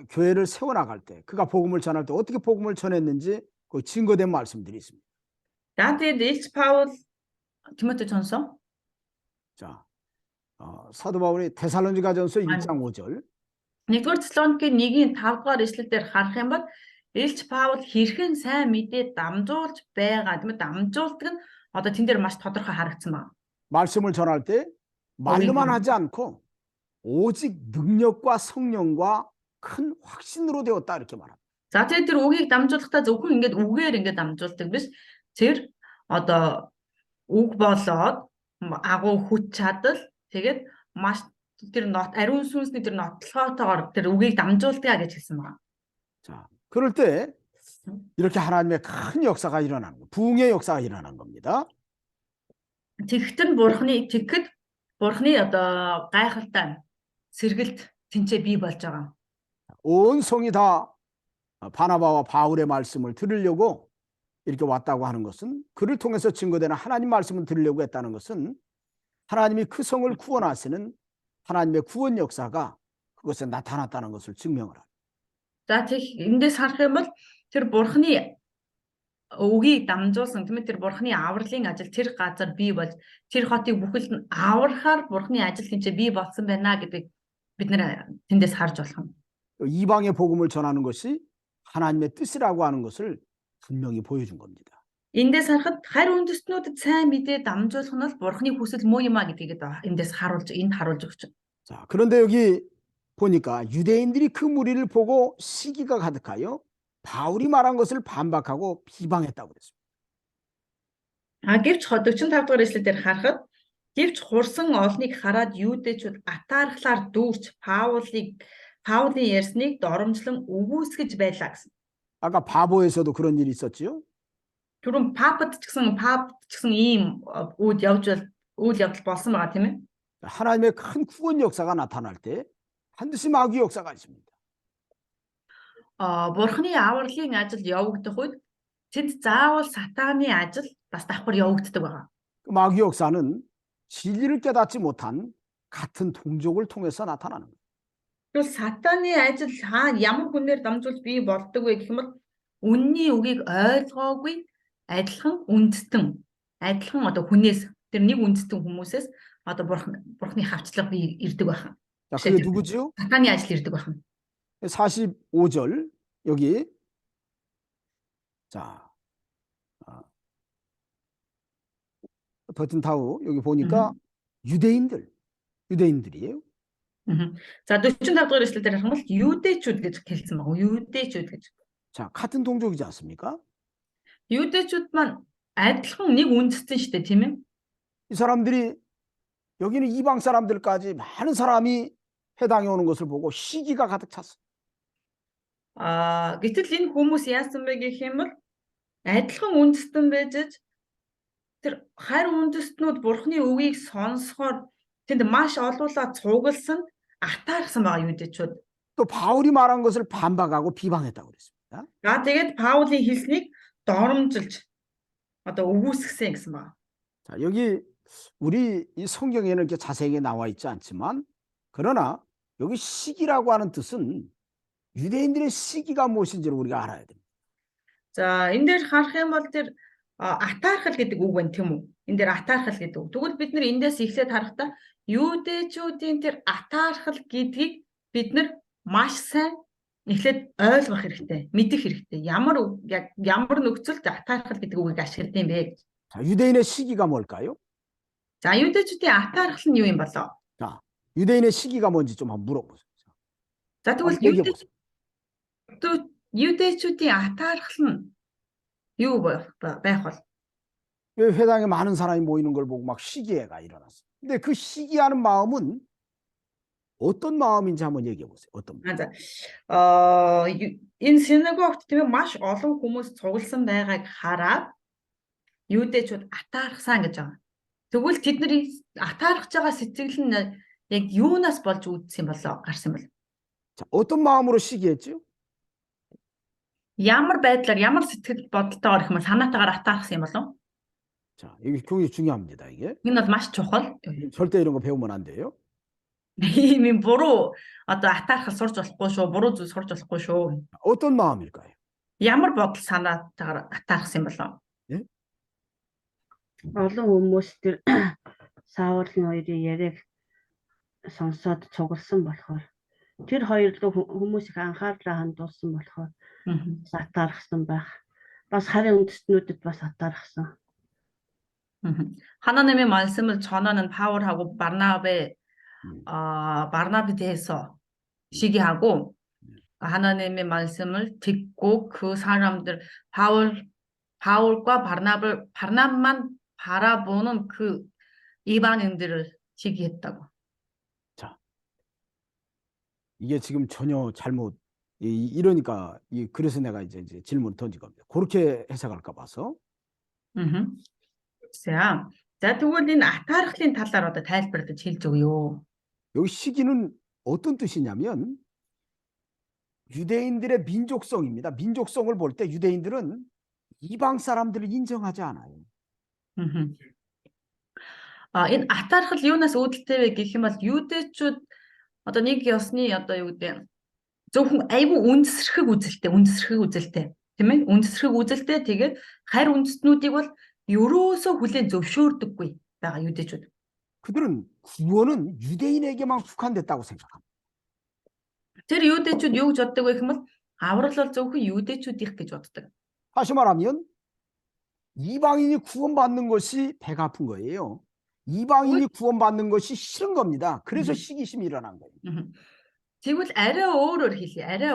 교회를 세워나갈 때 그가 복음을 전할 때 어떻게 복음을 전했는지 그 증거된 말씀들이 있습니다. Тэгээд Илч Паул Тимотед 전서 자, 사도 바울이 데살로니가전서 1장 5절 1-р Теслоникийн 1-ийн 5-р эшлэл дээр харах юм бол Илч Паул хэрхэн сайн мэдээ дамжуулж байгаа тийм ээ дамжуулдаг нь одоо тэн дээр маш тодорхой харагдсан байна. 말씀을 전할 때 말로만 하지 않고 오직 능력과 성령과 큰 확신으로 되었다 이렇게 말합니다. За тэгээд тэр үгийг дамжуулахдаа зөвхөн ингээд үгээр ингээд дамжуулдаг биш. Тэр одоо үг болоод агуу хүч чадал тэгээд маш тэр ариун сүнсний тэр нотлохоотойгоор тэр үгийг дамжуулдгаа гэж хэлсэн байна. 자, 그럴 때 이렇게 하나님의 큰 역사가 일어나는 거예요. 부흥의 역사가 일어나는 겁니다. Тэгэхэд бурхны одоо гайхалтай сэргэлт тэнцээ бий болж байгаа. 온 성이 다 바나바와 바울의 말씀을 들으려고 이렇게 왔다고 하는 것은 그를 통해서 증거되는 하나님 말씀을 들으려고 했다는 것은 하나님이 그 성을 구원하시는 하나님의 구원 역사가 그것에 나타났다는 것을 증명을 합니다. За тэгэх эндээс харах юм бол тэр бурхны үгийг дамжуулсан тийм ээ тэр бурхны авралын ажил тэр газар бий болж тэр хотыг бүхэлд нь аврахаар бурхны ажил тэнцээ бий болсон байна гэдгийг бид нэр тэндээс харж болох юм. 이방의 복음을 전하는 것이 하나님의 뜻이라고 하는 것을 분명히 보여준 겁니다. Эндээс харахад харь үндэстнүүдэд сайн мэдээ дамжуулах нь бол бурхны хүсэл муу юм а гэдгийг эндээс харуулж өгч. 자, 그런데 여기 보니까 유대인들이 그 무리를 보고 시기가 가득하여 바울이 말한 것을 반박하고 비방했다고 그랬습니다. Гэвч 45 дугаар эшлэл дээр харахад гэвч хурсан олныг хараад юудэчүүд атаархлаар дүүрч Паулын ярьсныг доромжлон үгүйсгэж байлаа гэсэн. 아까 바보에서도 그런 일이 있었지요. Түрүүн папд ч гэсэн ийм үйл явдал болсон байгаа тийм ээ. 하나님의 큰 구원 역사가 나타날 때 반드시 마귀 역사가 있습니다. Бурхны авралын ажил явагдах үед тэнд заавал сатааны ажил бас давхар явагддаг байгаа. 그 마귀 역사는 진리를 깨닫지 못한 같은 동족을 통해서 나타나는 거예요. Тэгвэл сатааны ажил ямар хүнээр дамжуулж бий болдог вэ гэх юм бол үнний үгийг ойлгоогүй адилхан одоо хүнээс тэр нэг үндэстэн хүмүүсээс одоо бурхны хавчлага бий ирдэг байна. 자, 그게 누구지요? сатааны ажил ирдэг байна. 45절 여기 자 버튼타우 여기 보니까 유대인들이에요. За 45 дугаар эшлэл дээр харах юм бол юудэчүүд гэж хэлсэн байна. Юудэчүүд гэж. 자, 같은 동족이지 않습니까? Юудэчүүд маань адилхан нэг үндэстэн шүү дээ, тийм ээ? 이 사람들이 여기는 이방 사람들까지 많은 사람이 회당에 오는 것을 보고 시기가 가득 찼어. Гэтэл энэ хүмүүс яасан бэ гэх юм бол адилхан үндэстэн байж тэр харь үндэстнүүд Бурхны үгийг сонсохоор тэнд маш олуулаа цугласан, атаархсан байгаа юудэчүүд. 또 바울이 말한 것을 반박하고 비방했다고 그랬습니다. Тэгээд Паулийн хэлснийг доромжилж одоо өгөөсгсөн гэсэн байна. 자, 여기 우리 이 성경에는 이렇게 자세하게 나와 있지 않지만 그러나 여기 시기라고 하는 뜻은 유대인들의 시기가 무엇인지를 우리가 알아야 됩니다. За энэ дээр харах юм бол тэр атаархал гэдэг үг байна тийм үү? Энэ дээр атаархал гэдэг үг. Тэгвэл бид нэр эндээс эхлээд харахтаа юудэчүүдийн тэр атаархал гэдгийг бид нэр маш сайн эхлээд ойлгох хэрэгтэй, мэдэх хэрэгтэй. Ямар нөхцөлд атаархал гэдэг үгийг ашигладаг юм бэ? 자, 유대인의 시기가 뭘까요? За юудэчүүдийн атаархал нь юу юм болоо? 자, 유대인의 시기가 뭔지 좀 한번 물어보세요. За тэгвэл 얘기해 보세요. 유대чүүдийн атаархал нь юу байх бол? 왜 회당에 많은 사람이 모이는 걸 보고 막 시기해가 일어났어요. 근데 그 시기하는 마음은 어떤 마음인지 한번 얘기해 보세요. 어떤 마음? За энэ синагогт тийм ээ маш олон хүмүүс цугласан байгааг хараад юудэчүүд атаархсан гэж байгаа. Тэгвэл тэдний атаархаж байгаа сэтгэл нь яг юунаас болж үүдсэн болоо гарсан бол? 자, 어떤 마음으로 시기했죠? Ямар байдлаар ямар сэтгэл бодолтойгоор их юм санаатаагаар атаархсан юм болов? 자, 이게 굉장히 중요합니다. 이게 Энэ бол маш чухал. 절대 이런 거 배우면 안 돼요. Ийм буруу одоо атаархал сурж болохгүй шүү, буруу зүйл сурж болохгүй шүү. 어떤 마음일까요? Ямар бодол санаатаагаар атаархсан юм болов? Олон хүмүүс тэр Саулын хоёрын яриаг сонсоод цугласан болохоор тэр хоёр руу хүмүүс их анхаарлаа хандуулсан болохоор атаархсан байх. Бас харин үндэстнүүдэд бас атаархсан. 하나님의 말씀을 전하는 바울하고 바나바에 대해서 시기하고 하나님의 말씀을 듣고 그 사람들 바울과 바나바만 바라보는 그 이방인들을 시기했다고. 자, 이게 지금 전혀 잘못 이러니까 그래서 내가 이제 질문 던진 겁니다. 그렇게 해석할까 봐서. За тэгвэл энэ атаархлын талаар одоо тайлбарлаж хэлж өгөө. 여기 시기는 어떤 뜻이냐면 유대인들의 민족성입니다. 민족성을 볼 때 유대인들은 이방 사람들을 인정하지 않아요. Энэ атаархал юунаас үүдэлтэй вэ гэх юм бол юудэчүүд одоо нэг ёсны одоо юу гэдэг зөвхөн айгүй үндэсрэх үзэлтэй тийм ээ үндэсрэх үзэлтэй тэгээд харь үндэстнүүдийг бол ерөөсөө хүлээн зөвшөөрдөггүй байгаа 유대чүүд. 그들은 구원은 유대인에게만 국한됐다고 생각합니다. Тэр 유대чүүд юу гэж боддог вэ гэх юм бол аврал бол зөвхөн 유대чүүдийнх гэж боддог. 다시 말하면 이방인이 구원받는 것이 배가 아픈 거예요. 이방인이 구원받는 것이 싫은 겁니다. 그래서 시기심이 일어난 거예요. Тэгвэл арай өөрөөр хэлье.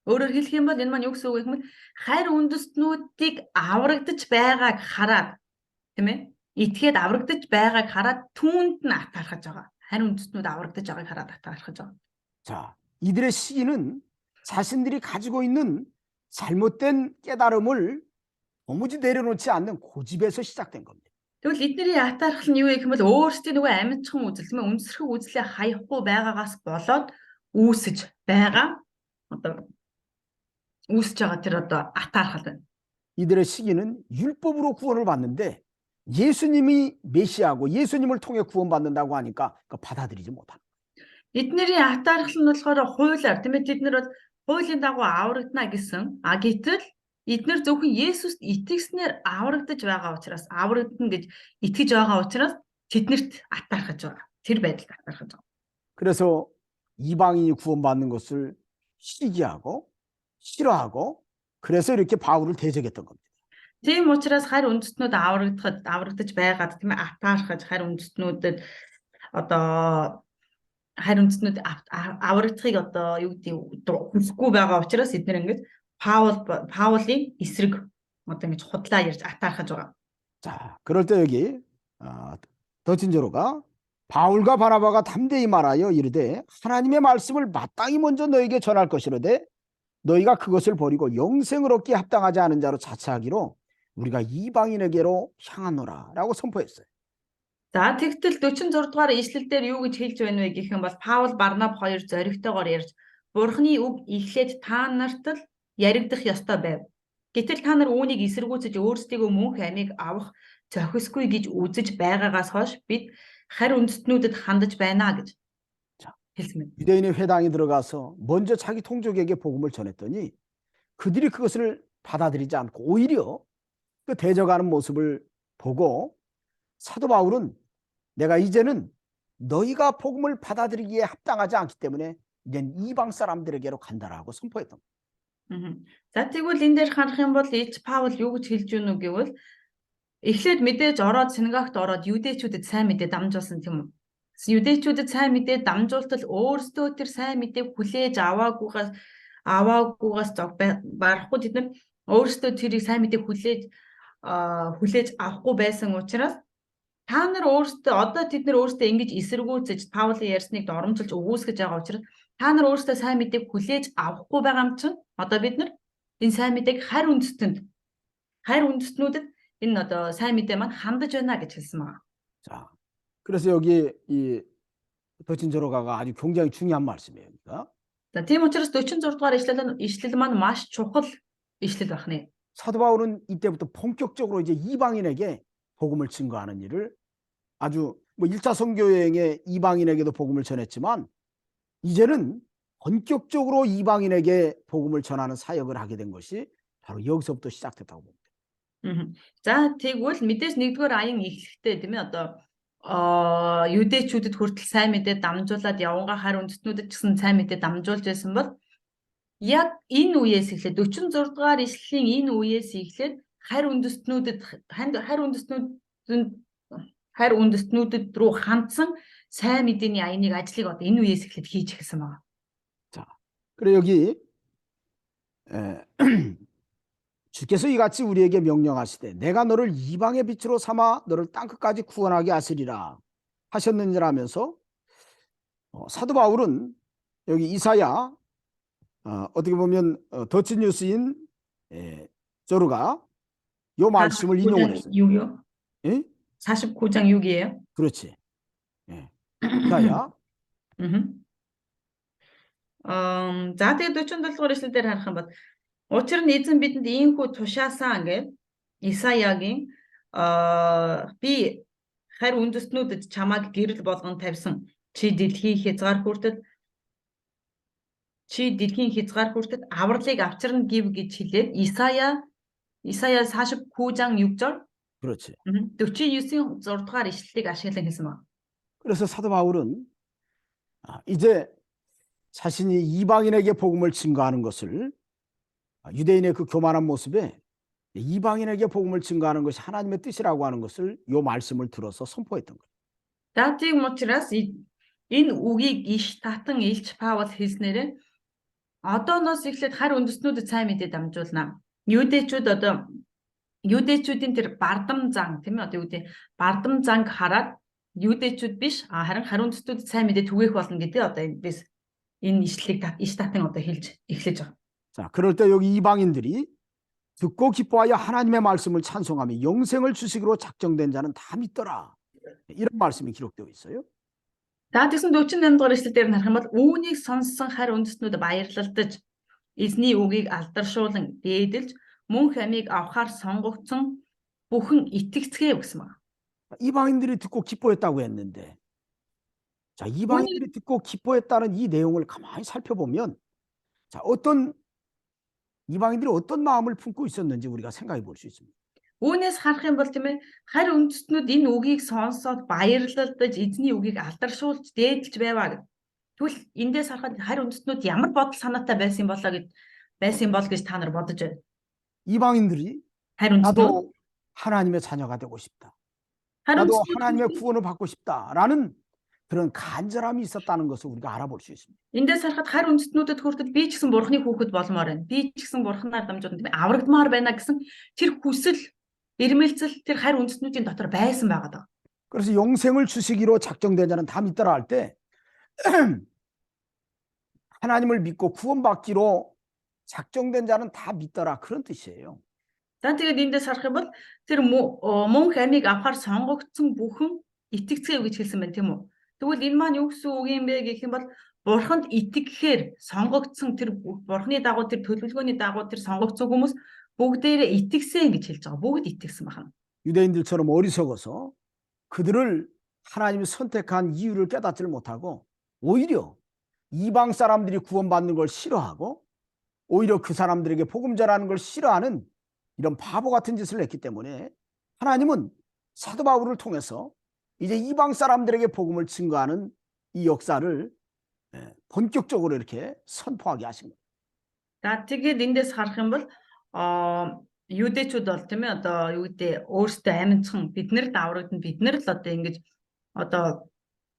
Өөрөөр хэлэх юм бол энэ маань юу гэсэн үг вэ? Харь үндэстнүүдийг аврагдаж байгааг хараад тийм ээ? Итгээд аврагдаж байгааг хараад түүнд нь атаархаж байгаа. Харь үндэстнүүд аврагдаж байгааг хараад атаархаж байгаа. 자, 이들의 시기는 자신들이 가지고 있는 잘못된 깨달음을 도무지 내려놓지 않는 고집에서 시작된 겁니다. Тэгвэл эдний атаархал нь юу вэ гэвэл өөрсдийн нөгөө амьдхан үзэл тийм ээ үндэсрэх үзлээ хаяхгүй байгаагаас болоод үүсэж байгаа тэр одоо атаархал байна. 이들의 시기는 율법으로 구원을 받는데 예수님이 메시아고 예수님을 통해 구원받는다고 하니까 받아들이지 못합니다. Эдний атаархал нь болохоор хуулиар тийм ээ тэд нар бол хуулийн дагуу аврагдана гэсэн. Гэтэл эдгээр зөвхөн Есүст итгэснээр аврагдаж байгаа учраас аврагдана гэж итгэж байгаа учраас тэднэрт атаархаж байгаа. Тэр байдалд атаархаж байгаа. 그래서 이방인이 구원받는 것을 시기하고 싫어하고 그래서 이렇게 바울을 대적했던 겁니다. Тийм учраас харь үндэстнүүд аврагдаж байгаад тийм ээ атаархаж харь үндэстнүүдэд одоо харь үндэстнүүд аврагдахыг одоо юу гэдэг хүсэхгүй байгаа учраас эдгээр ингэж Паулын эсрэг одоо ингэж худлаа ярьж атаархаж байгаа. 자, 그럴 때 여기 더 진저로가 바울과 바나바가 담대히 말하여 이르되 하나님의 말씀을 마땅히 먼저 너에게 전할 것이로되 너희가 그것을 버리고 영생을 얻기에 합당하지 않은 자로 자처하기로 우리가 이방인에게로 향하노라 라고 선포했어요. За тэгтэл 46 дугаар ишлэл дээр юу гэж хэлж байна вэ гэх юм бол Паул Барнаб хоёр зоригтойгоор ярьж Бурхны үг эхлээд та нарт л яригдах ёстой байв. Гэтэл та нар үүнийг эсэргүүцэж өөрсдийгөө мөнх амийг авах зохисгүй гэж үзэж байгаагаас хойш бид харь үндэстнүүдэд хандаж байна гэж хэлсэн байна. 유대인의 회당에 들어가서 먼저 자기 통족에게 복음을 전했더니 그들이 그것을 받아들이지 않고 오히려 그 대적하는 모습을 보고 사도 바울은 내가 이제는 너희가 복음을 받아들이기에 합당하지 않기 때문에 이젠 이방 사람들에게로 간다라고 선포했던 거예요. За тэгвэл энэ дээр харах юм бол Илч Паул юу гэж хэлж байна уу гэвэл эхлээд мэдээж ороод синагогт ороод юдэчүүдэд сайн мэдээ дамжуулсан тийм үү? Юдэчүүдэд сайн мэдээ дамжуултал өөрсдөө тэр сайн мэдээг хүлээж аваагүйгаас барахгүй тэд нар өөрсдөө тэрийг сайн мэдээг хүлээж авахгүй байсан учраас та нар өөрсдөө одоо тэд нар өөрсдөө ингэж эсэргүүцэж Паулын ярьсныг доромжилж өгөөсгөж байгаа учраас та нар өөрсдөө сайн мэдээг хүлээж авахгүй байгаа юм чинь одоо бид нар энэ сайн мэдээг харь үндэстнүүдэд энэ одоо сайн мэдээ маань хандаж байна гэж хэлсэн байна. 자, 그래서 여기 이 더친저로가가 아주 굉장히 중요한 말씀이에요. 그러니까. За тийм учраас 46 дугаар ишлэл маань маш чухал ишлэл байна. 사도 바울은 이때부터 본격적으로 이제 이방인에게 복음을 증거하는 일을 아주 뭐 1차 선교 여행에 이방인에게도 복음을 전했지만 이제는 본격적으로 이방인에게 복음을 전하는 사역을 하게 된 것이 바로 여기서부터 시작됐다고 봅니다. За тэгвэл мэдээж нэгдүгээр аян эхлэхдээ тийм ээ одоо юдэчүүдэд хүртэл сайн мэдээ дамжуулаад явангаа харь үндэстнүүдэд ч гэсэн сайн мэдээ дамжуулж байсан бол яг энэ үеэс эхлээд 46 дугаар ишлэлийн энэ үеэс эхлээд харь үндэстнүүдэд рүү хандсан сайн мэдээний аяныг ажлыг одоо энэ үеэс эхлээд хийж эхэлсэн байна. 자, 그래 여기 주께서 이같이 우리에게 명령하시되 내가 너를 이방의 빛으로 삼아 너를 땅끝까지 구원하게 하시리라 하셨느니라면서 사도 바울은 여기 이사야 어떻게 보면 더치뉴스인 저루가 요 말씀을 인용을 했어요. 6이요? 예? 49장 6이에요? 그렇지. 예. 이사야. За тэгээд 47 дугаар ишлэл дээр харах юм бол учир нь эзэн бидэнд ийхүү тушаасан гэж Исаягийн би харь үндэстнүүдэд чамааг гэрэл болгон тавьсан чи дэлхийн хязгаар хүртэл авралыг авчирна гэв гэж хэлээд Исая 49장 6절 그렇지. 49-ийн 6 дугаар ишлэлийг ашиглан хэлсэн байна. 그래서 사도 바울은 이제 자신이 이방인에게 복음을 증거하는 것을 유대인의 그 교만한 모습에 이방인에게 복음을 증거하는 것이 하나님의 뜻이라고 하는 것을 요 말씀을 들어서 선포했던 거예요. За тийм учраас энэ үгийг иш татан Илч Паул хэлснээр одооноос эхлээд харь үндэстнүүдэд сайн мэдээ дамжуулна. Юдэчүүдийн тэр бардам зан тийм ээ одоо юу гэдэг бардам занг хараад юдэчүүд биш харин харь үндэстнүүдэд сайн мэдээ түгээх болно гэдэг одоо энэ ишлэлийг иш татан одоо хэлж эхлэж байгаа. 자, 그럴 때 여기 이방인들이 듣고 기뻐하여 하나님의 말씀을 찬송하며 영생을 주시기로 작정된 자는 다 믿더라. 이런 말씀이 기록되어 있어요. За тэгсэн 48 дугаар ишлэл дээр харах юм бол үүнийг сонссон харь үндэстнүүд баярлалдаж эзний үгийг алдаршуулан дээдэлж мөнх амийг авахар сонгогдсон бүхэн итгэцгээе гэсэн байна. 이방인들이 듣고 기뻐했다고 했는데 자, 이방인들이 듣고 기뻐했다는 이 내용을 가만히 살펴보면 자, 이방인들이 어떤 마음을 품고 있었는지 우리가 생각해 볼 수 있습니다. Үүнээс харах юм бол тийм ээ харь үндэстнүүд энэ үгийг сонсоод баярлалдаж эзний үгийг алдаршуулж дээдэлж байваа гэв. Тэгвэл эндээс харахад харь үндэстнүүд ямар бодол санаатай байсан бол гэж та нар бодож байна. 이방인들이 나도 하나님의 자녀가 되고 싶다. 나도 하나님의 구원을 받고 싶다라는 그런 간절함이 있었다는 것을 우리가 알아볼 수 있습니다. Эндээс харахад харь үндэстнүүдэд хүртэл би ч гэсэн бурхны хүүхэд болмоор байна. Би ч гэсэн бурхнаар дамжуулан тийм аврагдмаар байна гэсэн тэр хүсэл, ирмэлзэл тэр харь үндэстнүүдийн дотор байсан байгаа даа. 그래서 영생을 주시기로 작정된 자는 다 믿더라 할 때 하나님을 믿고 구원받기로 작정된 자는 다 믿더라 그런 뜻이에요. За тэгээд эндээс харах юм бол тэр мөн хамиг авахар сонгогдсон бүхэн итгэцгээв гэж хэлсэн байна тийм үү? Тэгвэл энэ маань юу гэсэн үг юм бэ гэх юм бол бурханд итгэхээр сонгогдсон тэр бурхны дагуу тэр төлөвлөгөөний дагуу тэр сонгогдсон хүмүүс бүгдээрээ итгэсэн гэж хэлж байгаа. Бүгд итгэсэн байна. 유대인들처럼 어리석어서 그들을 하나님이 선택한 이유를 깨닫지를 못하고 오히려 이방 사람들이 구원받는 걸 싫어하고 오히려 그 사람들에게 복음 전하는 걸 싫어하는 이런 바보 같은 짓을 했기 때문에 하나님은 사도 바울을 통해서 이제 이방 사람들에게 복음을 증거하는 이 역사를 본격적으로 이렇게 선포하게 하신 거예요. За тэгээд эндээс харах юм бол юудэчүүд бол тийм ээ одоо юу гэдэг өөрсдөө аминцхан биднэрт аврагдана биднэр л одоо ингэж одоо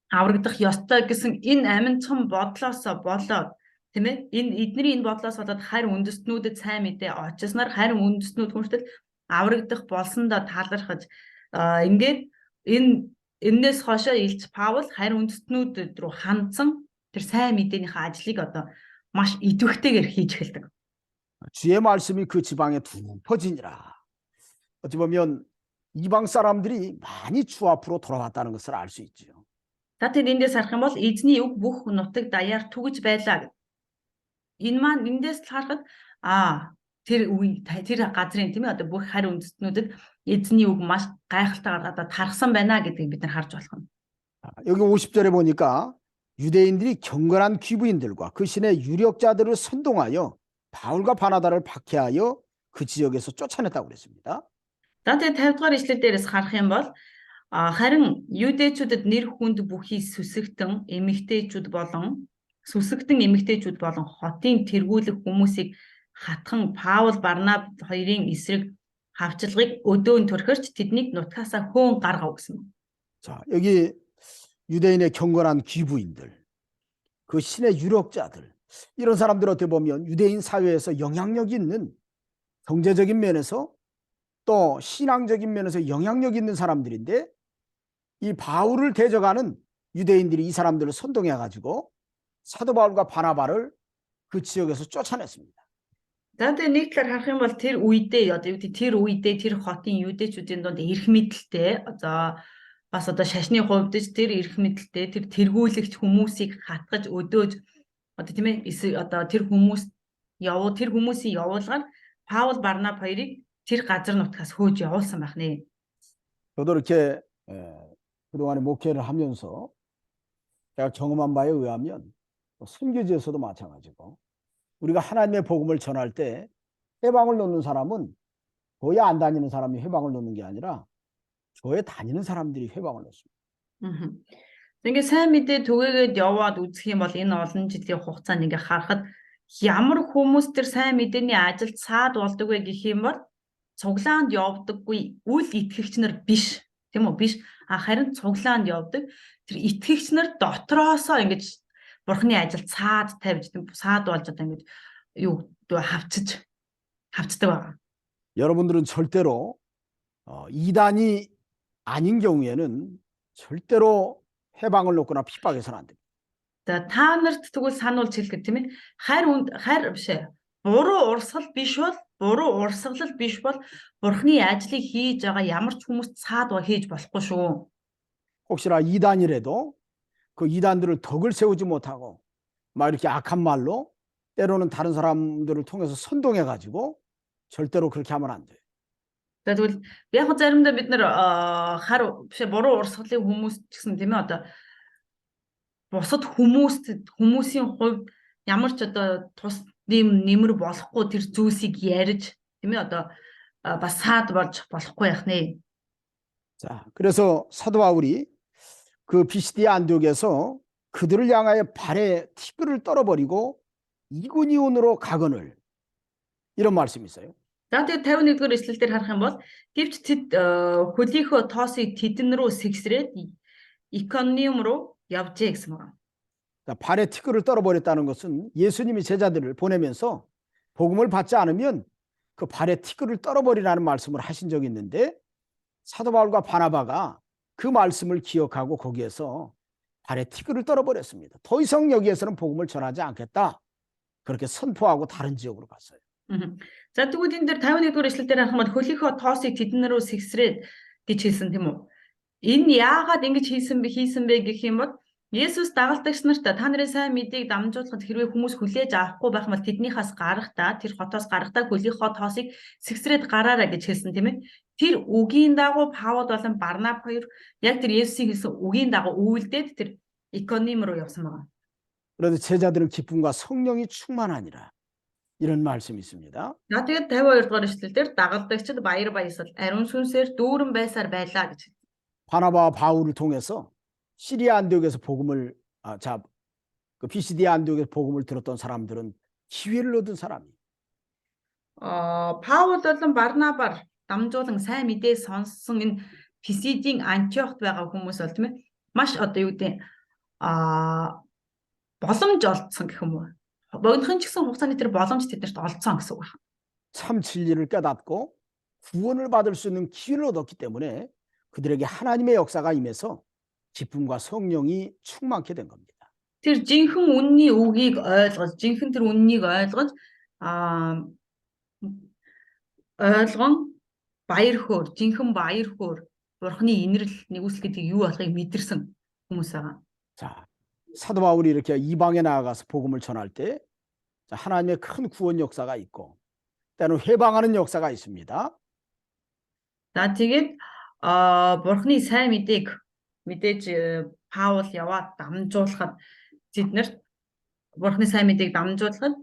аврагдах ёстой гэсэн энэ аминцхан бодлоос болоод тийм ээ эдний энэ бодлоос болоод харь үндэстнүүдэд сайн мэдээ очиснаар харь үндэстнүүд хүртэл аврагдах болсондоо талархаж ингээд энэс хойшоо Илч Паул харь үндэстнүүдэд рүү хандсан тэр сайн мэдээнийхээ ажлыг одоо маш идэвхтэйгээр хийж эхэлдэг. 주의 말씀이 그 지방에 둥 퍼지니라. 어찌 보면 이방 사람들이 많이 주 앞으로 돌아왔다는 것을 알 수 있죠. За тэр эндээс харах юм бол эзний үг бүх нутаг даяар түгэж байлаа. Энэ маань эндээс харахад тэр газрын тийм ээ одоо бүх харь үндэстнүүдэд эзний үг маш гайхалтайгаар одоо тархсан байна гэдгийг бид нар харж болох нь. 여기 50절에 보니까 유대인들이 경건한 귀부인들과 그 신의 유력자들을 선동하여 바울과 바나바를 박해하여 그 지역에서 쫓아냈다고 그랬습니다. За тэгээд 50 дугаар ишлэл дээрээс харах юм бол харин юудэчүүдэд нэр хүнд бүхий сүсэгтэн эмэгтэйчүүд болон хотын тэргүүлэх хүмүүсийг хатхан Паул Барнаб хоёрын эсрэг хавчлагыг өдөөн төрхөрч тэднийг нутгаасаа хөөн гаргав гэсэн. 자, 여기 유대인의 경건한 귀부인들, 그 신의 유력자들, 이런 사람들 어떻게 보면 유대인 사회에서 영향력 있는 경제적인 면에서 또 신앙적인 면에서 영향력 있는 사람들인데 이 바울을 대적하는 유대인들이 이 사람들을 선동해가지고 사도 바울과 바나바를 그 지역에서 쫓아냈습니다. За тэгээд нэг талаар харах юм бол тэр үедээ тэр хотын юудэчүүдийн донд эрх мэдэлтэй бас одоо шашны хувьд тэр эрх мэдэлтэй тэр тэргүүлэгч хүмүүсийг хатгаж өдөөж одоо тийм ээ тэр хүмүүсийн явуулгаар Паул Барнаб хоёрыг тэр газар нутгаас хөөж явуулсан байх нэ. 저도 이렇게 그동안에 목회를 하면서 제가 경험한 바에 의하면 선교지에서도 마찬가지고 우리가 하나님의 복음을 전할 때 회방을 놓는 사람은 교회 안 다니는 사람이 회방을 놓는 게 아니라 교회 다니는 사람들이 회방을 놓습니다. Ингээд сайн мэдээ түгээгээд яваад үзэх юм бол энэ олон жилийн хугацаанд ингээд харахад ямар хүмүүс тэр сайн мэдээний ажилд саад болдог вэ гэх юм бол цуглаанд явдаггүй үл итгэгч нар биш тийм үү биш харин цуглаанд явдаг тэр итгэгч нар дотроосоо ингээд бурхны ажилд саад тавьж саад болж одоо ингээд юу хавцдаг байгаа. 여러분들은 절대로 이단이 아닌 경우에는 절대로 해방을 놓거나 핍박해서는 안 됩니다. За та нарт тэгвэл сануулж хэлэхэд тийм ээ харь биш ээ. Буруу урсгал биш бол бурхны ажлыг хийж байгаа ямар ч хүмүүст саад хийж болохгүй шүү. 혹시나 이단이라도 그 이단들을 덕을 세우지 못하고 막 이렇게 악한 말로 때로는 다른 사람들을 통해서 선동해 가지고 절대로 그렇게 하면 안 돼요. Тэгвэл яг заримдаа бид нар буруу урсгалын хүмүүс ч гэсэн тийм ээ одоо бусад хүмүүсийн хувьд ямар ч одоо тус нэмэр болохгүй тэр зүйлсийг ярьж тийм ээ одоо бас саад болж болохгүй байх нэ. 자, 그래서 사도 바울이 그 비시디아 안디옥에서 그들을 향하여 발에 티끌을 떨어버리고 이구니온으로 가거늘 이런 말씀이 있어요. За тэгээд 51-р эшлэл дээр харах юм бол гэвч тэд хөлийнхөө тоосыг тэдэн рүү сэгсрээд Икониум руу явжээ гэсэн байна. 발에 티끌을 떨어버렸다는 것은 예수님이 제자들을 보내면서 복음을 받지 않으면 그 발에 티끌을 떨어버리라는 말씀을 하신 적이 있는데 사도 바울과 바나바가 그 말씀을 기억하고 거기에서 발에 티끌을 떨어버렸습니다. 더 이상 여기에서는 복음을 전하지 않겠다. 그렇게 선포하고 다른 지역으로 갔어요. За тэгвэл энэ дээр 51-р эшлэл дээр харахад хөлийнхөө тоосыг тэднэрөө сэгсрээд гэж хэлсэн тийм үү? Энэ яагаад ингэж хийсэн бэ гэх юм бол Есүс дагалдагч нарт та нарын сайн мэдээг дамжуулахад хэрвээ хүмүүс хүлээж авахгүй байх юм бол тэднийхээс гарахдаа тэр хотоос гарахдаа хөлийнхөө тоосыг сэгсрээд гараарай гэж хэлсэн тийм ээ. Тэр үгийн дагуу Паул болон Барнаб хоёр яг тэр Есүсийн хэлсэн үгийн дагуу үйлдээд тэр Икониум руу явсан байна. 그래도 제자들은 기쁨과 성령이 충만하니라. 이런 말씀이 있습니다. За тэгээд 52-р эшлэл дээр дагалдагчид баяр баясгал ариун сүнсээр дүүрэн байсаар байлаа гэж. 바나바와 바울을 통해서 시리아 안디옥에서 복음을 그 비시디아 안디옥에서 복음을 들었던 사람들은 기회를 얻은 사람이. Паул болон Барнабаар дамжуулан сайн мэдээ сонссон энэ Писидийн Антиохт байгаа хүмүүс бол тийм ээ. Маш одоо юу гэдэг боломж олдсон гэх юм уу? Богинохон ч гэсэн хугацааны тэр боломж тэднэрт олдсон гэсэн үг байна. 참 진리를 깨닫고 구원을 받을 수 있는 기회를 얻었기 때문에 그들에게 하나님의 역사가 임해서 기쁨과 성령이 충만케 된 겁니다. Тэр жинхэнэ үнний үгийг ойлгож, жинхэнэ тэр үннийг ойлгож ойлгон баяр хөөр, жинхэнэ баяр хөөр, Бурхны инэрл нэгүсэл гэдэг юу болохыг мэдэрсэн хүмүүс байгаа. 자, 사도 바울이 이렇게 이방에 나아가서 복음을 전할 때 하나님의 큰 구원 역사가 있고 때로는 회방하는 역사가 있습니다. За тэгээд Бурхны сайн мэдээг мэдээж Паул яваад дамжуулахад тэднэрт Бурхны сайн мэдээг дамжуулахад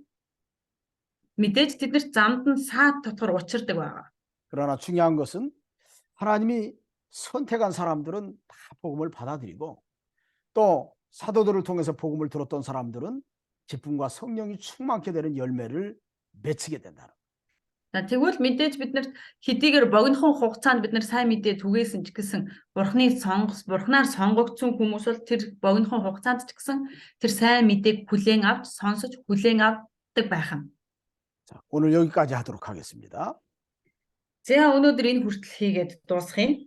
мэдээж тэднэрт замд нь саад тотгор учирдаг байгаа. 그러나 중요한 것은 하나님이 선택한 사람들은 다 복음을 받아들이고 또 사도들을 통해서 복음을 들었던 사람들은 기쁨과 성령이 충만케 되는 열매를 맺히게 된다는 거예요. Тэгвэл мэдээж биднэрт хэдийгээр богинохон хугацаанд бид нар сайн мэдээ түгээсэн ч гэсэн Бурхнаар сонгогдсон хүмүүс бол тэр богинохон хугацаанд ч гэсэн тэр сайн мэдээг хүлээн авч сонсож хүлээн авдаг байх юм. 자, 오늘 여기까지 하도록 하겠습니다. За өнөөдөр энэ хүртэл хийгээд дуусгая.